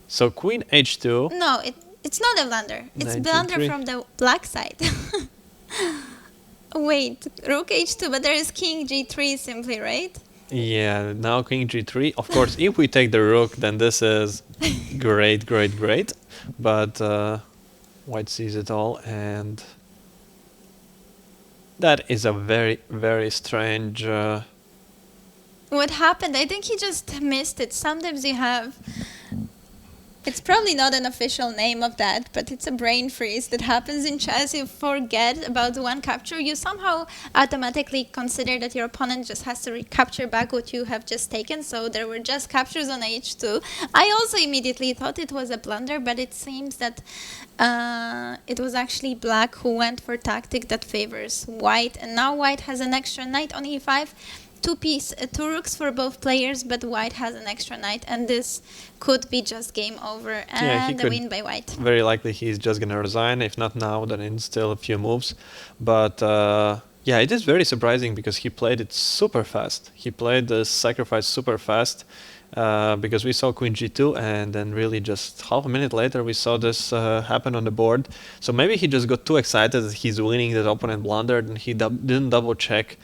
So queen h2. No, it's not a blunder. It's blunder from the black side. Wait, rook h2, but there is king g3 simply, right? Yeah, now king g3. Of course, if we take the rook, then this is great, great, great. But white sees it all, and that is a very, very strange... What happened? I think he just missed it. Sometimes you have It's probably not an official name of that, but it's a brain freeze that happens in chess. You forget about one capture. You somehow automatically consider that your opponent just has to recapture back what you have just taken. So there were just captures on h2. I also immediately thought it was a blunder, but it seems that it was actually black who went for tactic that favors white. And now white has an extra knight on e5. Two rooks for both players, but white has an extra knight, and this could be just game over and a win by white. Very likely he's just gonna resign. If not now, then in still a few moves. But yeah, it is very surprising because he played it super fast. He played the sacrifice super fast because we saw queen g2, and then really just half a minute later we saw this happen on the board. So maybe he just got too excited that he's winning, that opponent blundered, and he didn't double check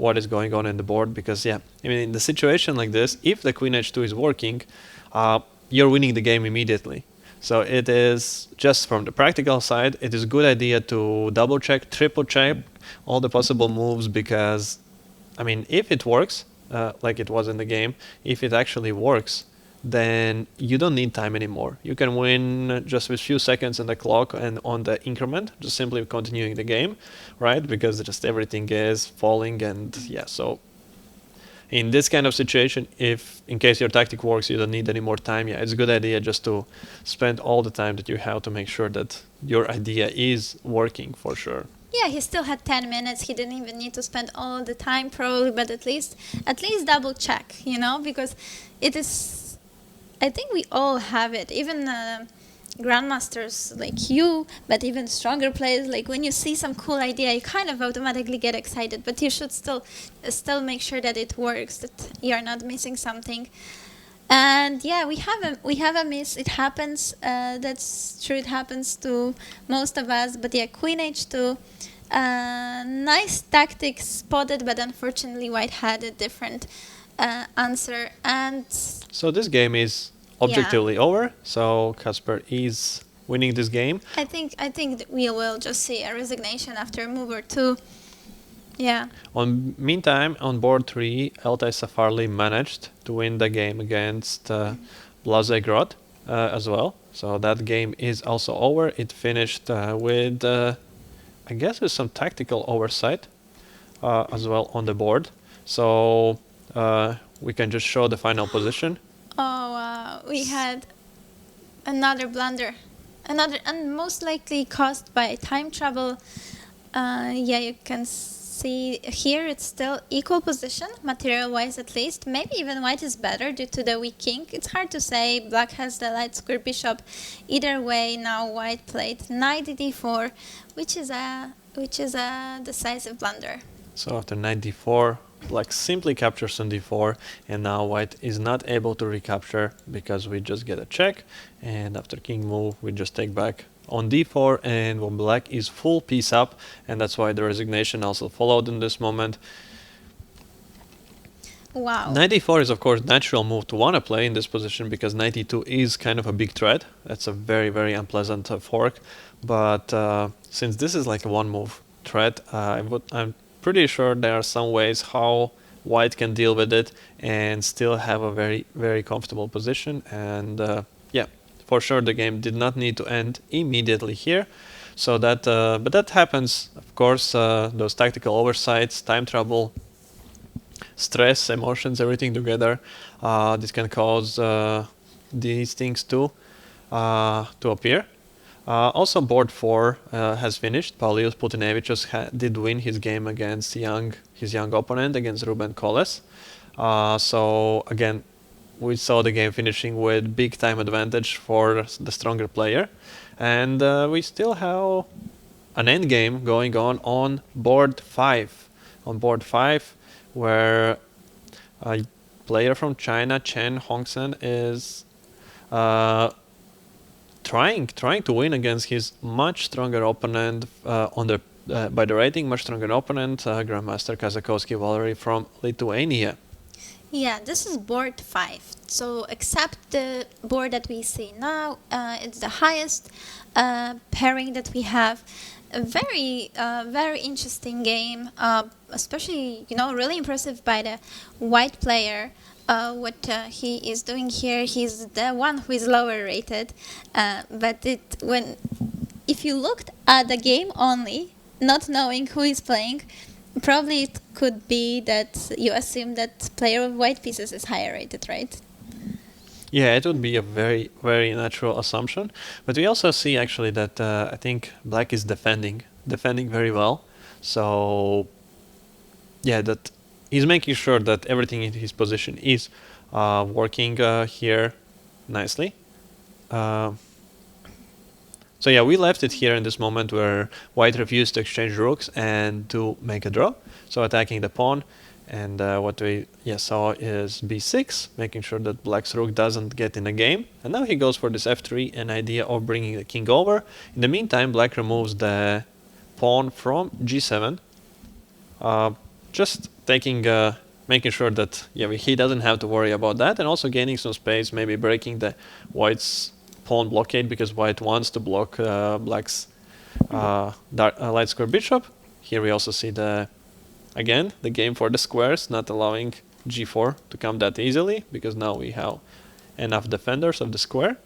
what is going on in the board. Because yeah, I mean, in the situation like this, if the queen h2 is working, you're winning the game immediately. So it is just from the practical side, it is a good idea to double check, triple check all the possible moves, because I mean, if it works like it was in the game, if it actually works, then you don't need time anymore. You can win just with few seconds on the clock and on the increment, just simply continuing the game, right? Because just everything is falling, and yeah, so in this kind of situation, if in case your tactic works, you don't need any more time, yeah, it's a good idea just to spend all the time that you have to make sure that your idea is working for sure. Yeah, he still had 10 minutes. He didn't even need to spend all the time probably, but at least double check, you know, because it is, I think we all have it, even grandmasters like you, but even stronger players, like when you see some cool idea, you kind of automatically get excited, but you should still make sure that it works, that you're not missing something. And yeah, we have a miss. It happens. That's true. It happens to most of us. But yeah, queen h2. Nice tactics spotted, but unfortunately, white had a different answer. And so this game is objectively over. So Kasper is winning this game. I think that we will just see a resignation after a move or two. Yeah. Meantime, on board 3, Altai Safarli managed to win the game against Blaze Grot as well. So that game is also over. It finished with, I guess, with some tactical oversight as well on the board. So we can just show the final position. Oh, wow. We had another blunder. And most likely caused by time trouble. Yeah, you can see here it's still equal position, material-wise at least. Maybe even white is better due to the weak king. It's hard to say. Black has the light square bishop. Either way, now white played knight d4, which is a decisive blunder. So after knight d4, black simply captures on d4, and now white is not able to recapture because we just get a check, and after king move we just take back on d4, and when black is full piece up, and that's why the resignation also followed in this moment. Wow. Knight d4 is of course natural move to want to play in this position because knight e2 is kind of a big threat. That's a very, very unpleasant fork, but since this is like a one move threat, I'm pretty sure there are some ways how white can deal with it and still have a very, very comfortable position. And yeah, for sure the game did not need to end immediately here. So that, but that happens, of course. Those tactical oversights, time trouble, stress, emotions, everything together. This can cause these things to appear. Also, board 4 has finished. Paulius Putinevicius did win his game against his young opponent, against Ruben Koles. So again, we saw the game finishing with big time advantage for the stronger player. And we still have an end game going on board 5. On board 5, where a player from China, Chen Hongsen, is trying to win against his much stronger opponent by the rating, much stronger opponent, Grandmaster Kazakowski Valery from Lithuania. Yeah, this is board 5. So except the board that we see now, it's the highest pairing that we have. A very interesting game, especially, really impressive by the white player. what he is doing here. He's the one who is lower rated, but if you looked at the game only, not knowing who is playing, probably it could be that you assume that player with white pieces is higher rated, right? Yeah, it would be a very, very natural assumption. But we also see actually that I think black is defending very well. So yeah, that he's making sure that everything in his position is working here nicely. So yeah, we left it here in this moment where white refused to exchange rooks and to make a draw. So attacking the pawn. And what we saw is b6, making sure that black's rook doesn't get in the game. And now he goes for this f3, an idea of bringing the king over. In the meantime, black removes the pawn from g7, just making sure that he doesn't have to worry about that, and also gaining some space, maybe breaking the white's pawn blockade, because white wants to block black's light square bishop. Here we also see again, the game for the squares, not allowing g4 to come that easily, because now we have enough defenders of the square.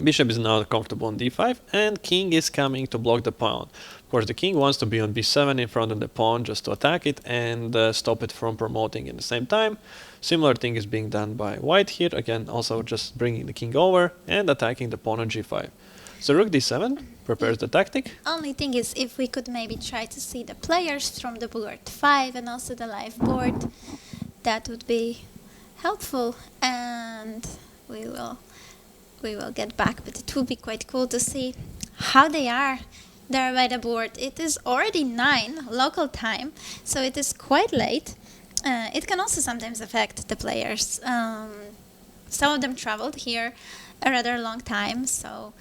Bishop is now comfortable on d5, and king is coming to block the pawn. Of course, the king wants to be on b7 in front of the pawn just to attack it and stop it from promoting at the same time. Similar thing is being done by white here, again, also just bringing the king over and attacking the pawn on g5. So rook d7 prepares the tactic. Only thing is, if we could maybe try to see the players from the board 5 and also the live board, that would be helpful, and we will get back, but it would be quite cool to see how they are there by the board. It is already 9 local time, so it is quite late. It can also sometimes affect the players. Some of them traveled here a rather long time, so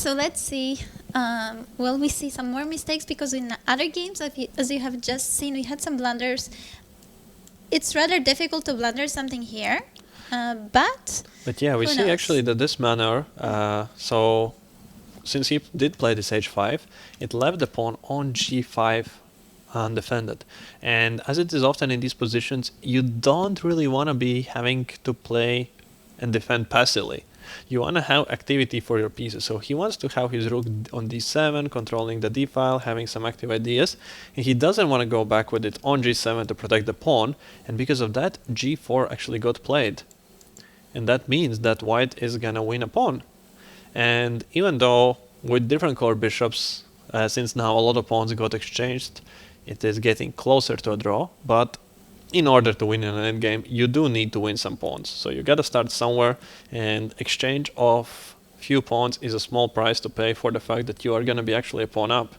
let's see. Will we see some more mistakes? Because in other games, as you have just seen, we had some blunders. It's rather difficult to blunder something here, but yeah, we see actually that this manner, so since he did play this h5, it left the pawn on g5 undefended. And as it is often in these positions, you don't really want to be having to play and defend passively. You want to have activity for your pieces. So he wants to have his rook on d7, controlling the d-file, having some active ideas. And he doesn't want to go back with it on g7 to protect the pawn. And because of that, g4 actually got played. And that means that white is going to win a pawn. And even though with different color bishops, since now a lot of pawns got exchanged, it is getting closer to a draw. But in order to win in an endgame, you do need to win some pawns. So you gotta start somewhere, and exchange of few pawns is a small price to pay for the fact that you are gonna be actually a pawn up.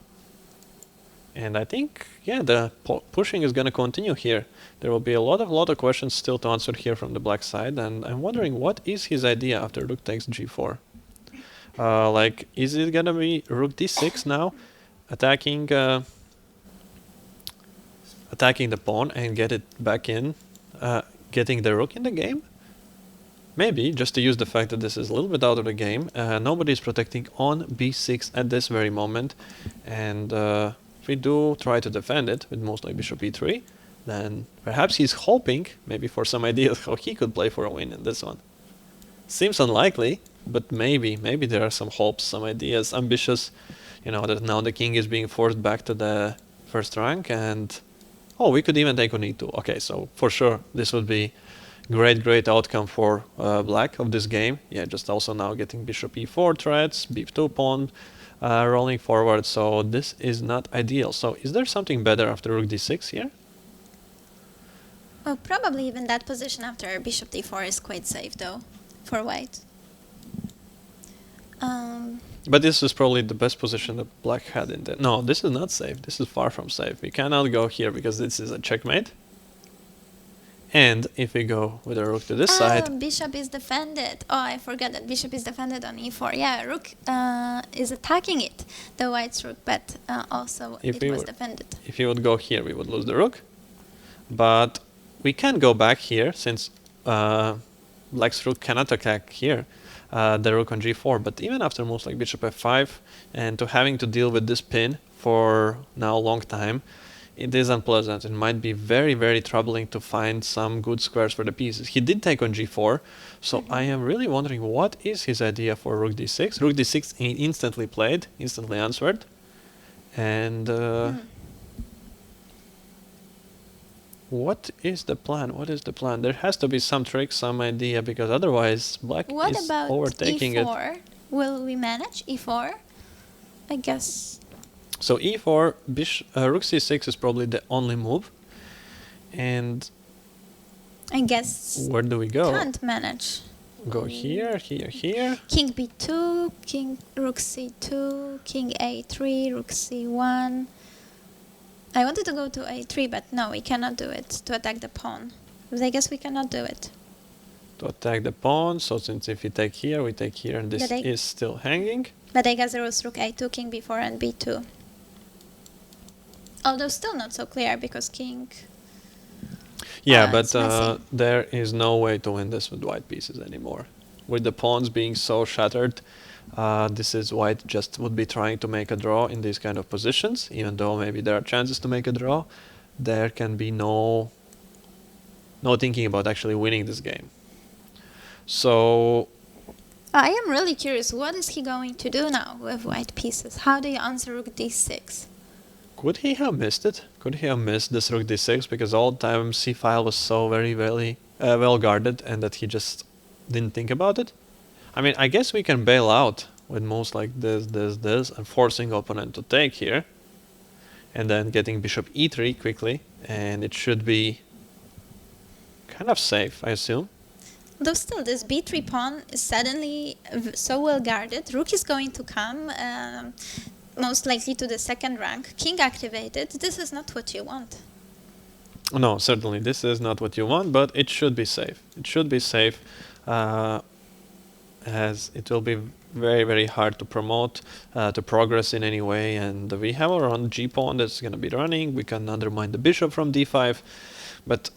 And I think, yeah, the pushing is gonna continue here. There will be a lot of questions still to answer here from the black side, and I'm wondering what is his idea after rook takes g4. Like, is it gonna be rook d6 now, attacking the pawn and get it back in, getting the rook in the game? Maybe, just to use the fact that this is a little bit out of the game. Nobody is protecting on b6 at this very moment, and if we do try to defend it with mostly bishop e3, then perhaps he's hoping maybe for some ideas how he could play for a win in this one. Seems unlikely, but maybe there are some hopes, some ideas, ambitious, that now the king is being forced back to the first rank, and oh, we could even take on e2. Okay, so for sure this would be great outcome for black of this game. Yeah, just also now getting bishop e4 threats, b2 pawn rolling forward, so this is not ideal. So is there something better after rook d6 here? Well, probably even that position after bishop d4 is quite safe though, for white. But this is probably the best position that black had in there. No, this is not safe. This is far from safe. We cannot go here because this is a checkmate. And if we go with a rook to this side... Bishop is defended. Oh, I forgot that bishop is defended on e4. Yeah, rook is attacking it, the white's rook, but also it was defended. If we would go here, we would lose the rook. But we can go back here, since black's rook cannot attack here. The rook on g4, but even after moves like bishop f5 and to having to deal with this pin for now a long time, it is unpleasant. It might be very, very troubling to find some good squares for the pieces. He did take on g4, so I am really wondering what is his idea for rook d6. Rook d6 he instantly played, instantly answered, and what is the plan? What is the plan? There has to be some trick, some idea, because otherwise black What is about overtaking e4? it. Will we manage e4? I guess. So e4, rook c6 is probably the only move. And I guess where do we go? can't manage. Go here, here, here. King b2, king rook c2, king a3, rook c1. I wanted to go to a3, but no, we cannot do it to attack the pawn. But I guess we cannot do it. To attack the pawn, so since if we take here, we take here, and this But is still hanging. But I guess there was rook a2, king b4, and b2. Although still not so clear, because king... Yeah, it's but messy. there is no way to win this with white pieces anymore. With the pawns being so shattered, this is white just would be trying to make a draw in these kind of positions, even though maybe there are chances to make a draw. There can be no thinking about actually winning this game. So I am really curious, what is he going to do now with white pieces? How do you answer rook d6? could he have missed it? Could he have missed this rook d6 because all the time c-file was so very, very well guarded and that he just didn't think about it? I mean, I guess we can bail out with moves like this, and forcing opponent to take here. And then getting bishop e3 quickly, and it should be kind of safe, I assume. Though still, this b3 pawn is suddenly so well guarded. Rook is going to come, most likely to the second rank. King activated. This is not what you want. No, certainly this is not what you want, but it should be safe. It should be safe, as it will be very, very hard to promote, to progress in any way. And we have our own g-pawn that's going to be running. We can undermine the bishop from d5, but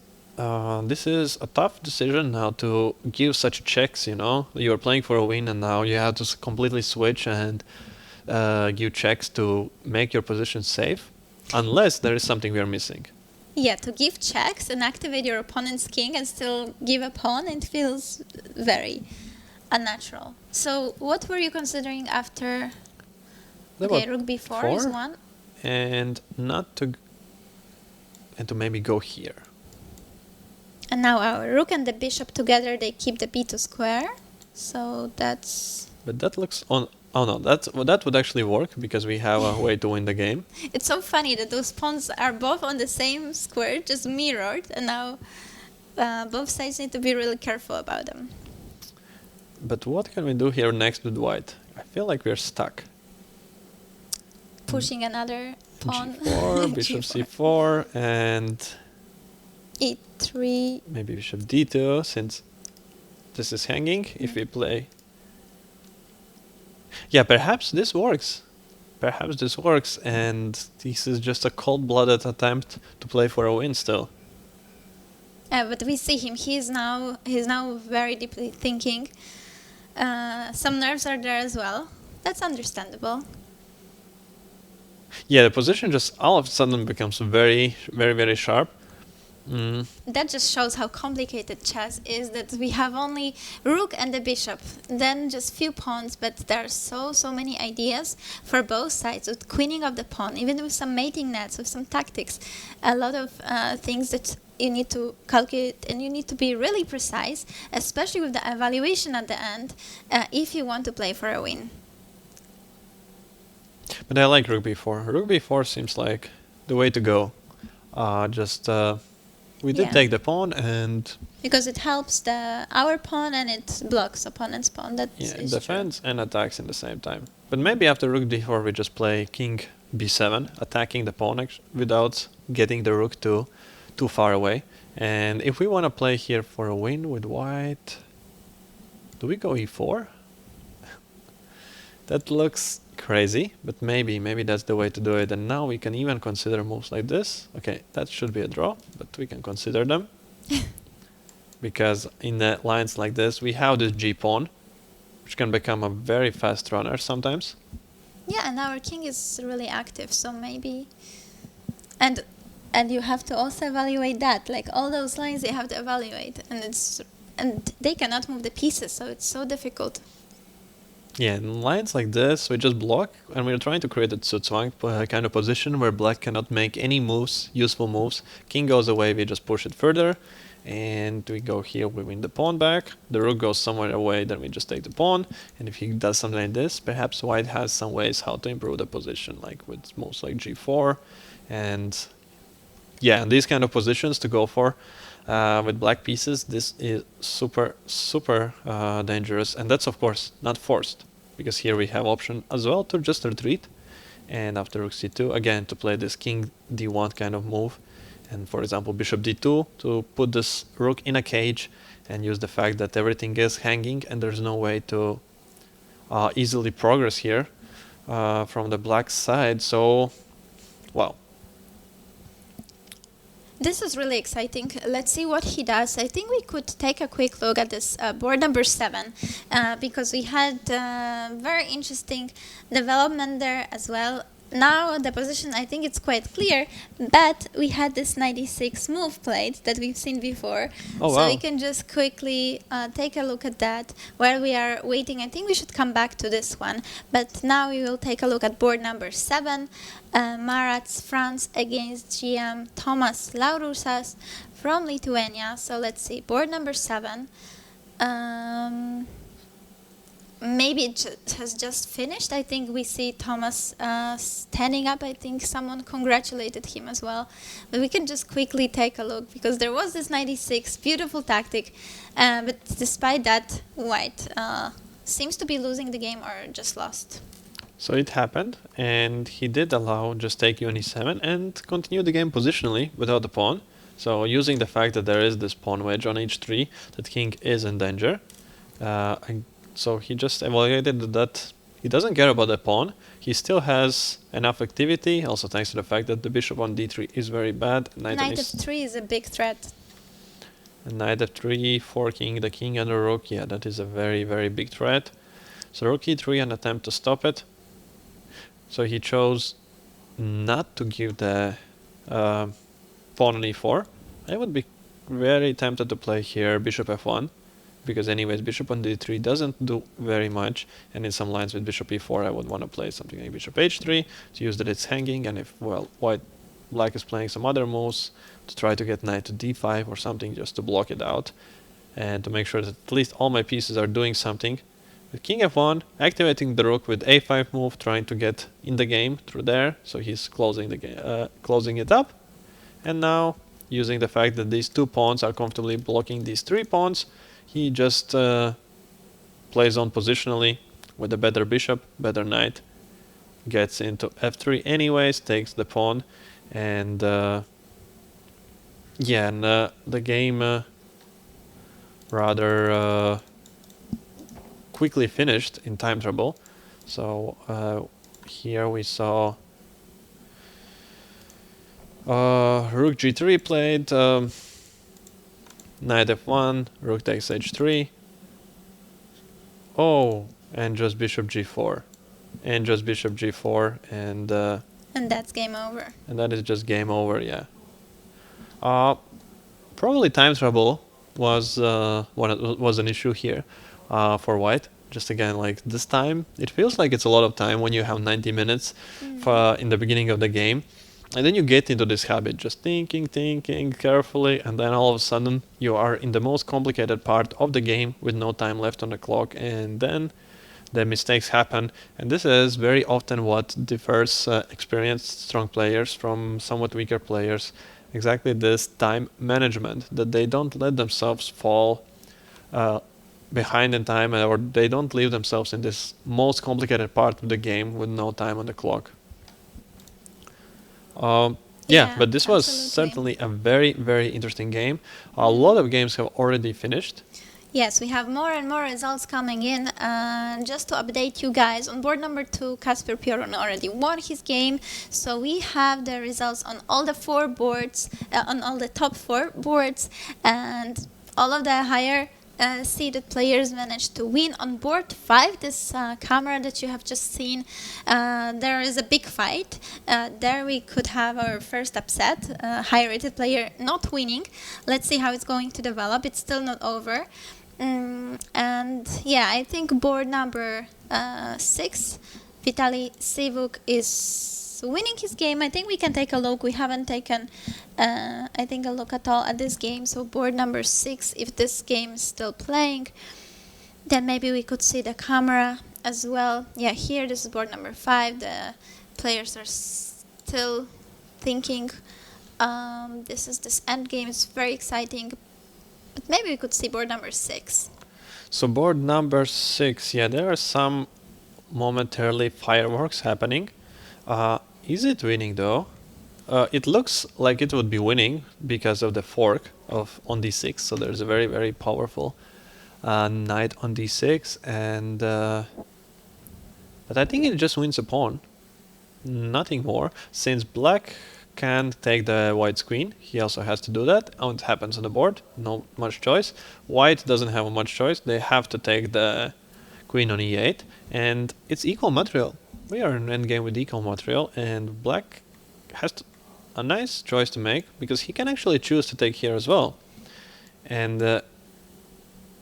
this is a tough decision now to give such checks, you know. You're playing for a win and now you have to completely switch and give checks to make your position safe, unless there is something we are missing. Yeah, to give checks and activate your opponent's king and still give a pawn, it feels very unnatural. So what were you considering after? Okay, rook b4 is one. And to maybe go here. And now our rook and the bishop together, they keep the b2 square. So that's... But that looks on... Oh no, that would actually work because we have a way to win the game. It's so funny that those pawns are both on the same square, just mirrored, and now both sides need to be really careful about them. But what can we do here next with white? I feel like we're stuck. Pushing another pawn. g4, bishop c4, and... e3. Maybe bishop d2, since this is hanging, if we play... Yeah, perhaps this works. Perhaps this works, and this is just a cold-blooded attempt to play for a win still. But we see him. He's now very deeply thinking. Some nerves are there as well. That's understandable. Yeah, the position just all of a sudden becomes very, very, very sharp. That just shows how complicated chess is, that we have only rook and the bishop, then just few pawns, but there are so many ideas for both sides, with queening of the pawn, even with some mating nets, with some tactics, a lot of things that you need to calculate, and you need to be really precise, especially with the evaluation at the end, if you want to play for a win. But I like rook b4. Rook b4 seems like the way to go. We did take the pawn, and... Because it helps our pawn and it blocks opponent's pawn. That Yeah, it is defends true. and attacks in the same time. But maybe after rook d4 we just play king b7, attacking the pawn without getting the rook too far away. And if we want to play here for a win with white... Do we go e4? That looks crazy, but maybe that's the way to do it. And now we can even consider moves like this. Okay, that should be a draw, but we can consider them. Because in the lines like this, we have this g-pawn, which can become a very fast runner sometimes. Yeah, and our king is really active, so maybe... And and you have to also evaluate that. Like all those lines, you have to evaluate, and they cannot move the pieces, so it's so difficult. Yeah, in lines like this, we just block, and we're trying to create a Zugzwang kind of position where black cannot make any moves, useful moves. King goes away, we just push it further, and we go here, we win the pawn back. The rook goes somewhere away, then we just take the pawn, and if he does something like this, perhaps white has some ways how to improve the position, like with moves like g4, and yeah, these kind of positions to go for. With black pieces, this is super dangerous, and that's of course not forced, because here we have option as well to just retreat, and after rook c2 again to play this king d1 kind of move, and for example bishop d2 to put this rook in a cage and use the fact that everything is hanging and there's no way to easily progress here from the black side. So well, this is really exciting. Let's see what he does. I think we could take a quick look at this board number 7 because we had very interesting development there as well. Now the position, I think it's quite clear, but we had this 96 move played that we've seen before. Oh, so wow. we can just quickly take a look at that while we are waiting. I think we should come back to this one, but now we will take a look at board number 7. Marat's France against GM Tomas Laurusas from Lithuania. So let's see, board number 7. Maybe it has just finished. I think we see Thomas standing up. I think someone congratulated him as well. But we can just quickly take a look because there was this 96, beautiful tactic. But despite that, white seems to be losing the game or just lost. so it happened, and he did allow just take on e7 and continue the game positionally without the pawn. So using the fact that there is this pawn wedge on h3, that king is in danger. So he just evaluated that he doesn't care about the pawn. He still has enough activity, also thanks to the fact that the bishop on d3 is very bad. Knight f3 is a big threat. And knight f3, forking the king and the rook, yeah, that is a very big threat. So rook e3, an attempt to stop it. So he chose not to give the pawn on e4. I would be very tempted to play here bishop f1, because anyways bishop on d3 doesn't do very much, and in some lines with bishop e4 I would want to play something like bishop h3 to use that it's hanging, and if, well, black is playing some other moves to try to get knight to d5 or something just to block it out, and to make sure that at least all my pieces are doing something. With king f1, activating the rook with a5 move, trying to get in the game through there, so he's closing the game, closing it up, and now using the fact that these two pawns are comfortably blocking these three pawns, he just plays on positionally with a better bishop, better knight, gets into f3 anyways, takes the pawn, and yeah, and the game rather quickly finished in time trouble. So here we saw rook g3 played, knight f1, rook takes h3. Oh, and just bishop g4, and just bishop g4, and that's game over. And that is just game over, yeah. Probably time trouble was an issue here for white. Just again, like this time, it feels like it's a lot of time when you have 90 minutes in the beginning of the game. And then you get into this habit, just thinking carefully, and then all of a sudden you are in the most complicated part of the game with no time left on the clock, and then the mistakes happen. And this is very often what differs experienced strong players from somewhat weaker players. Exactly this time management, that they don't let themselves fall behind in time, or they don't leave themselves in this most complicated part of the game with no time on the clock. Yeah, but this was certainly a very interesting game. A lot of games have already finished. Yes, we have more and more results coming in. Just to update you guys, on board number 2, Kasper Piorun already won his game. So we have the results on all the 4 boards, on all the top 4 boards, and all of the higher see that players managed to win on board 5. This camera that you have just seen, there is a big fight. There we could have our first upset, high-rated player not winning. Let's see how it's going to develop. It's still not over. And yeah, I think board number 6, Vitaly Sivuk is winning his game. I think we can take a look. We haven't taken, I think, a look at all at this game. So board number 6, if this game is still playing, then maybe we could see the camera as well. Yeah, here, this is board number 5. The players are still thinking. This end game is very exciting. But maybe we could see board number 6. So board number 6, yeah, there are some momentarily fireworks happening. Is it winning though? It looks like it would be winning because of the fork on d6. So there's a very, very powerful knight on d6, and but I think it just wins a pawn, nothing more. Since black can't take the white's queen, he also has to do that. And it happens on the board, no much choice. White doesn't have much choice. They have to take the queen on e8, and it's equal material. We are in endgame with equal material, and black has a nice choice to make, because he can actually choose to take here as well, and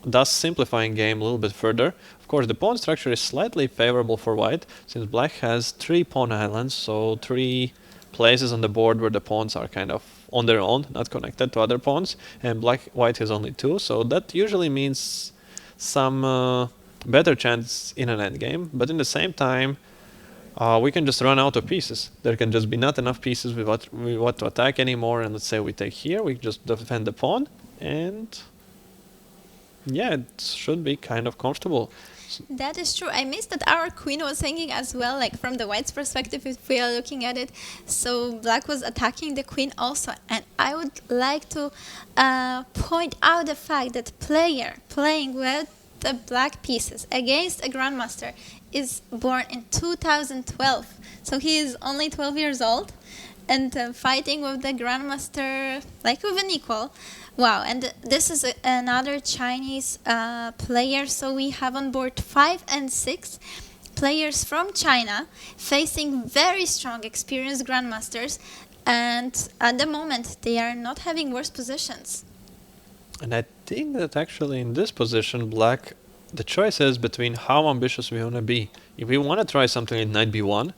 thus simplifying game a little bit further. Of course, the pawn structure is slightly favorable for white, since black has 3 pawn islands, so 3 places on the board where the pawns are kind of on their own, not connected to other pawns, and white has only 2, so that usually means some better chance in an endgame. But in the same time, we can just run out of pieces. There can just be not enough pieces with what to attack anymore, and let's say we take here, we just defend the pawn, and yeah, it should be kind of comfortable. That is true. I missed that our queen was hanging as well, like from the white's perspective, if we are looking at it. So black was attacking the queen also. And I would like to point out the fact that player playing with the black pieces against a Grandmaster is born in 2012. So he is only 12 years old and fighting with the Grandmaster like with an equal. Wow, and this is another Chinese player. So we have on board 5 and 6 players from China facing very strong, experienced Grandmasters. And at the moment, they are not having worse positions. And I think that actually in this position, black, the choice is between how ambitious we want to be. If we want to try something like knight b1,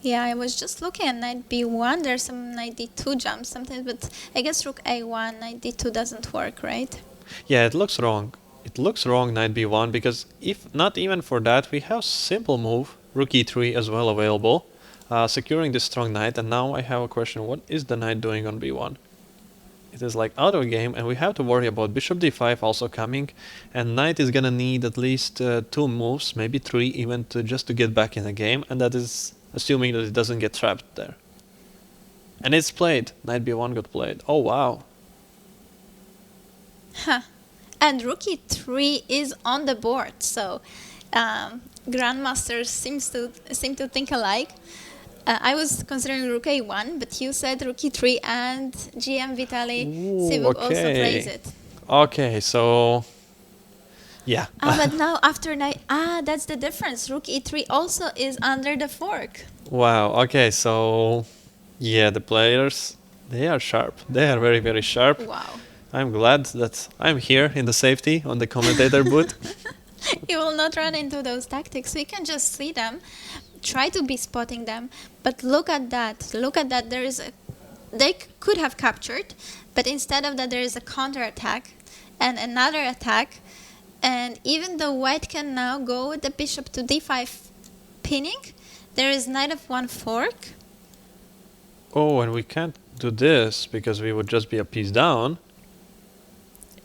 yeah, I was just looking at knight b1. There's some knight d2 jumps sometimes, but I guess rook a1, knight d2 doesn't work, right? Yeah, it looks wrong. It looks wrong, knight b1, because if not even for that, we have simple move, rook e3 as well available, securing this strong knight. And now I have a question, what is the knight doing on b1? It is like out of game, and we have to worry about bishop d5 also coming, and knight is gonna need at least 2 moves, maybe 3 even, just to get back in the game, and that is assuming that it doesn't get trapped there. And it's played. Knight b1 got played. Oh wow. Huh. And rook e3 is on the board, so Grandmasters seem to think alike. I was considering rook a1, but you said rook e3, and GM Vitaly Sivuk also plays it. Okay, so yeah. But now after knight, that's the difference. Rook e3 also is under the fork. Wow, okay, so yeah, the players, they are sharp. They are very, very sharp. Wow. I'm glad that I'm here in the safety on the commentator booth. You will not run into those tactics. We can just see them, try to be spotting them, but look at that. Look at that. They could have captured, but instead of that there is a counter attack and another attack. And even though white can now go with the bishop to d5 pinning, there is knight of 1 fork. Oh, and we can't do this because we would just be a piece down.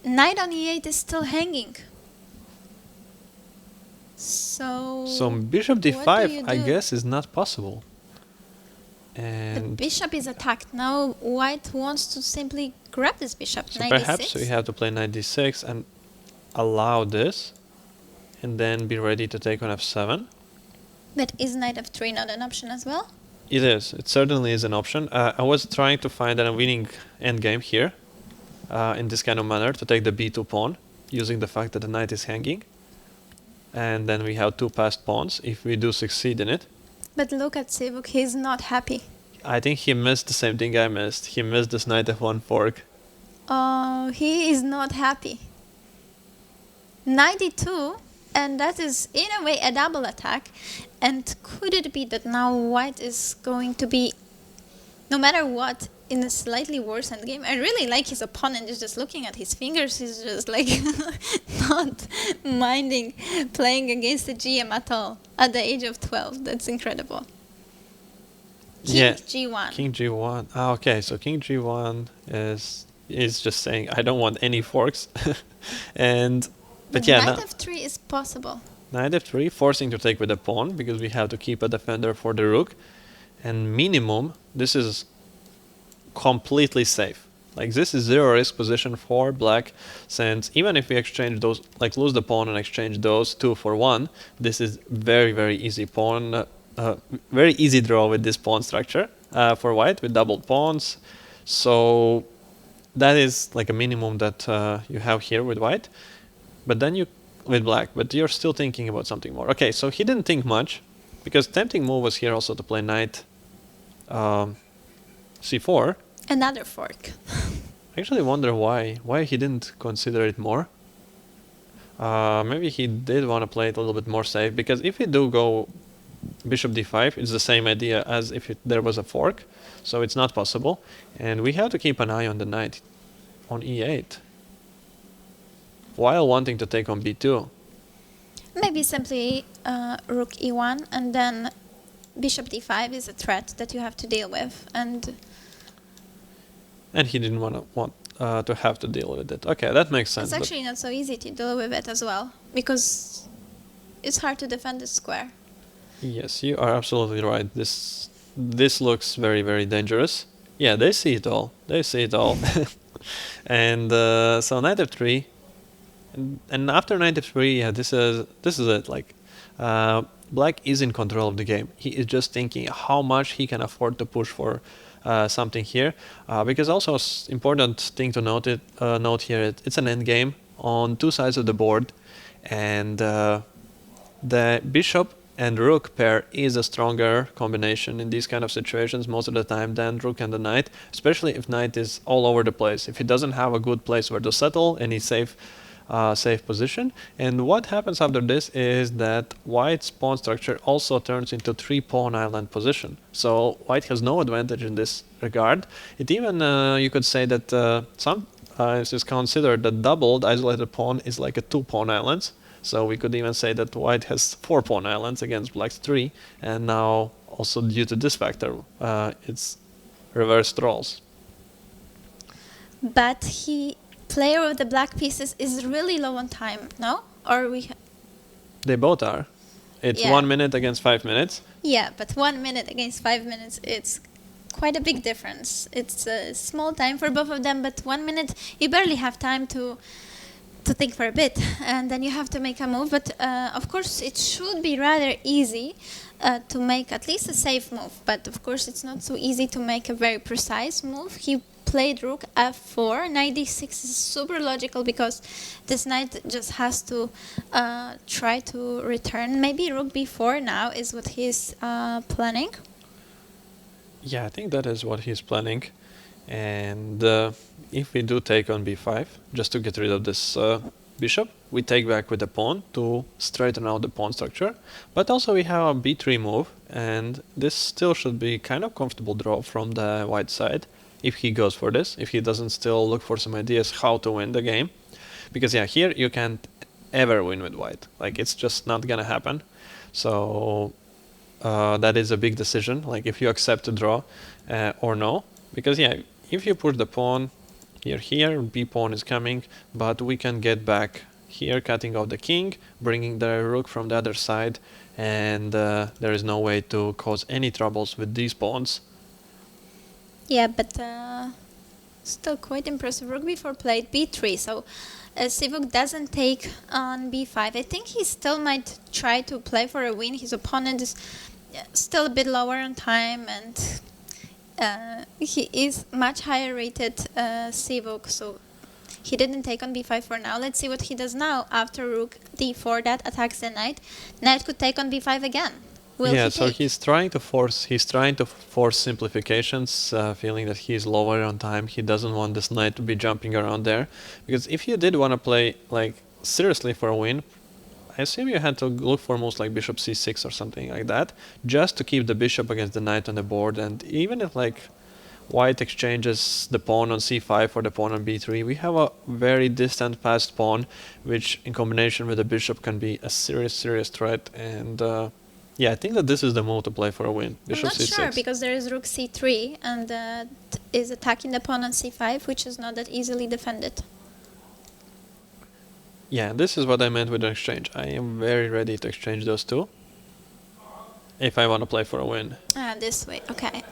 Knight on e8 is still hanging. So bishop d5, I guess, is not possible. And the bishop is attacked. Now white wants to simply grab this bishop. So knight perhaps d6. we have to play knight d6 and allow this, and then be ready to take on f7. But is knight f3 not an option as well? It is. It certainly is an option. I was trying to find a winning endgame here, in this kind of manner, to take the b2 pawn. using the fact that the knight is hanging. And then we have 2 passed pawns if we do succeed in it. But look at Sivuk, he's not happy. I think he missed the same thing I missed. He missed this knight f1 fork. Oh, he is not happy. 92, and that is in a way a double attack. And could it be that now white is going to be, no matter what, in a slightly worse endgame? I really like his opponent is just looking at his fingers. He's just like not minding playing against the GM at all at the age of 12. That's incredible. King G1. King G1. Ah, okay, so King G1 is just saying I don't want any forks. But yeah, Knight f3 is possible. Knight f3, forcing to take with a pawn because we have to keep a defender for the rook. And minimum, this is completely safe. Like this is zero risk position for black, since even if we exchange those, like lose the pawn and exchange those 2 for 1, this is very, very easy pawn, very easy draw with this pawn structure for white with doubled pawns. So that is like a minimum that you have here with white. But then you with black, but you're still thinking about something more. Okay, so he didn't think much, because tempting move was here also to play knight c4. Another fork. I actually wonder why he didn't consider it more. Maybe he did want to play it a little bit more safe, because if we do go bishop d5, it's the same idea as if there was a fork, so it's not possible. And we have to keep an eye on the knight on e8, while wanting to take on b2. Maybe simply rook e1, and then bishop d5 is a threat that you have to deal with, and he didn't want to have to deal with it. Okay, that makes sense. It's actually not so easy to deal with it as well, because it's hard to defend the square. Yes, you are absolutely right. This looks very, very dangerous. Yeah, they see it all. They see it all. And so knight f3, and after knight f3, yeah, this is it. Like black is in control of the game. He is just thinking how much he can afford to push for something here, because also important thing to note here, it's an endgame on 2 sides of the board, and the bishop and rook pair is a stronger combination in these kind of situations most of the time than rook and the knight, especially if knight is all over the place, if he doesn't have a good place where to settle any safe position. And what happens after this is that white's pawn structure also turns into 3 pawn island position. So white has no advantage in this regard. It even, you could say that sometimes it's considered that doubled isolated pawn is like a 2 pawn islands. So we could even say that white has 4 pawn islands against black's 3. And now also due to this factor, it's reversed roles. But player of the black pieces is really low on time, no? Or they both are. It's 1 minute against 5 minutes. Yeah, but 1 minute against 5 minutes, it's quite a big difference. It's a small time for both of them, but 1 minute, you barely have time to think for a bit, and then you have to make a move. But of course, it should be rather easy to make at least a safe move. But of course, it's not so easy to make a very precise move. He played rook f4. Knight d6 is super logical, because this knight just has to try to return. Maybe rook b4 now is what he's planning. Yeah, I think that is what he's planning. And if we do take on b5, just to get rid of this bishop, we take back with the pawn to straighten out the pawn structure. But also we have a b3 move, and this still should be kind of comfortable draw from the white side, if he goes for this, if he doesn't still look for some ideas how to win the game. Because yeah, here you can't ever win with white. Like, it's just not gonna happen. So that is a big decision, like if you accept to draw or no. Because yeah, if you push the pawn here, b pawn is coming, but we can get back here, cutting off the king, bringing the rook from the other side, and there is no way to cause any troubles with these pawns. Yeah, but still quite impressive. Rook b4 played b3, so Sivuk doesn't take on b5. I think he still might try to play for a win. His opponent is still a bit lower on time, and he is much higher rated Sivuk, so He didn't take on b5 for now. Let's see what he does now after rook d4 that attacks the knight. Knight could take on b5 again. Will yeah, he so take? he's trying to force simplifications, feeling that he's lower on time. He doesn't want this knight to be jumping around there, because if you did want to play like seriously for a win, I assume you had to look for moves like bishop c6 or something like that, just to keep the bishop against the knight on the board. And even if like white exchanges the pawn on c5 or the pawn on b3, we have a very distant fast pawn, which in combination with the bishop can be a serious threat. And yeah, I think that this is the move to play for a win. I'm Bishop not c6. sure, because there is rook c3 and that is attacking the pawn on c5, which is not that easily defended. Yeah, this is what I meant with the exchange. I am very ready to exchange those two if I want to play for a win. This way, okay.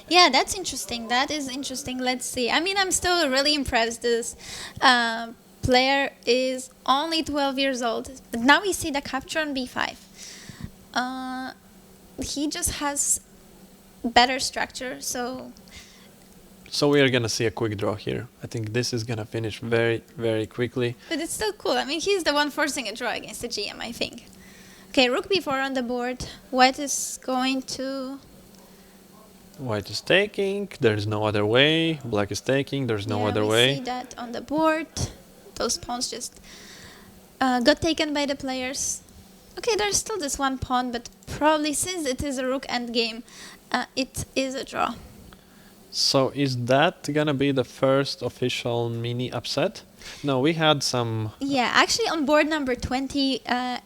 Yeah, that's interesting. That is interesting. Let's see. I mean, I'm still really impressed. This player is only 12 years old. But now we see the capture on b5. He just has better structure, so we are gonna see a quick draw here. I think this is gonna finish very quickly. but it's still cool. I mean, he's the one forcing a draw against the GM, I think. Okay, rook b4 on the board. White is going to... White is taking, there's no other way. Black is taking, there's no other we way. see that on the board. Those pawns just got taken by the players. Okay, there's still this one pawn, but probably since it is a rook endgame, it is a draw. So is that gonna be the first official mini upset? No, we had some... Yeah, actually on board number 20,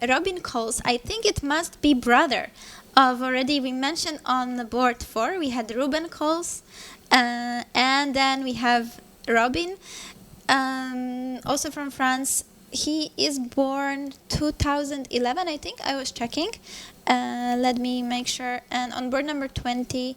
Robin calls. I think it must be brother of already we mentioned on the board 4. We had Ruben calls, and then we have Robin, also from France. He is born 2011, I think. I was checking. Let me make sure. And on board number 20,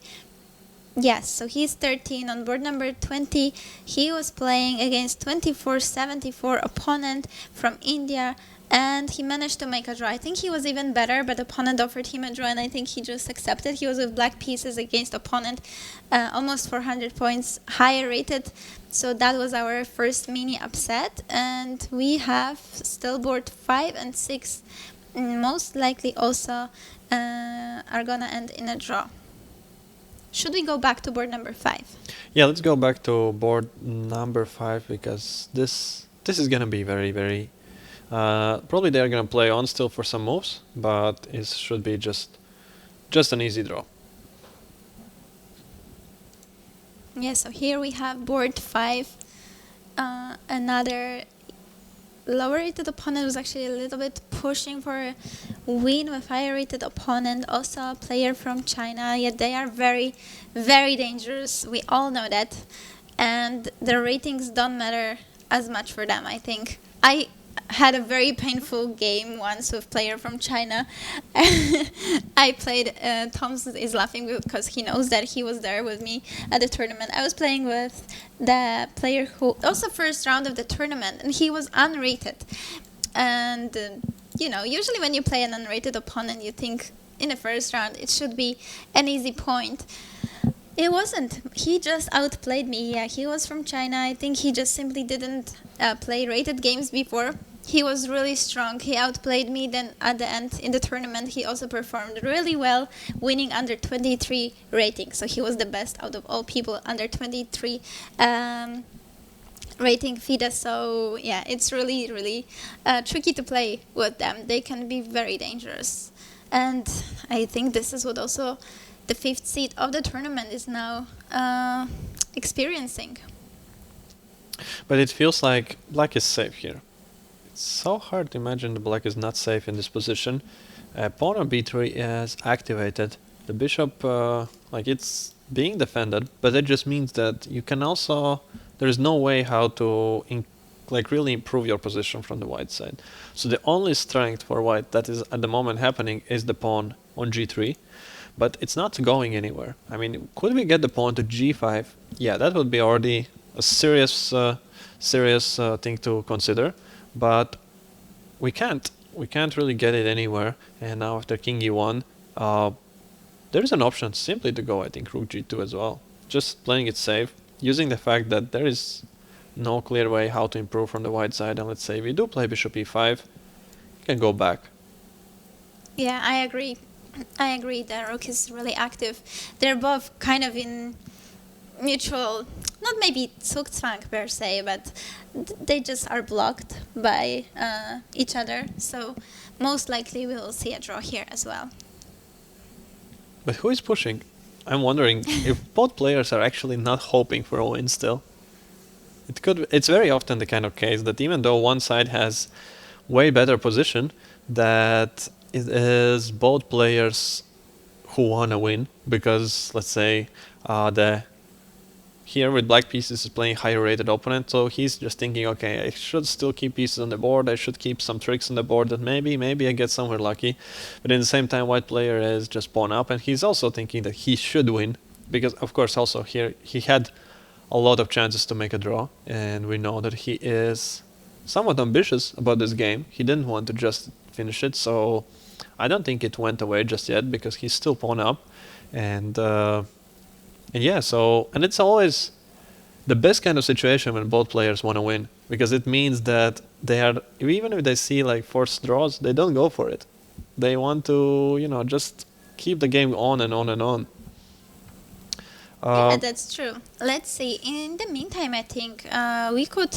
yes, so he's 13. On board number 20, he was playing against 2474 opponent from India, and he managed to make a draw. I think he was even better, but opponent offered him a draw, and I think he just accepted. He was with black pieces against opponent, almost 400 points higher rated. So that was our first mini upset, and we have still board 5 and 6, most likely also are gonna end in a draw. Should we go back to board number 5? Yeah, let's go back to board number 5, because this is gonna be very probably they're gonna play on still for some moves, but it should be just an easy draw. Yeah, so here we have board 5. Another lower rated opponent was actually a little bit pushing for a win with higher rated opponent, also a player from China. Yet they are very dangerous. We all know that. And the ratings don't matter as much for them, I think. I had a very painful game once with player from China. I played, Tom is laughing because he knows that he was there with me at the tournament. I was playing with the player who also first round of the tournament, and he was unrated. And you know, usually when you play an unrated opponent, you think in the first round it should be an easy point. It wasn't. He just outplayed me. Yeah, he was from China. I think he just simply didn't play rated games before. He was really strong. He outplayed me. Then at the end in the tournament, he also performed really well, winning under 23 rating. So he was the best out of all people under 23 rating FIDE. So yeah, it's really tricky to play with them. They can be very dangerous. And I think this is what also the 5th seed of the tournament is now experiencing. But it feels like black is safe here. It's so hard to imagine the black is not safe in this position. Pawn on b3 is activated. The bishop, like it's being defended, but that just means that you can also... There is no way how to really improve your position from the white side. So the only strength for white that is at the moment happening is the pawn on g3. But it's not going anywhere. I mean, could we get the pawn to g5? Yeah, that would be already a serious thing to consider. But we can't. We can't really get it anywhere. And now after king e1, there is an option simply to go, I think, rook g2 as well. Just playing it safe, using the fact that there is no clear way how to improve from the white side. And let's say we do play bishop e5, you can go back. Yeah, I agree. I agree. The rook is really active. They're both kind of in mutual, not maybe Zugzwang per se, but they just are blocked by each other. So most likely we will see a draw here as well. But who is pushing? I'm wondering if both players are actually not hoping for a win still. It's very often the kind of case that even though one side has way better position, that it is both players who want to win, because let's say here with black pieces is playing higher rated opponent, so he's just thinking, okay, I should still keep pieces on the board, I should keep some tricks on the board that maybe I get somewhere lucky. But in the same time, white player is just pawn up, and he's also thinking that he should win, because of course also here he had a lot of chances to make a draw, and we know that he is somewhat ambitious about this game. He didn't want to just finish it, so I don't think it went away just yet, because he's still pawn up. And yeah, so, and it's always the best kind of situation when both players want to win, because it means that they are, even if they see like forced draws, they don't go for it. They want to, you know, just keep the game on and on and on. Yeah, that's true. Let's see. In the meantime, I think we could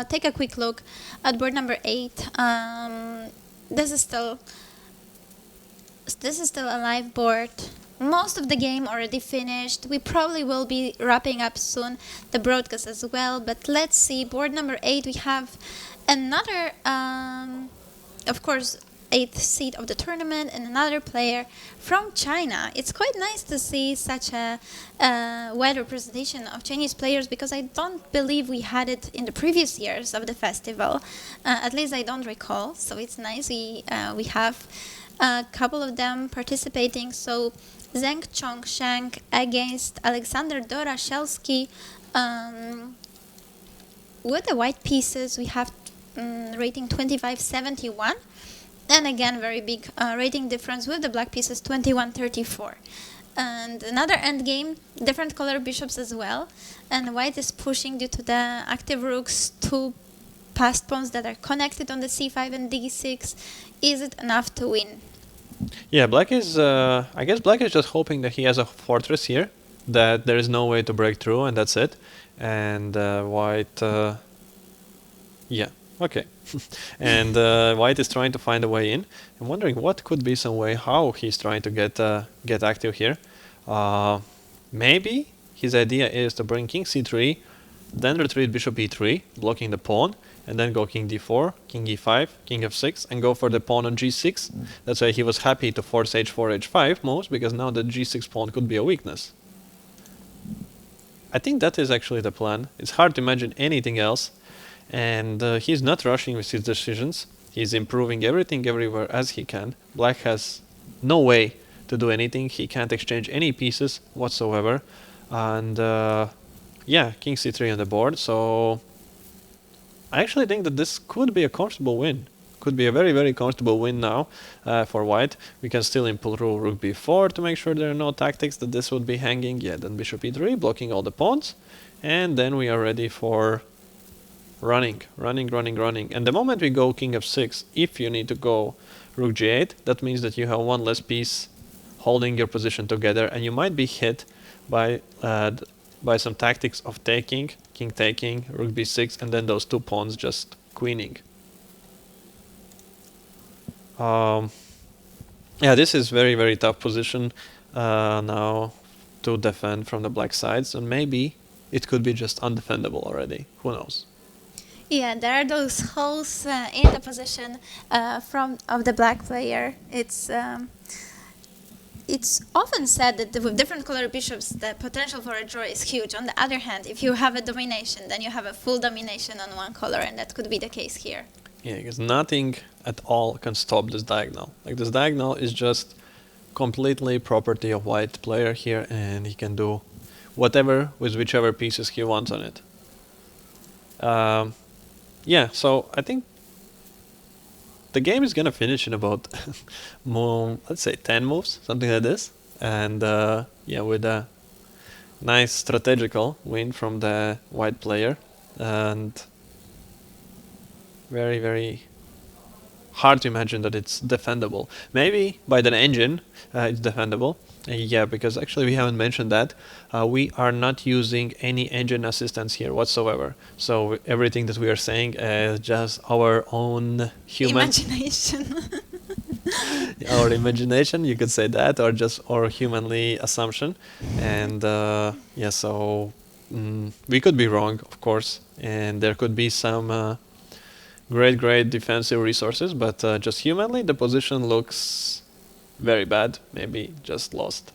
take a quick look at board number 8. This is still a live board. Most of the game already finished. We probably will be wrapping up soon the broadcast as well. But let's see. Board number 8. We have another, of course, 8th seed of the tournament, and another player from China. It's quite nice to see such a wide representation of Chinese players, because I don't believe we had it in the previous years of the festival. At least I don't recall. So it's nice we have a couple of them participating. So Zheng Chongsheng against Alexander Dorashelsky. With the white pieces, we have rating 2571. And again, very big rating difference with the black pieces, 2134. And another endgame, different color bishops as well. And white is pushing due to the active rooks, 2 passed pawns that are connected on the c5 and d6. Is it enough to win? Yeah, black is, I guess black is just hoping that he has a fortress here, that there is no way to break through, and that's it. And white, yeah, okay. And white is trying to find a way in. I'm wondering what could be some way how he's trying to get active here. Maybe his idea is to bring king c3, then retreat bishop e3, blocking the pawn, and then go king d4, king e5, king f6, and go for the pawn on g6. That's why he was happy to force h4, h5 moves, because now the g6 pawn could be a weakness. I think that is actually the plan. It's hard to imagine anything else. And he's not rushing with his decisions. He's improving everything everywhere as he can. Black has no way to do anything. He can't exchange any pieces whatsoever. And yeah, king c3 on the board. So I actually think that this could be a comfortable win. Could be a very, very comfortable win now for white. We can still improve rook b4 to make sure there are no tactics that this would be hanging. Yeah, then bishop e3, blocking all the pawns. And then we are ready for running. And the moment we go king f6, if you need to go rook g8, that means that you have one less piece holding your position together, and you might be hit by some tactics of taking, king taking, rook b6, and then those 2 pawns just queening. Yeah, this is very, very tough position now to defend from the black sides, and maybe it could be just undefendable already. Who knows? Yeah, there are those holes in the position of the black player. It's often said that with different color bishops, the potential for a draw is huge. On the other hand, if you have a domination, then you have a full domination on one color, and that could be the case here. Yeah, because nothing at all can stop this diagonal. Like, this diagonal is just completely property of white player here, and he can do whatever with whichever pieces he wants on it. Yeah, so I think the game is gonna finish in about let's say 10 moves, something like this. And yeah, with a nice strategical win from the white player. and very, very hard to imagine that it's defendable. Maybe by the engine it's defendable. Yeah, because actually we haven't mentioned that. We are not using any engine assistance here whatsoever. So everything that we are saying is just our own human Imagination. our imagination, you could say that, or just our humanly assumption. And yeah, so we could be wrong, of course, and there could be some great defensive resources, but just humanly the position looks very bad, maybe just lost.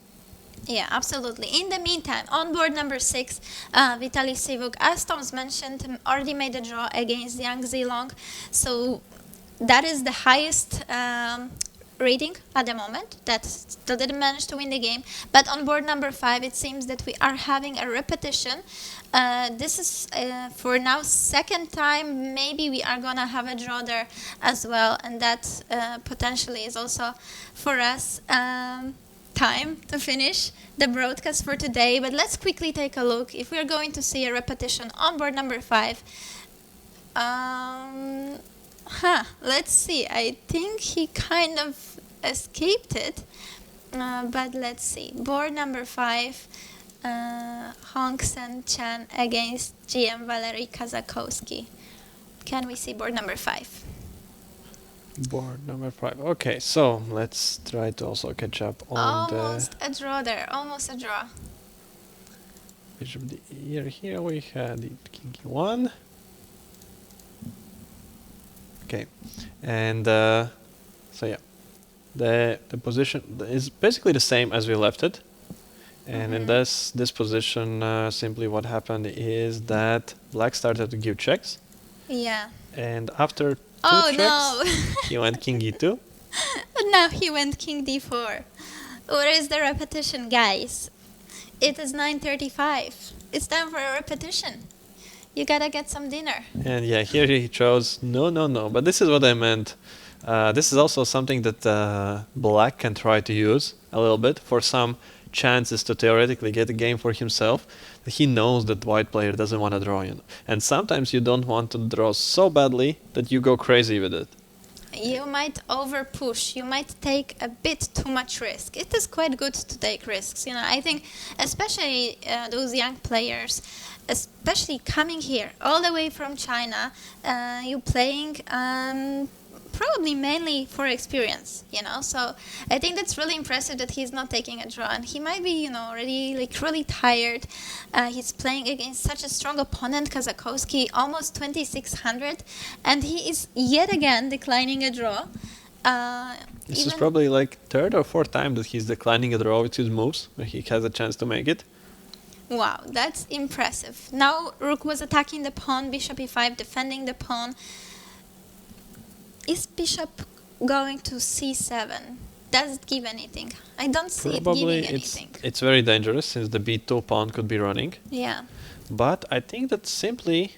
Yeah, absolutely. In the meantime, on board number 6, Vitaly Sivuk, as Tom's mentioned, already made a draw against Yang Zilong. So that is the highest rating at the moment. That still didn't manage to win the game. But on board number 5, it seems that we are having a repetition. This is for now second time. Maybe we are gonna have a draw there as well, and that potentially is also for us time to finish the broadcast for today. But let's quickly take a look if we are going to see a repetition on board number 5. Let's see. I think he kind of escaped it, but let's see. Board number 5, Hong Sen Chan against GM Valery Kazakowski. Can we see board number 5? Board number 5. Okay, so let's try to also catch up on Almost a draw there. Almost a draw. Bishop d. Here we had the king e1. Okay, and so yeah, the position is basically the same as we left it. And in this position, simply what happened is that black started to give checks. Yeah. And after two checks, he went king e2. But now he went king d4. Where is the repetition, guys? It is 9:35. It's time for a repetition. You gotta get some dinner. And yeah, here he chose no. But this is what I meant. This is also something that black can try to use a little bit for some chances to theoretically get a game for himself. He knows that white player doesn't want to draw, and sometimes you don't want to draw so badly that you go crazy with it. You might over push. You might take a bit too much risk. It is quite good to take risks. I think especially those young players, especially coming here all the way from China, you playing probably mainly for experience, so I think that's really impressive that he's not taking a draw, and he might be already really tired. He's playing against such a strong opponent, Kazakowski, almost 2600, and he is yet again declining a draw. This is probably like third or fourth time that he's declining a draw with his moves where he has a chance to make it. Wow, that's impressive. Now Rook was attacking the pawn, bishop e5, defending the pawn. Is bishop going to c7? Does it give anything? I don't see it giving anything. It's very dangerous since the b2 pawn could be running. Yeah. But I think that simply,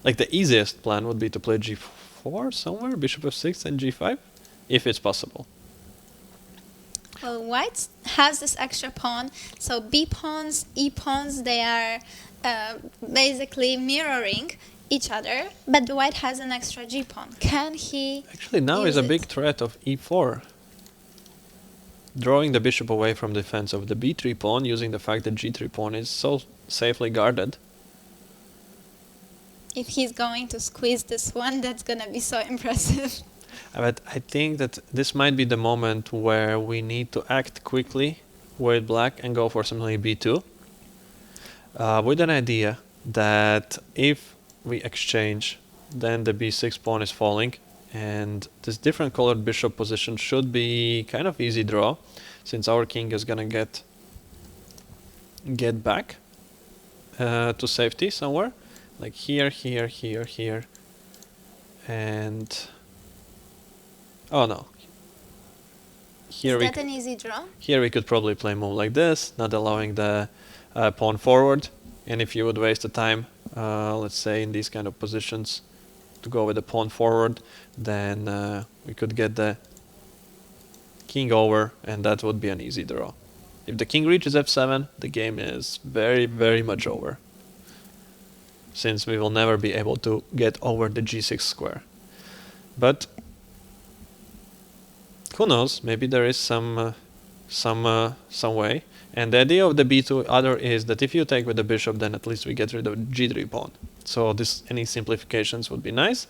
like the easiest plan would be to play g4 somewhere, bishop f6 and g5, if it's possible. Well, white has this extra pawn, so b pawns, e pawns, they are basically mirroring each other, but the white has an extra g pawn. Can he actually now is a big threat of e4, drawing the bishop away from defense of the b3 pawn, using the fact that g3 pawn is so safely guarded. If he's going to squeeze this one, that's gonna be so impressive. But I think that this might be the moment where we need to act quickly with black and go for something like b2, with an idea that if we exchange, then the b6 pawn is falling, and this different colored bishop position should be kind of easy draw, since our king is gonna get back to safety somewhere, like here, and oh no. Here is that an easy draw? Here we could probably play a move like this, not allowing the pawn forward, and if you would waste the time, let's say in these kind of positions, to go with the pawn forward, then we could get the king over, and that would be an easy draw. If the king reaches f7, the game is very much over. since we will never be able to get over the g6 square. But who knows? Maybe there is some way. And the idea of the b2 other is that if you take with the bishop, then at least we get rid of g3 pawn. So any simplifications would be nice.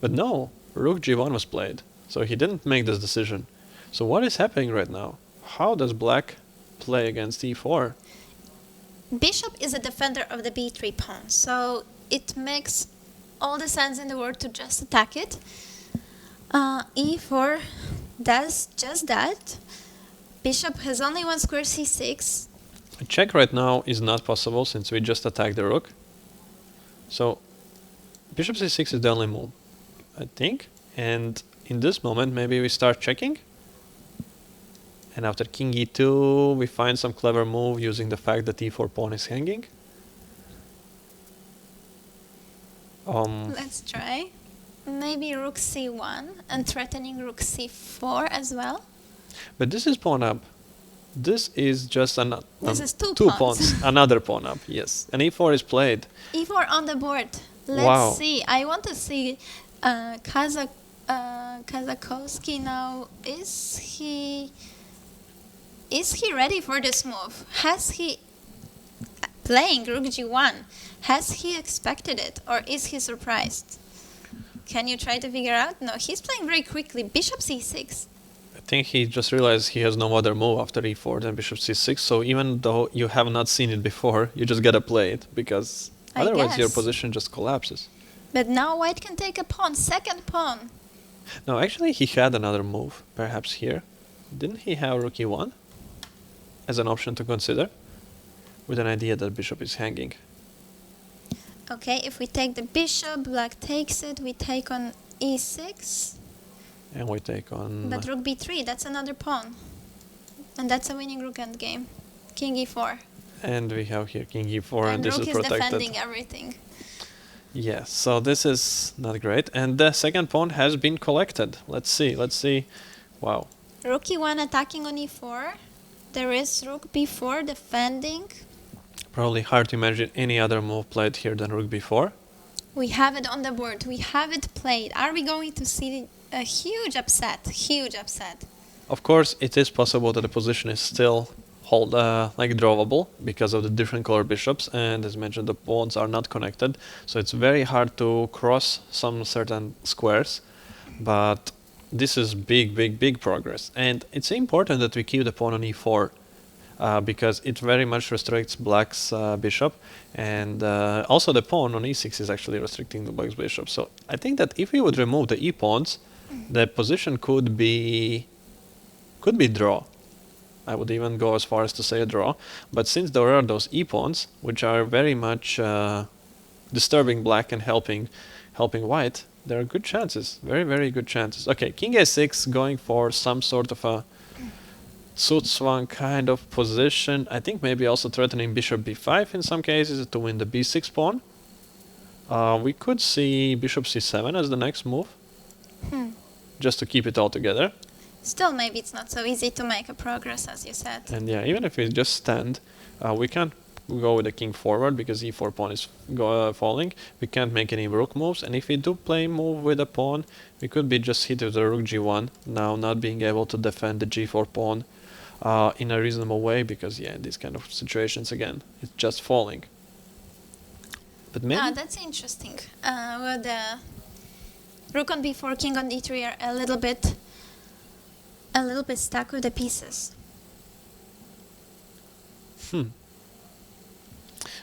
But no, rook g1 was played. So he didn't make this decision. So what is happening right now? How does black play against e4? Bishop is a defender of the b3 pawn, so it makes all the sense in the world to just attack it. E4 does just that. Bishop has only one square c6. A check right now is not possible since we just attacked the rook. So bishop c6 is the only move, I think. And in this moment, maybe we start checking. And after king e2, we find some clever move using the fact that e4 pawn is hanging. Let's try. Maybe rook c1 and threatening rook c4 as well. But this is pawn up. This is just This is two pawns. Another pawn up, yes. And e4 is played. e4 on the board. Let's Wow. see. I want to see Kazakowski now. Is he ready for this move? Has he playing rook g1? Has he expected it, or is he surprised? Can you try to figure out? No, he's playing very quickly. Bishop c6. I think he just realized he has no other move after e4 than bishop c6. So even though you have not seen it before, you just gotta play it, because otherwise your position just collapses. But now white can take a pawn, second pawn. No, actually he had another move, perhaps here. Didn't he have rook e1 as an option to consider? With an idea that bishop is hanging. Okay, if we take the bishop, black takes it, we take on e6. And we take on... But rook b3, that's another pawn. And that's a winning rook endgame. King e4. And we have here king e4 and this rook is protected. defending everything. Yes, so this is not great. And the second pawn has been collected. Let's see. Wow. Rook e1 attacking on e4. There is rook b4 defending. Probably hard to imagine any other move played here than rook b4. We have it on the board. We have it played. Are we going to see a huge upset? Huge upset. Of course, it is possible that the position is still drawable because of the different color bishops, and as mentioned, the pawns are not connected, so it's very hard to cross some certain squares. But this is big progress, and it's important that we keep the pawn on e4 because it very much restricts black's bishop, and also the pawn on e6 is actually restricting the black's bishop. So I think that if we would remove the e-pawns, the position could be draw. I would even go as far as to say a draw. But since there are those e-pawns, which are very much disturbing black and helping white, there are good chances, very good chances. Okay, king a6 going for some sort of a suit swung kind of position. I think maybe also threatening bishop b5 in some cases to win the b6 pawn. We could see bishop c7 as the next move, just to keep it all together. Still, maybe it's not so easy to make a progress, as you said. And yeah, even if we just stand, we can't go with the king forward because e4 pawn is falling. We can't make any rook moves, and if we do play move with a pawn, we could be just hit with the rook g1, now not being able to defend the g4 pawn in a reasonable way, because yeah, in these kind of situations, again, it's just falling. But maybe... that's interesting. Well, the rook on b4, king on d3 are a little bit stuck with the pieces.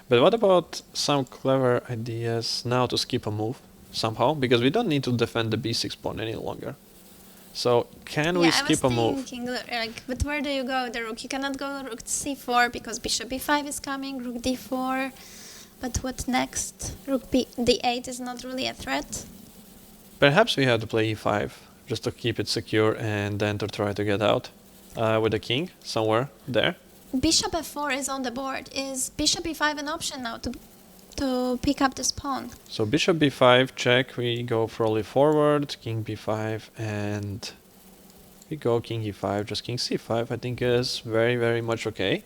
But what about some clever ideas now to skip a move somehow? Because we don't need to defend the b6 pawn any longer. So can we skip a move? But where do you go with the rook? You cannot go rook c4 because bishop b5 is coming, rook d4. But what next? Rook d8 is not really a threat. Perhaps we have to play e5 just to keep it secure and then to try to get out with the king somewhere there. Bishop f4 is on the board. Is bishop b5 an option now to pick up this pawn? So bishop b5 check, we go probably forward, king b5, and we go king e5, just king c5 I think is very much okay.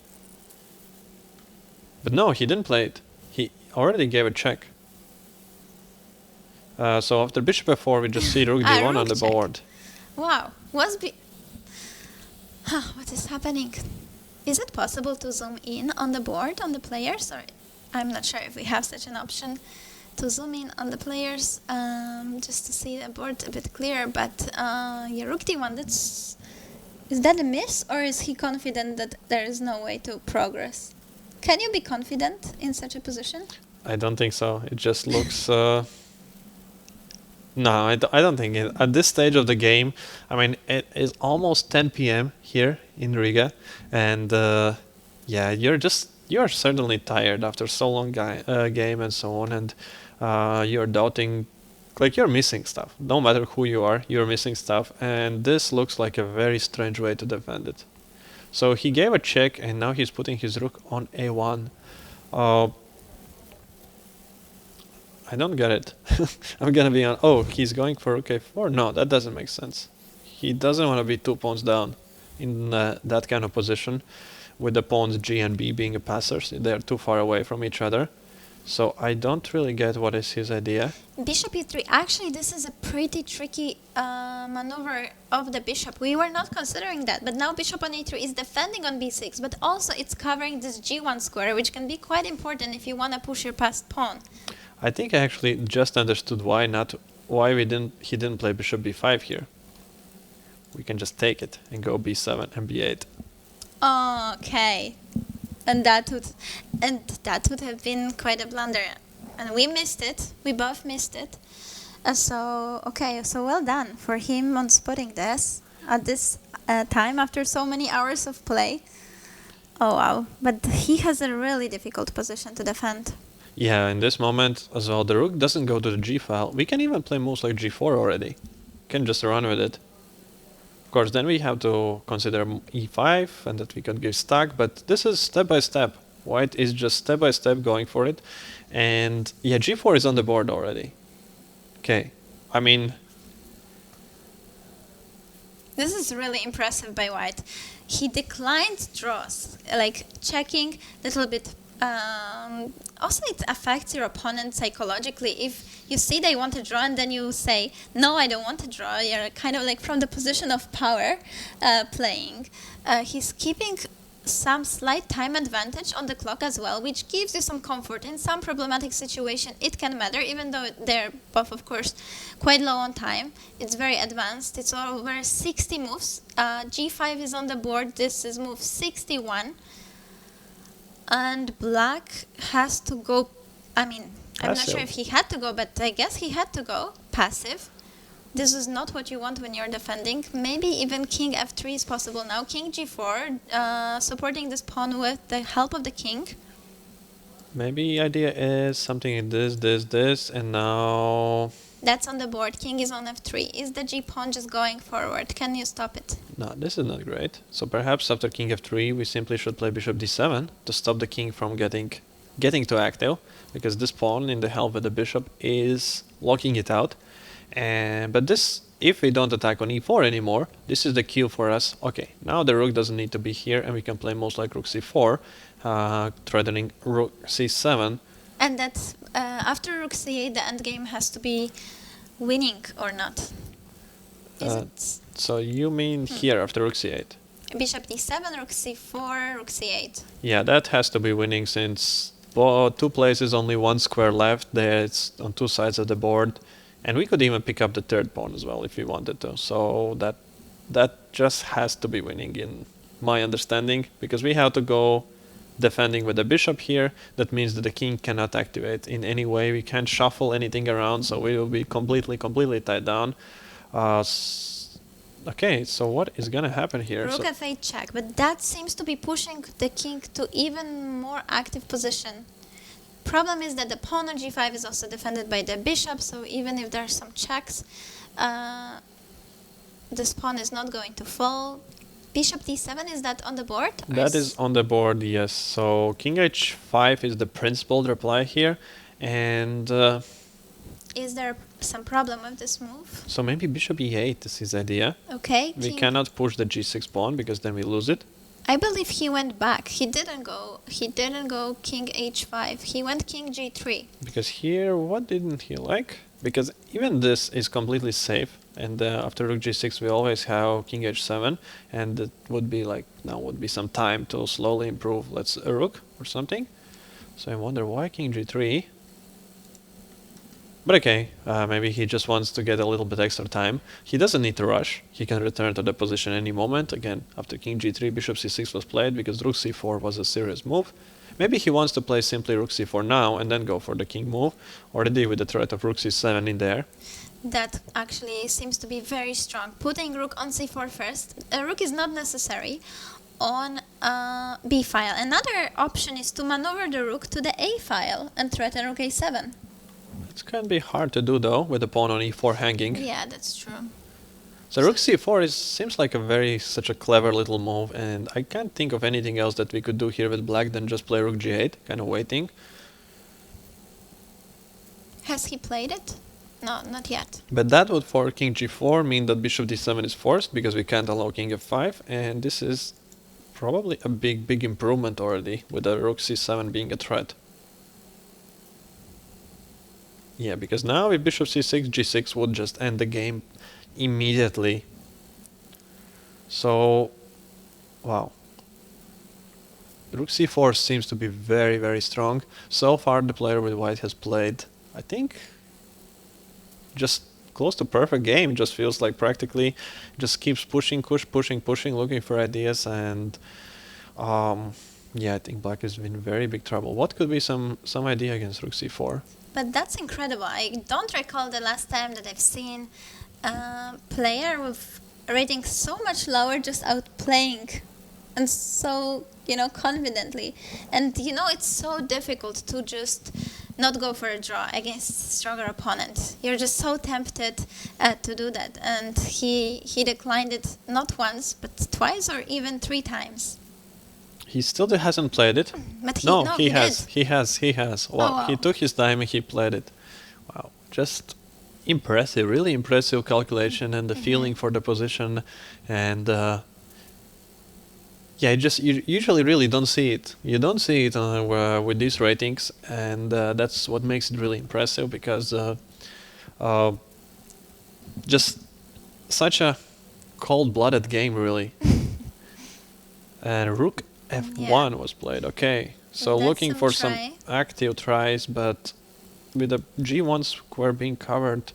But no, he didn't play it. He already gave a check. So after bishop f4, we just see rook Ah, d1 on rook the check. board. Wow, what is happening? Is it possible to zoom in on the board on the players? Or I'm not sure if we have such an option to zoom in on the players just to see the board a bit clearer. But yeah, rook d1. Is that a miss, or is he confident that there is no way to progress? Can you be confident in such a position? I don't think so. It just looks... No, I don't think it. At this stage of the game, I mean, it is almost 10 p.m. here in Riga, and yeah, you're certainly tired after so long game and so on, and you're doubting, like you're missing stuff. No matter who you are, you're missing stuff, and this looks like a very strange way to defend it. So he gave a check, and now he's putting his rook on a1. I don't get it. I'm gonna be on... Oh, he's going for rook a4? No, that doesn't make sense. He doesn't want to be 2 pawns down in that kind of position, with the pawns G and B being a passers. They're too far away from each other. So I don't really get what is his idea. Bishop e3. Actually, this is a pretty tricky maneuver of the bishop. We were not considering that, but now bishop on e3 is defending on b6, but also it's covering this g1 square, which can be quite important if you want to push your passed pawn. I think I actually just understood why he didn't play bishop b5 here. We can just take it and go b7 and b8. Okay, and that would have been quite a blunder, and we missed it. We both missed it. So well done for him on spotting this at this time after so many hours of play. Oh wow! But he has a really difficult position to defend. Yeah, in this moment as well, the rook doesn't go to the g file. We can even play moves like g4 already. Can just run with it. Of course, then we have to consider e5 and that we can give stack, but this is step by step. White is just step by step going for it. And yeah, g4 is on the board already. Okay, I mean... This is really impressive by White. He declined draws, like checking a little bit. Also, it affects your opponent psychologically. If you see they want to draw and then you say, no, I don't want to draw, you're kind of like from the position of power playing. He's keeping some slight time advantage on the clock as well, which gives you some comfort. In some problematic situation, it can matter, even though they're both, of course, quite low on time. It's very advanced. It's over 60 moves. G5 is on the board. This is move 61. And black has to go, I mean, I'm not sure if he had to go, but I guess he had to go passive. This is not what you want when you're defending. Maybe even king f3 is possible now. King g4, supporting this pawn with the help of the king. Maybe idea is something in this, and now... That's on the board. King is on f3. Is the g pawn just going forward? Can you stop it? No, this is not great. So perhaps after king f3, we simply should play bishop d7 to stop the king from getting to active, because this pawn in the help with the bishop is locking it out. But this, if we don't attack on e4 anymore, this is the cue for us. Okay, now the rook doesn't need to be here, and we can play most like rook c4, threatening rook c7. And that's after rook c8, the endgame has to be winning or not. So you mean here after rook c8? Bishop d7, rook c4, rook c8. Yeah, that has to be winning, since 2 places, only 1 square left. There it's on 2 sides of the board. And we could even pick up the 3rd pawn as well if we wanted to. So that just has to be winning in my understanding, because we have to go defending with the bishop here. That means that the king cannot activate in any way. We can't shuffle anything around, so we will be completely tied down. Okay, so what is gonna happen here? Rook f8 check, but that seems to be pushing the king to even more active position. Problem is that the pawn on g5 is also defended by the bishop, so even if there are some checks, this pawn is not going to fall. Bishop d7, is that on the board? That is on the board, yes. So king h5 is the principled reply here, and... is there some problem with this move? So maybe bishop e8 is his idea. Okay. We cannot push the g6 pawn, because then we lose it. I believe he went back. He didn't go king h5. He went king g3. Because here, what didn't he like? because even this is completely safe, and after rook g6 we always have king h7, and it would be like, now would be some time to slowly improve, let's a rook or something. So I wonder why king g3. But okay, maybe he just wants to get a little bit extra time. He doesn't need to rush. He can return to the position any moment. Again, after king g3, bishop c6 was played because rook c4 was a serious move. Maybe he wants to play simply rook c4 now and then go for the king move, already with the threat of rook c7 in there. That actually seems to be very strong. Putting rook on c4 first. A rook is not necessary on b file. Another option is to maneuver the rook to the a file and threaten rook a7. It can be hard to do though, with the pawn on e4 hanging. Yeah, that's true. So rook c4 seems like such a clever little move, and I can't think of anything else that we could do here with black than just play rook g8, kind of waiting. Has he played it? No, not yet. But that would, for king g4, mean that bishop d7 is forced, because we can't allow king f5, and this is probably a big improvement already, with the rook c7 being a threat. Yeah, because now if bishop c6, g6 would just end the game immediately. So, wow. Rook c4 seems to be very strong. So far the player with white has played, I think, just close to perfect game. Just feels like practically just keeps pushing, looking for ideas, and yeah, I think black is in very big trouble. What could be some idea against rook c4? But that's incredible. I don't recall the last time that I've seen a player with rating so much lower just outplaying, and so, confidently. And it's so difficult to just not go for a draw against a stronger opponent. You're just so tempted to do that, and he declined it not once but twice or even 3 times. He still hasn't played it. But He has. Wow, Oh, wow. He took his time and he played it. Wow, just impressive, really impressive calculation and the feeling for the position, and yeah, you usually really don't see it. You don't see it with these ratings, and that's what makes it really impressive, because just such a cold-blooded game, really. And rook f1 was played. Okay, so That's looking some for try. some active tries, but with the g1 square being covered.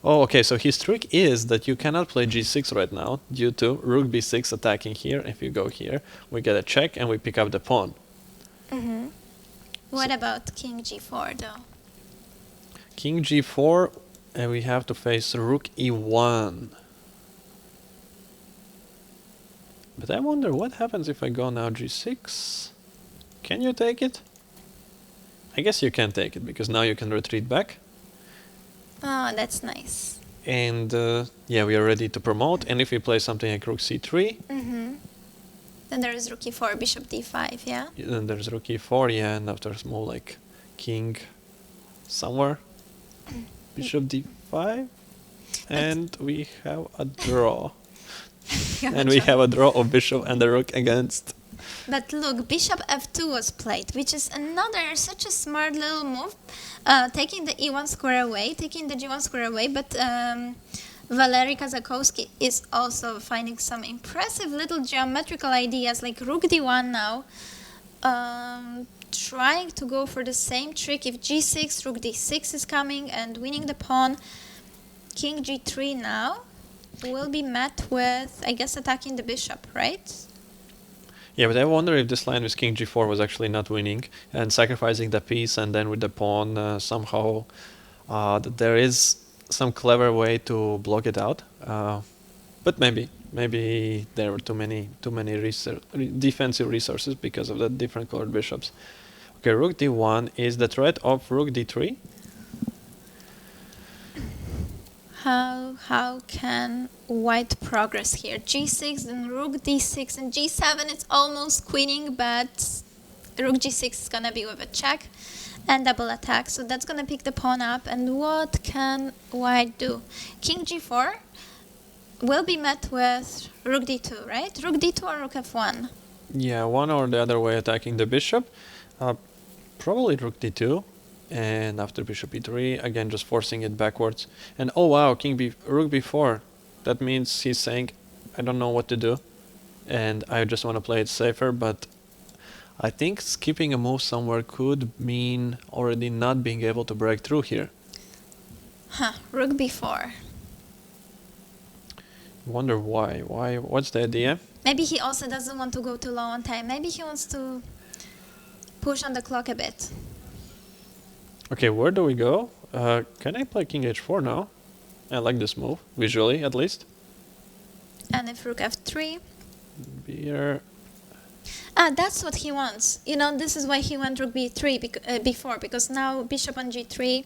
Oh, okay, so his trick is that you cannot play g6 right now due to rook b6 attacking here. If you go here, we get a check and we pick up the pawn. What about king g4 though? King g4, and we have to face rook e1. But I wonder what happens if I go now g6. Can you take it? I guess you can take it, because now you can retreat back. Oh, that's nice. And yeah, we are ready to promote. And if we play something like rook c3, Then there is rook e4, bishop d5, yeah? then there's rook e4, yeah, and after a small like king somewhere, bishop d5, and we have a draw. And we have a draw of bishop and the rook against. But look, bishop f2 was played, which is such a smart little move, taking the e1 square away, taking the g1 square away, but Valery Kazakowski is also finding some impressive little geometrical ideas, like rook d1 now, trying to go for the same trick. If g6, rook d6 is coming and winning the pawn. King g3 now will be met with, I guess, attacking the bishop, right? Yeah, but I wonder if this line with king g4 was actually not winning and sacrificing the piece, and then with the pawn somehow that there is some clever way to block it out. But maybe there were too many defensive resources because of the different colored bishops. Okay, rook d1 is the threat of rook d3. How can white progress here? g6, then rook d6, and g7, it's almost queening, but rook g6 is gonna be with a check and double attack, so that's gonna pick the pawn up. And what can white do? King g4 will be met with rook d2, right? Rook d2 or rook f1? Yeah, one or the other way attacking the bishop. Probably rook d2. And after bishop e3, again just forcing it backwards. And oh wow, rook b4. That means he's saying, I don't know what to do, and I just want to play it safer, but I think skipping a move somewhere could mean already not being able to break through here. Huh, rook b4. Wonder why. What's the idea? Maybe he also doesn't want to go too low on time. Maybe he wants to push on the clock a bit. Okay, where do we go? Can I play king h4 now? I like this move, visually at least. And if rook f3. Here. That's what he wants. You know, this is why he went rook b3 before, because now bishop on g3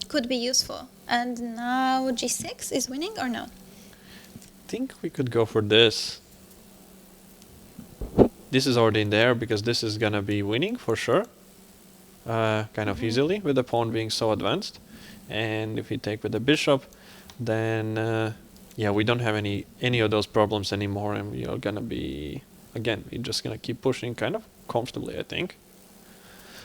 could be useful. And now g6 is winning or no? I think we could go for this. This is already in there because this is gonna be winning for sure. Kind of easily with the pawn being so advanced. And if we take with the bishop, then yeah, we don't have any of those problems anymore, and we are gonna be, again, we're just gonna keep pushing kind of comfortably, I think.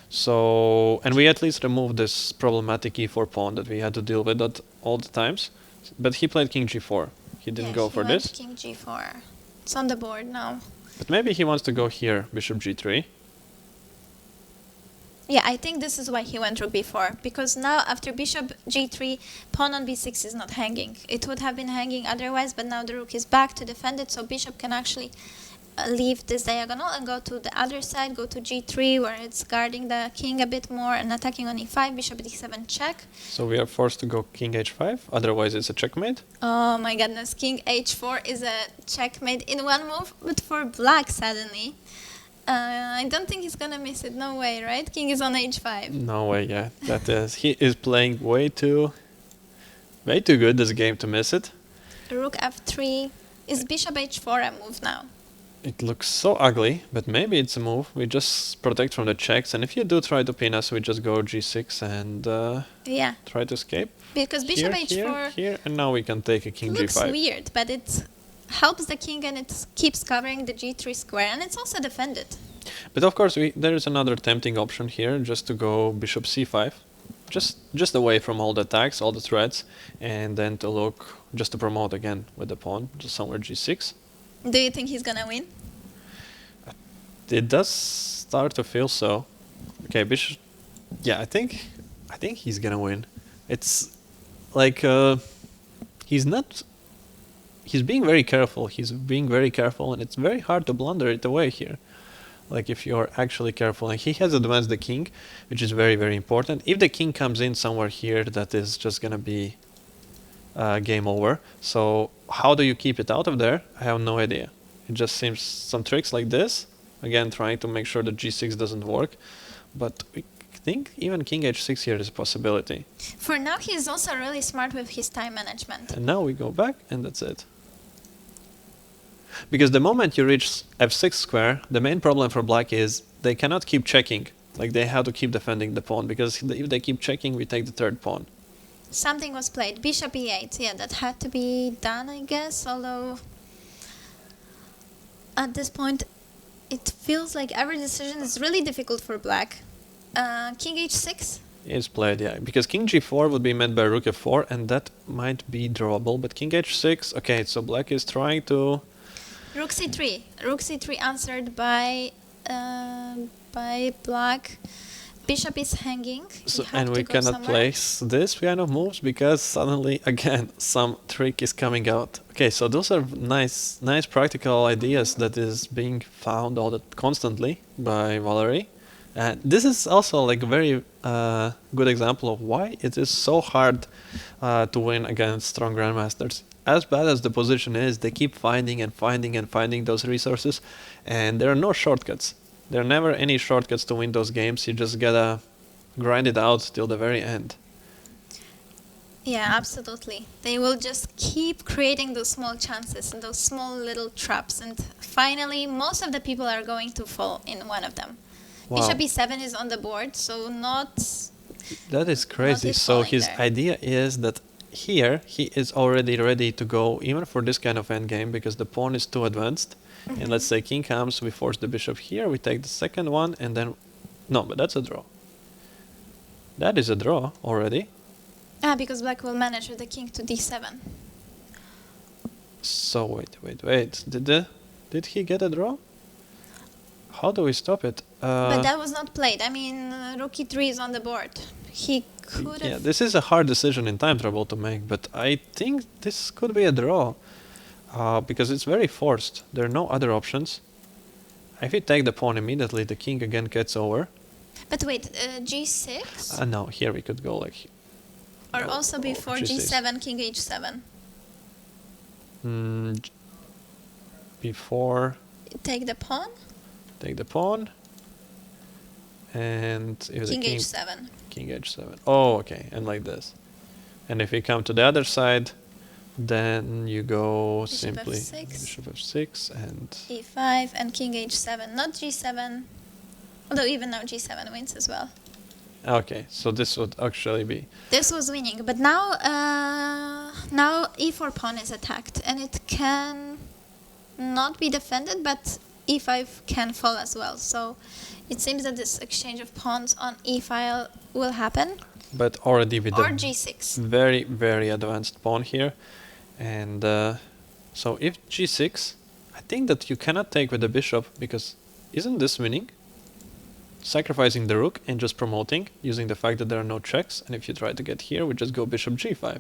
So, and we at least removed this problematic e4 pawn that we had to deal with at all the times. But he played king g4. He didn't go for this. King g4. It's on the board now. But maybe he wants to go here, bishop g3. Yeah, I think this is why he went rook b4, because now after bishop g3, pawn on b6 is not hanging. It would have been hanging otherwise, but now the rook is back to defend it, so bishop can actually leave this diagonal and go to the other side, go to g3, where it's guarding the king a bit more and attacking on e5, bishop d7 check. So we are forced to go king h5, otherwise it's a checkmate. Oh my goodness, king h4 is a checkmate in one move, but for black suddenly. I don't think he's gonna miss it, no way, right? King is on h5. No way, yeah, that is. He is playing way too good this game to miss it. Rook f3. Is bishop h4 a move now? It looks so ugly, but maybe it's a move. We just protect from the checks, and if you do try to pin us, we just go g6 and Yeah, try to escape. because bishop h4 here, and now we can take a king looks g5. weird, but it helps the king and it keeps covering the g3 square, and it's also defended. But of course, there is another tempting option here, just to go bishop c5, just away from all the attacks, all the threats, and then to look just to promote again with the pawn, just somewhere g6. Do you think he's gonna win? It does start to feel so. Okay, bishop. Yeah, I think he's gonna win. It's like he's not. He's being very careful. He's being very careful, and it's very hard to blunder it away here. Like if you're actually careful, and he has advanced the king, which is very, very important. If the king comes in somewhere here, that is just gonna be game over. So how do you keep it out of there? I have no idea. It just seems some tricks like this. Again, trying to make sure that g6 doesn't work. But I think even king h6 here is a possibility. For now, he's also really smart with his time management. And now we go back, and that's it. Because the moment you reach f6 square, the main problem for black is they cannot keep checking. Like they have to keep defending the pawn, because if they keep checking, we take the third pawn. Something was played. Bishop e8. Yeah, that had to be done, I guess. Although at this point, it feels like every decision is really difficult for black. King h6. Is played, yeah. Because king g4 would be met by rook f4, and that might be drawable. But king h6, okay, so black is trying to... Rook c3. Rook c3 answered by black. Bishop is hanging. So, and we cannot place this kind of moves because suddenly, again, some trick is coming out. Okay, so those are nice practical ideas that is being found constantly by Valerie. And this is also like a very good example of why it is so hard to win against strong grandmasters. As bad as the position is, they keep finding and finding and finding those resources, and there are no shortcuts. There are never any shortcuts to win those games. You just gotta grind it out till the very end. Yeah, absolutely. They will just keep creating those small chances and those small little traps, and finally most of the people are going to fall in one of them. Wow. Bishop e7 is on the board, so not... That is crazy. So his idea is that here he is already ready to go even for this kind of endgame because the pawn is too advanced. Mm-hmm. And let's say king comes, we force the bishop here, we take the second one, and then... No, but that's a draw. That is a draw already. Because black will manage with the king to d7. So wait. Did he get a draw? How do we stop it? But that was not played. I mean, rook e3 is on the board. He could have... Yeah, this is a hard decision in time trouble to make, but I think this could be a draw. Because it's very forced. There are no other options. If you take the pawn immediately, the king again gets over. But wait, g6? No, here we could go like... Or also before G6. g7, king h7. Before... Take the pawn. Take the pawn. And if King the king... h7. King h7. Oh, okay, and like this. And if you come to the other side, then you go Bishop simply f6. bishop f6 and... e5 and king h7, not g7. Although even now g7 wins as well. Okay, so this would actually be... This was winning, but now now e4 pawn is attacked, and it can not be defended, but e5 can fall as well. So it seems that this exchange of pawns on e file will happen. But already with Or the g6. very, very advanced pawn here. And so if g6, I think that you cannot take with the bishop, because isn't this winning? Sacrificing the rook and just promoting, using the fact that there are no checks. And if you try to get here, we just go bishop g5.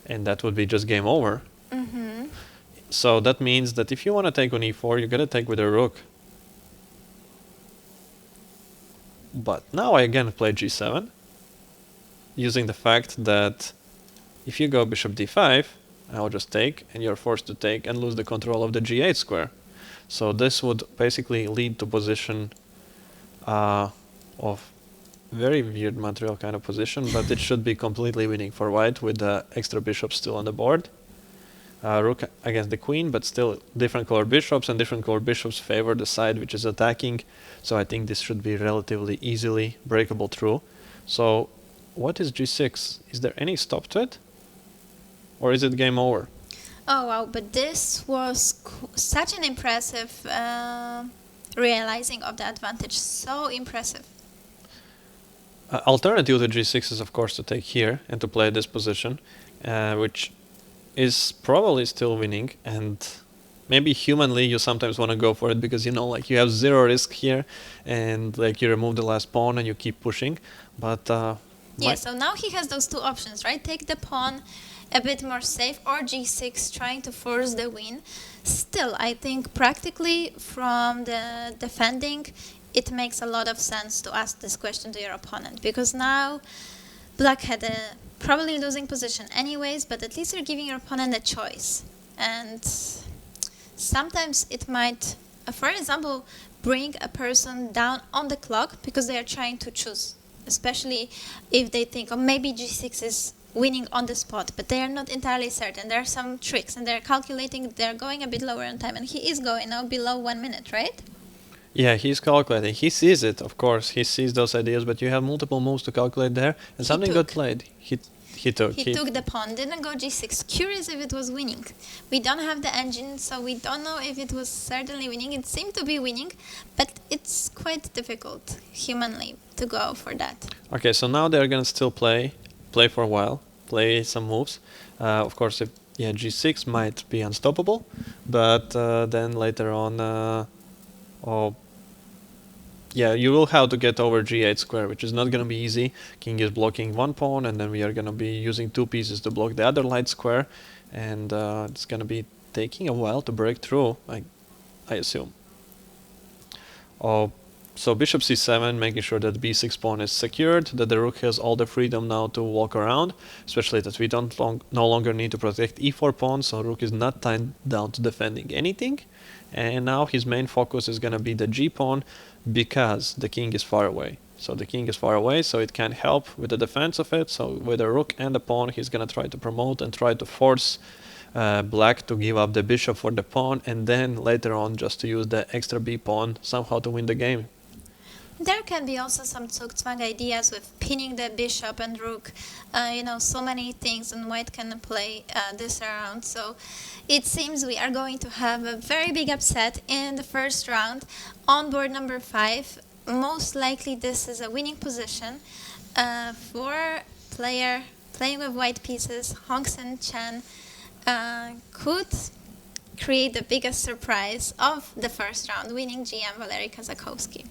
And that would be just game over. Mm-hmm. So that means that if you want to take on e4, you gotta take with a rook. But now I again play g7, using the fact that if you go bishop d5, I'll just take, and you're forced to take and lose the control of the g8 square. So this would basically lead to position of very weird material kind of position, but it should be completely winning for white with the extra bishops still on the board. Rook against the queen, but still different color bishops, and different color bishops favor the side which is attacking. So I think this should be relatively easily breakable through. So what is g6? Is there any stop to it? Or is it game over? Oh wow, but this was such an impressive realizing of the advantage. So impressive. Alternative to g6 is of course to take here and to play this position, which is probably still winning, and maybe humanly you sometimes want to go for it because you know, like, you have zero risk here, and like you remove the last pawn and you keep pushing. But yeah, so now he has those two options, right? Take the pawn, a bit more safe, or g6 trying to force the win. Still, I think practically from the defending, it makes a lot of sense to ask this question to your opponent, because now black had a probably losing position anyways, but at least you're giving your opponent a choice. And sometimes it might, for example, bring a person down on the clock because they are trying to choose, especially if they think, oh, maybe g6 is winning on the spot, but they are not entirely certain. There are some tricks, and they're calculating, they're going a bit lower on time, and he is going now below 1 minute, right? yeah, he's calculating. He sees it, of course. He sees those ideas, but you have multiple moves to calculate there, and something got played. He took the pawn, didn't go g6. Curious if it was winning. We don't have the engine, so we don't know if it was certainly winning. It seemed to be winning, but it's quite difficult humanly to go for that. Okay, so now they're gonna still play for a while, play some moves. Of course, if g6 might be unstoppable, but then later on, you will have to get over g8 square, which is not gonna be easy. King is blocking one pawn, and then we are gonna be using two pieces to block the other light square, and it's gonna be taking a while to break through, I assume. So bishop c7, making sure that b6 pawn is secured, that the rook has all the freedom now to walk around, especially that we no longer need to protect e4 pawn, so rook is not tied down to defending anything. And now his main focus is gonna be the g pawn, because the king is far away. So the king is far away, so it can help with the defense of it. So with the rook and the pawn, he's gonna try to promote and try to force black to give up the bishop for the pawn, and then later on just to use the extra b pawn somehow to win the game. There can be also some Zugzwang ideas with pinning the bishop and rook. So many things, and white can play this around. So it seems we are going to have a very big upset in the first round on board number 5. most likely this is a winning position for player playing with white pieces. Hongsen Chen could create the biggest surprise of the first round, winning GM Valery Kazakowski.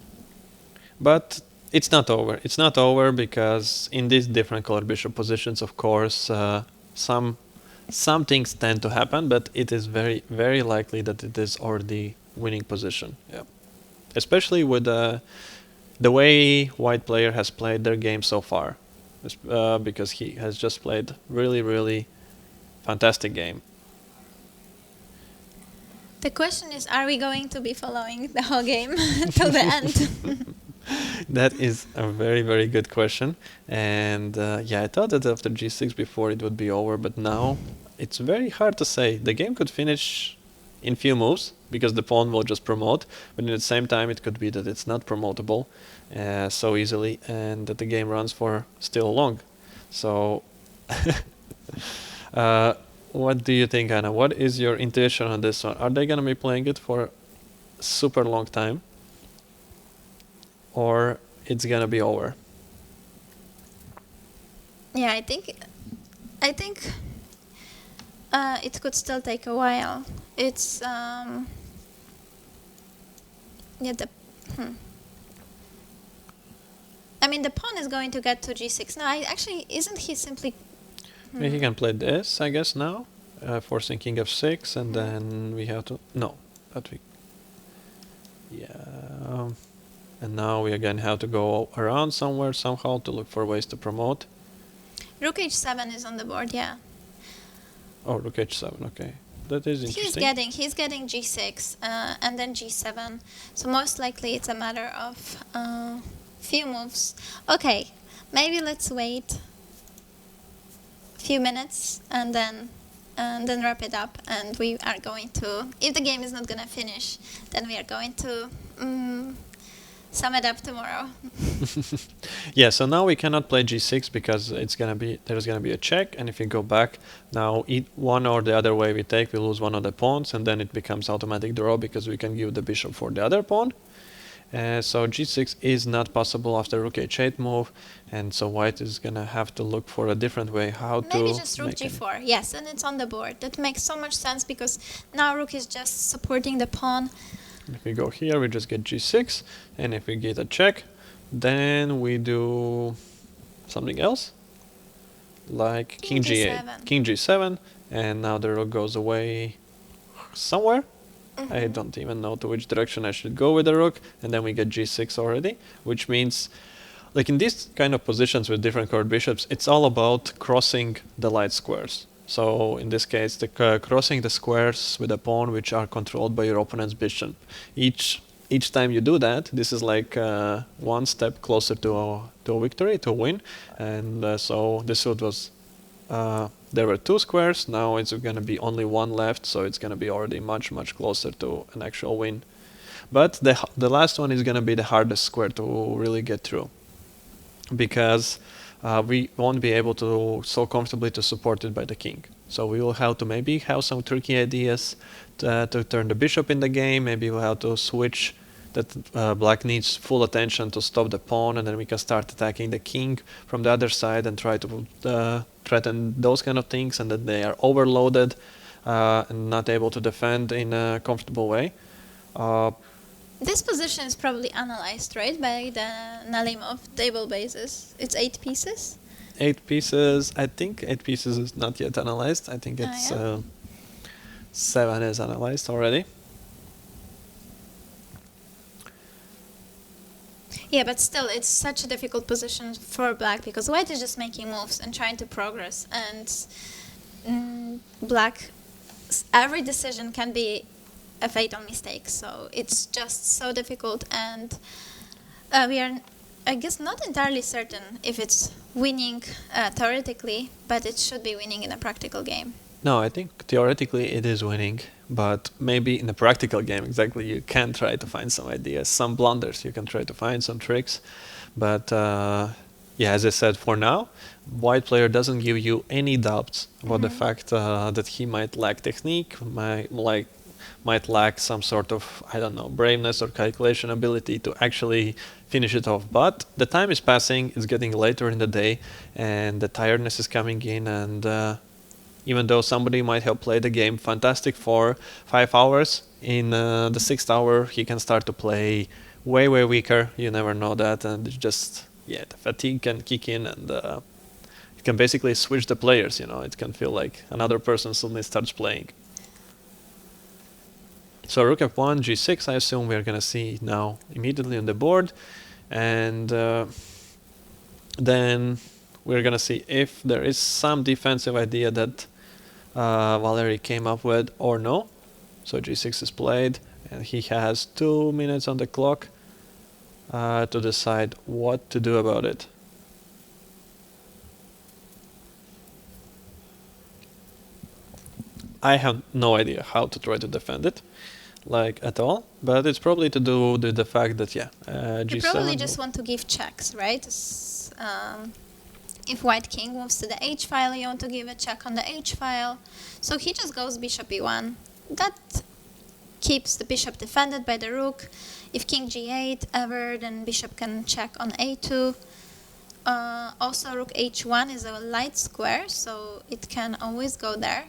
But it's not over. It's not over because in these different colored bishop positions, of course, some things tend to happen, but it is very, very likely that it is already winning position. Yeah. Especially with the way white player has played their game so far, because he has just played really, really fantastic game. The question is, are we going to be following the whole game till the end? That is a very, very good question. And yeah, I thought that after g6 before it would be over, but now it's very hard to say. The game could finish in few moves because the pawn will just promote, but at the same time it could be that it's not promotable so easily and that the game runs for still long. So what do you think, Anna? What is your intuition on this one? Are they going to be playing it for a super long time? Or it's going to be over? Yeah, I think it could still take a while. It's yeah, I mean, the pawn is going to get to g6. No, actually, isn't he simply... He can play this, I guess, now, forcing king f6, and then we have to... No, but we... Yeah... And now we again have to go around somewhere, somehow, to look for ways to promote. Rook h7 is on the board, yeah. Oh, rook h7, okay. That is interesting. He's getting g6 and then g7. So most likely it's a matter of few moves. Okay, maybe let's wait a few minutes and then wrap it up. And we are going to, if the game is not gonna finish, then we are going to sum it up tomorrow. Yeah, so now we cannot play g6 because there's gonna be a check, and if we go back now, one or the other way we take, we lose one of the pawns, and then it becomes automatic draw because we can give the bishop for the other pawn. So g6 is not possible after rook h8 move, and so white is gonna have to look for a different way how to maybe just rook g4. Yes, and it's on the board. That makes so much sense because now rook is just supporting the pawn. If we go here, we just get g6, and if we get a check, then we do something else, like king g8, king g7, and now the rook goes away somewhere. I don't even know to which direction I should go with the rook, and then we get g6 already, which means, like in these kind of positions with different colored bishops, it's all about crossing the light squares. So in this case, crossing the squares with a pawn which are controlled by your opponent's bishop. Each time you do that, this is like one step closer to a victory, to a win. And so this was there were two squares. Now it's going to be only one left, so it's going to be already much closer to an actual win. But the last one is going to be the hardest square to really get through, because we won't be able to so comfortably to support it by the king. So we will have to maybe have some tricky ideas to turn the bishop in the game. Maybe we'll have to switch that black needs full attention to stop the pawn, and then we can start attacking the king from the other side and try to threaten those kind of things, and that they are overloaded and not able to defend in a comfortable way. This position is probably analyzed, right, by the Nalimov table basis. It's 8 pieces? 8 pieces. I think 8 pieces is not yet analyzed. I think it's 7 is analyzed already. Yeah, but still, it's such a difficult position for black because white is just making moves and trying to progress, and black, every decision can be a fatal mistake, so it's just so difficult, and we are, I guess, not entirely certain if it's winning theoretically, but it should be winning in a practical game. No, I think theoretically it is winning, but maybe in a practical game, exactly, you can try to find some ideas, some blunders, you can try to find some tricks, but yeah, as I said, for now, white player doesn't give you any doubts about the fact that he might lack technique, might lack some sort of, I don't know, braveness or calculation ability to actually finish it off. But the time is passing, it's getting later in the day, and the tiredness is coming in, and even though somebody might have played the game fantastic for 5 hours, in the 6th hour he can start to play way weaker. You never know that, and it's just, yeah, the fatigue can kick in, and it can basically switch the players, you know. It can feel like another person suddenly starts playing. So rook f1, g6, I assume we're gonna see now immediately on the board, and then we're gonna see if there is some defensive idea that Valery came up with or no. So g6 is played, and he has 2 minutes on the clock to decide what to do about it. I have no idea how to try to defend it, like at all, but it's probably to do with the fact that, yeah, g7... You probably just want to give checks, right? If white king moves to the h file, you want to give a check on the h file. So he just goes bishop e1. That keeps the bishop defended by the rook. If king g8 ever, then bishop can check on a2. Also rook h1 is a light square, so it can always go there.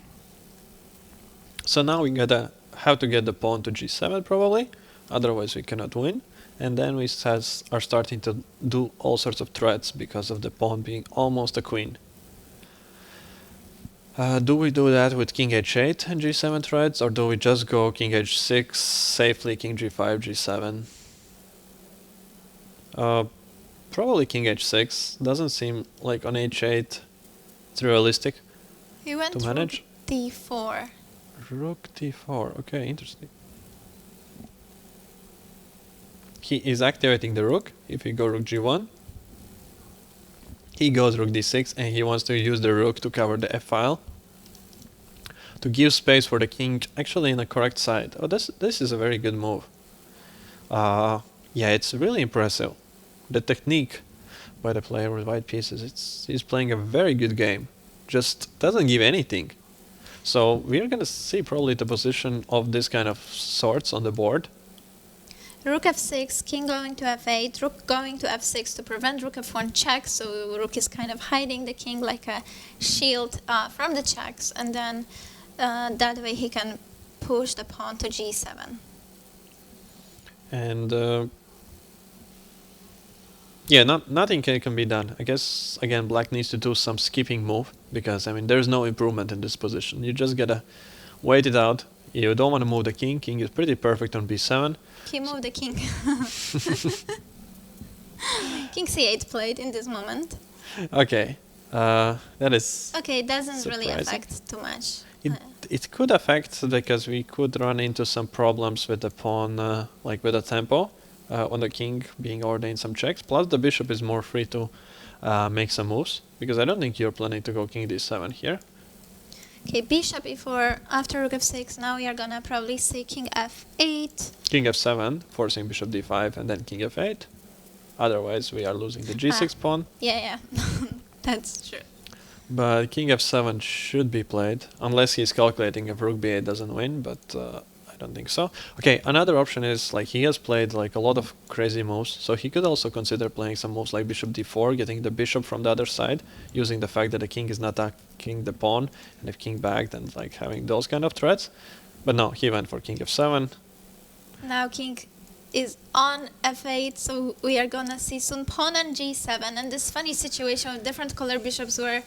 So now we gotta have to get the pawn to g7 probably, otherwise we cannot win. And then we are starting to do all sorts of threats because of the pawn being almost a queen. Do we do that with king h8 and g7 threats, or do we just go king h6, safely king g5, g7? Probably king h6. Doesn't seem like on h8 it's realistic He went to manage. rook d4. Rook d4, okay, interesting. He is activating the rook. If we go rook g1, he goes rook d6, and he wants to use the rook to cover the f-file, to give space for the king actually in the correct side. Oh, this is a very good move. Yeah, it's really impressive. The technique by the player with white pieces, he's playing a very good game. Just doesn't give anything. So we're gonna see probably the position of this kind of sorts on the board. Rook f6, king going to f8, rook going to f6 to prevent rook f1 check, so rook is kind of hiding the king like a shield from the checks, and then that way he can push the pawn to g7. And yeah, nothing can be done. I guess, again, black needs to do some skipping move, because, I mean, there's no improvement in this position. You just gotta wait it out. You don't want to move the king. King is pretty perfect on b7. He moved the king. King c8 played in this moment. Okay, that is... Okay, it doesn't really surprising. affect too much. It could affect, because we could run into some problems with the pawn, like with the tempo, on the king being ordained some checks. Plus the bishop is more free to make some moves, because I don't think you're planning to go king d7 here. Okay, bishop e4 after rook f6. Now we are gonna probably see king f8. King f7, forcing bishop d5, and then king f8. Otherwise, we are losing the g6 pawn. Yeah, that's true. But king f7 should be played, unless he's calculating if rook b8 doesn't win, but I don't think so. Okay, another option is, like, he has played like a lot of crazy moves, so he could also consider playing some moves like bishop d4, getting the bishop from the other side, using the fact that the king is not attacking the pawn, and if king back, then like having those kind of threats. But no, he went for king f7. Now king is on f8, so we are gonna see soon pawn on g7, and this funny situation with different color bishops where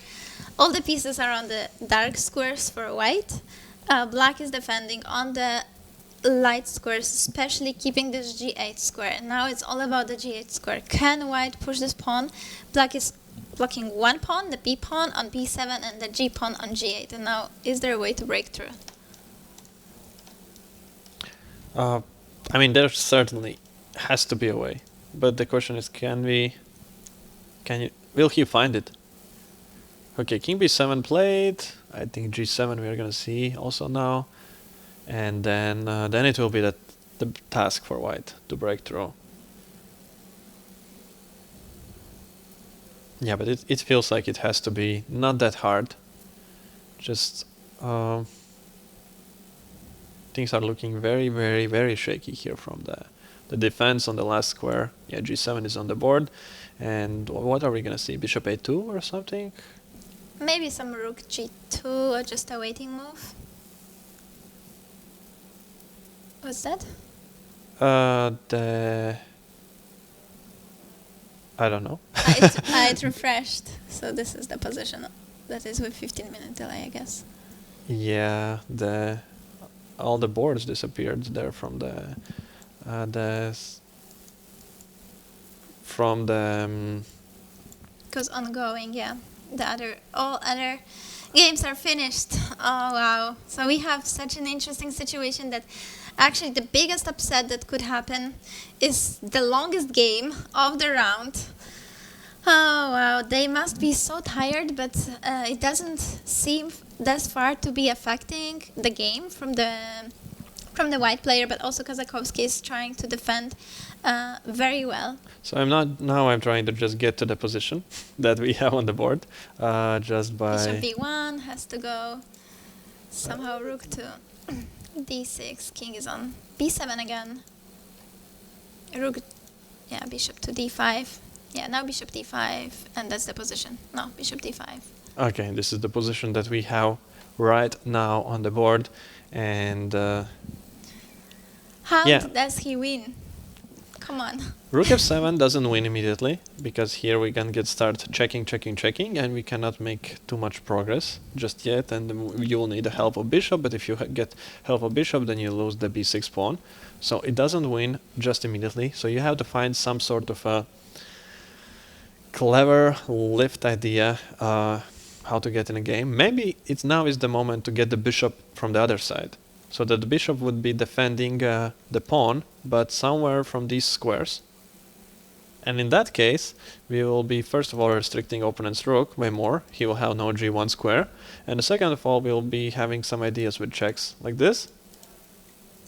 all the pieces are on the dark squares for white. Black is defending on the light squares, especially keeping this g8 square. And now it's all about the g8 square. Can white push this pawn? Black is blocking one pawn, the b pawn on b7, and the g pawn on g8. And now, is there a way to break through? I mean, there certainly has to be a way, but the question is, will he find it? Okay, king b7 played. I think g7 we are gonna see also now, and then it will be the task for white to break through. Yeah, but it feels like it has to be not that hard. Just things are looking very, very, very shaky here from the defense on the last square. Yeah, g7 is on the board. And what are we going to see? Bishop a2 or something? Maybe some rook g2 or just a waiting move. What's that? I don't know. It refreshed, so this is the position. That is with 15-minute delay, I guess. Yeah, all the boards disappeared there from the Because ongoing, yeah. All other games are finished. Oh wow! So we have such an interesting situation that actually the biggest upset that could happen is the longest game of the round. Oh wow! They must be so tired, but it doesn't seem thus far to be affecting the game from the white player, but also Kazakowski is trying to defend very well. So I'm trying to just get to the position that we have on the board, just by Bishop b1 has to go. Somehow rook to d6. King is on b7 again. Rook, yeah, bishop to d5. Yeah, now bishop d5, and that's the position. No, bishop d5. Okay, this is the position that we have right now on the board, and How yeah. does he win? Come on. Rook f7 doesn't win immediately, because here we can start checking, and we cannot make too much progress just yet, and you will need the help of bishop, but if you get help of bishop, then you lose the b6 pawn. So it doesn't win just immediately, so you have to find some sort of a clever lift idea how to get in a game. Maybe now is the moment to get the bishop from the other side, so that the bishop would be defending the pawn, but somewhere from these squares. And in that case, we will be first of all restricting opponent's rook by more. He will have no g1 square. And the second of all, we will be having some ideas with checks like this.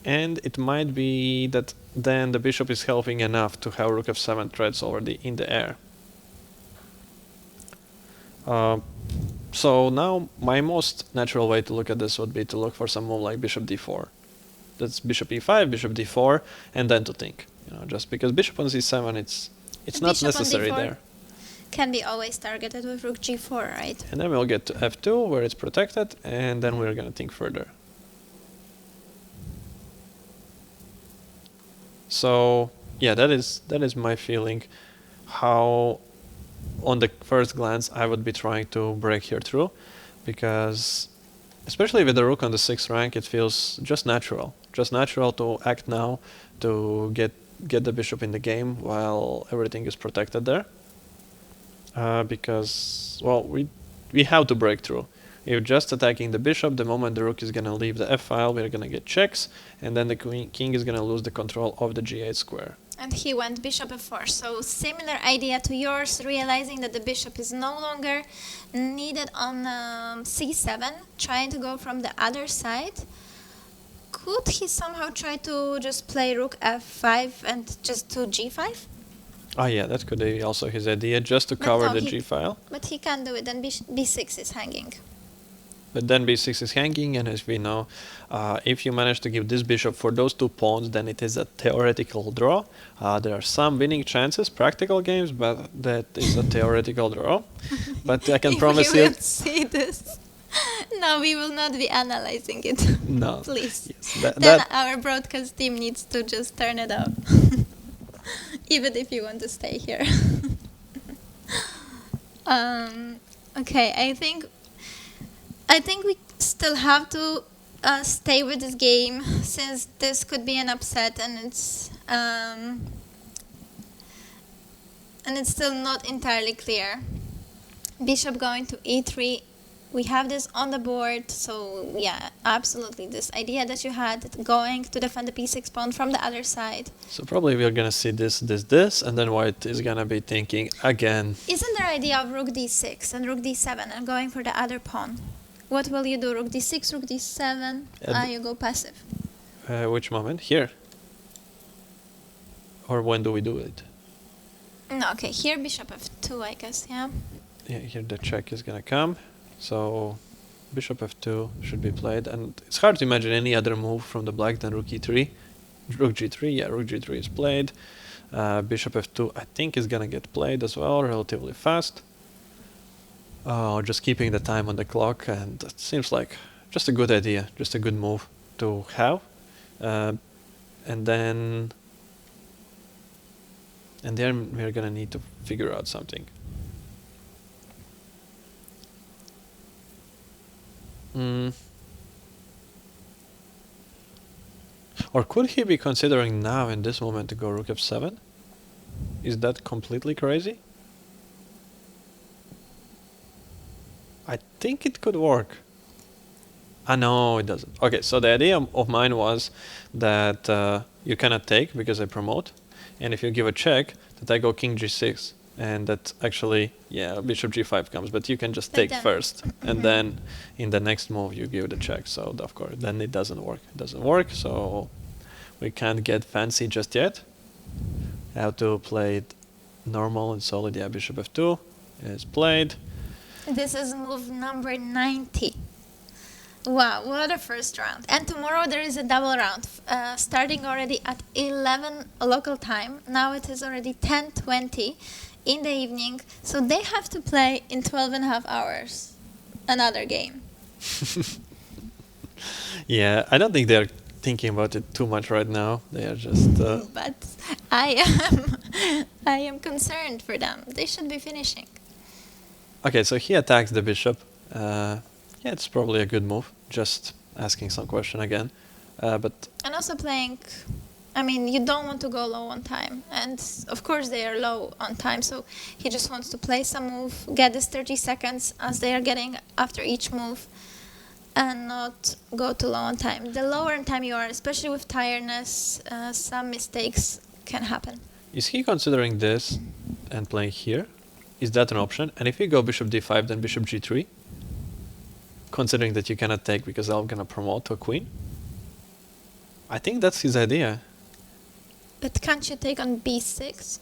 And it might be that then the bishop is helping enough to have rook f7 threads already in the air. So now my most natural way to look at this would be to look for some move like bishop d4. That's bishop e5, bishop d4, and then to think. Just because bishop on c7, it's not necessary there. Can be always targeted with rook g4, right? And then we'll get to f2 where it's protected, and then we're gonna think further. So yeah, that is my feeling. How on the first glance I would be trying to break here through, because especially with the rook on the 6th rank, it feels just natural to act now to get the bishop in the game while everything is protected there, because well, we have to break through. If just attacking the bishop, the moment the rook is gonna leave the f-file, we're gonna get checks, and then the king is gonna lose the control of the g8 square. And he went bishop f4, so similar idea to yours, realizing that the bishop is no longer needed on c7, trying to go from the other side. Could he somehow try to just play rook f5 and just to g5? Oh yeah, that could be also his idea, just to cover the g-file. But he can't do it, then b6 is hanging. But then b6 is hanging, and as we know, if you manage to give this bishop for those two pawns, then it is a theoretical draw. There are some winning chances, practical games, but that is a theoretical draw. But I can promise you... We will see this. No, we will not be analyzing it. No. Please. Yes, then our broadcast team needs to just turn it off. Even if you want to stay here. Okay, I think we still have to stay with this game, since this could be an upset, and it's still not entirely clear. Bishop going to e3. We have this on the board, so yeah, absolutely. This idea that you had, going to defend the p6 pawn from the other side. So probably we're gonna see this, and then white is gonna be thinking again. Isn't there idea of rook d6 and rook d7 and going for the other pawn? What will you do? Rook d6, rook d7? You go passive. Which moment? Here? Or when do we do it? No, okay, here bishop f2, I guess, yeah? Yeah, here the check is gonna come. So bishop f2 should be played, and it's hard to imagine any other move from the black than rook e3. Rook g3, yeah, rook g3 is played. Bishop f2 I think is gonna get played as well relatively fast. Just keeping the time on the clock, and it seems like just a good idea, just a good move to have. And then we're gonna need to figure out something. Or could he be considering now in this moment to go rook f7? Is that completely crazy? I think it could work. No, it doesn't. Okay, so the idea of mine was that you cannot take because I promote, and if you give a check, that I go king g6, and that actually, yeah, bishop g5 comes, but you can just take first, and then in the next move you give the check. So of course, then it doesn't work. It doesn't work, so we can't get fancy just yet. I have to play it normal and solid. Yeah, bishop f2 is played. This is move number 90. Wow, what a first round. And tomorrow there is a double round, starting already at 11 local time. Now it is already 10:20 in the evening, so they have to play in 12 and a half hours another game. Yeah, I don't think they're thinking about it too much right now. They are just... But I am concerned for them. They should be finishing. Okay, so he attacks the bishop. Yeah, it's probably a good move. Just asking some question again. But And also playing, I mean, you don't want to go low on time. And of course they are low on time, so he just wants to play some move, get this 30 seconds as they are getting after each move, and not go too low on time. The lower on time you are, especially with tiredness, some mistakes can happen. is he considering this and playing here? Is that an option? And if you go bishop d5, then bishop g3? Considering that you cannot take because I'm gonna promote to a queen? I think that's his idea. But can't you take on b6?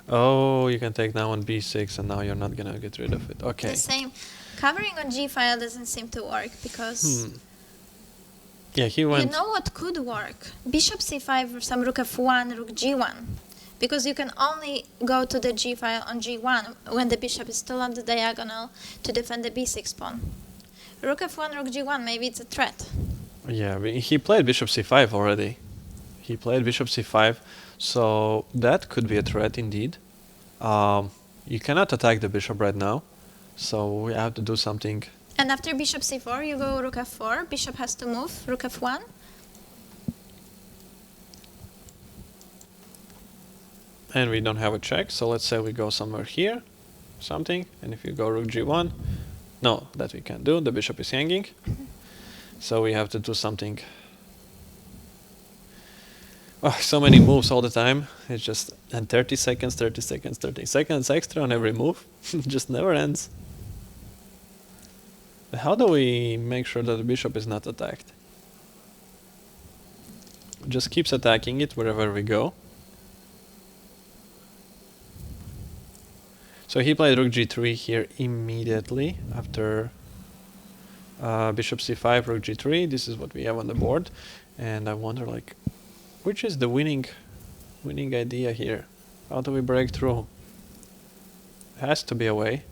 Oh, you can take now on b6 and now you're not gonna get rid of it. Okay. The same. Covering on g-file doesn't seem to work because... Yeah, he went... You know what could work? Bishop c5 or some rook f1, rook g1. Because you can only go to the g-file on g1 when the bishop is still on the diagonal to defend the b6 pawn. Rook f1, rook g1, maybe it's a threat. Yeah, he played bishop c5 already. He played bishop c5, so that could be a threat indeed. You cannot attack the bishop right now, so we have to do something. And after bishop c4, you go rook f4, bishop has to move, rook f1. And we don't have a check, so let's say we go somewhere here, something, and if you go rook g1, no, that we can't do, the bishop is hanging. So we have to do something. Oh, so many moves all the time. It's just, and 30 seconds, 30 seconds, 30 seconds extra on every move. It just never ends. But how do we make sure that the bishop is not attacked? Just keeps attacking it wherever we go. So he played rook g3 here immediately after bishop c5, rook g3. This is what we have on the board, and I wonder, like, which is the winning idea here? How do we break through? Has to be a way.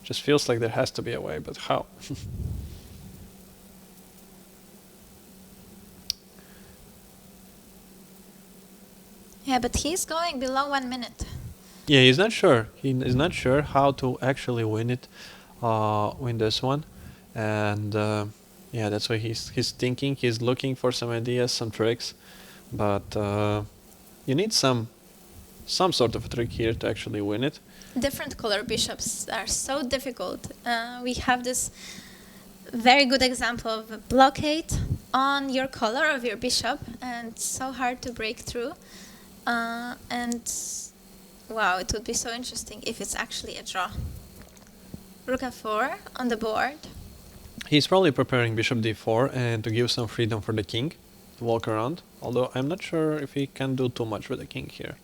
Just feels like there has to be a way, but how? Yeah, but he's going below 1 minute. Yeah, he's not sure. He is not sure how to actually win it, win this one, and yeah, that's why he's thinking. He's looking for some ideas, some tricks, but you need some sort of trick here to actually win it. Different color bishops are so difficult. We have this very good example of a blockade on your color of your bishop, and so hard to break through. And wow, it would be so interesting if it's actually a draw. Rook f4 on the board. He's probably preparing bishop d4 and to give some freedom for the king to walk around, although I'm not sure if he can do too much with the king here.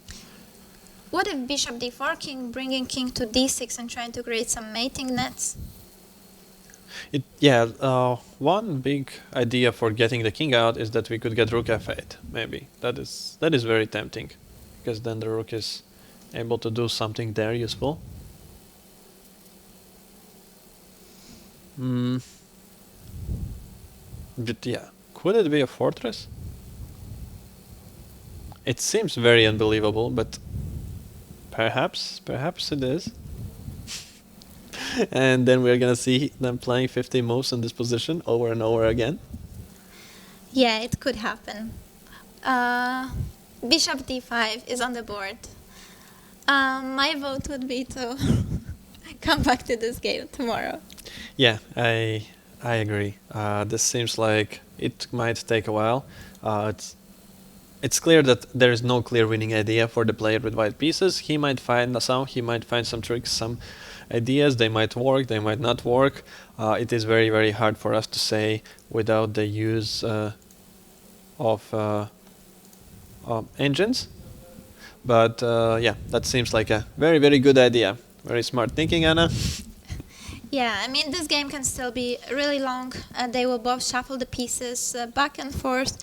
What if bishop d4, king bringing king to d6 and trying to create some mating nets? One big idea for getting the king out is that we could get rook f8. Maybe that is very tempting, because then the rook is able to do something there useful. But yeah, could it be a fortress? It seems very unbelievable, but perhaps it is. And then we're gonna see them playing 50 moves in this position over and over again. Yeah, it could happen. Bishop d5 is on the board. My vote would be to come back to this game tomorrow. Yeah, I agree. This seems like it might take a while. It's clear that there is no clear winning idea for the player with white pieces. He might find some tricks, some ideas. They might work, they might not work. It is very, very hard for us to say without the use of engines. But yeah, that seems like a very, very good idea. Very smart thinking, Anna. Yeah, I mean, this game can still be really long. They will both shuffle the pieces back and forth.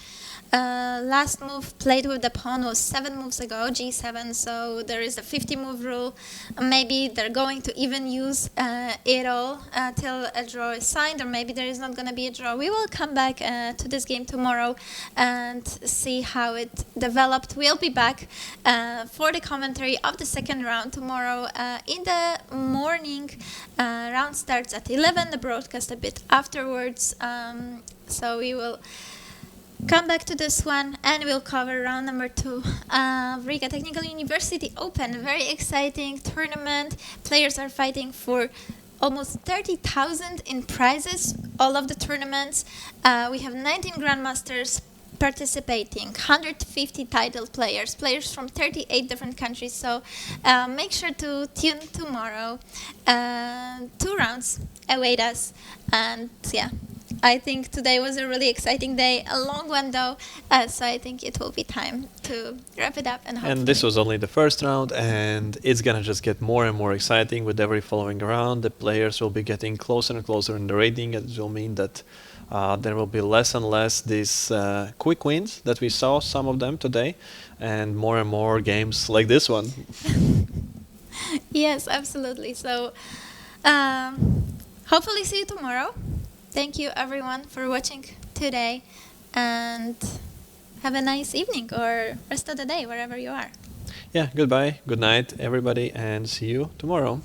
Last move played with the pawn was 7 moves ago, g7, so there is a 50 move rule. Maybe they're going to even use it all till a draw is signed, or maybe there is not going to be a draw. We will come back to this game tomorrow and see how it developed. We'll be back for the commentary of the second round tomorrow in the morning. Round starts at 11, the broadcast a bit afterwards, so we will come back to this one and we'll cover round number 2 of Riga Technical University Open. Very exciting tournament. Players are fighting for almost 30,000 in prizes, all of the tournaments. We have 19 Grandmasters participating, 150 titled players from 38 different countries. So make sure to tune tomorrow. 2 rounds await us, and yeah, I think today was a really exciting day, a long one though, so I think it will be time to wrap it up. And this was only the first round, and it's gonna just get more and more exciting with every following round. The players will be getting closer and closer in the rating. It will mean that there will be less and less these quick wins that we saw, some of them today, and more games like this one. Yes, absolutely. So hopefully see you tomorrow. Thank you everyone for watching today, and have a nice evening or rest of the day wherever you are. Yeah, goodbye, good night everybody, and see you tomorrow.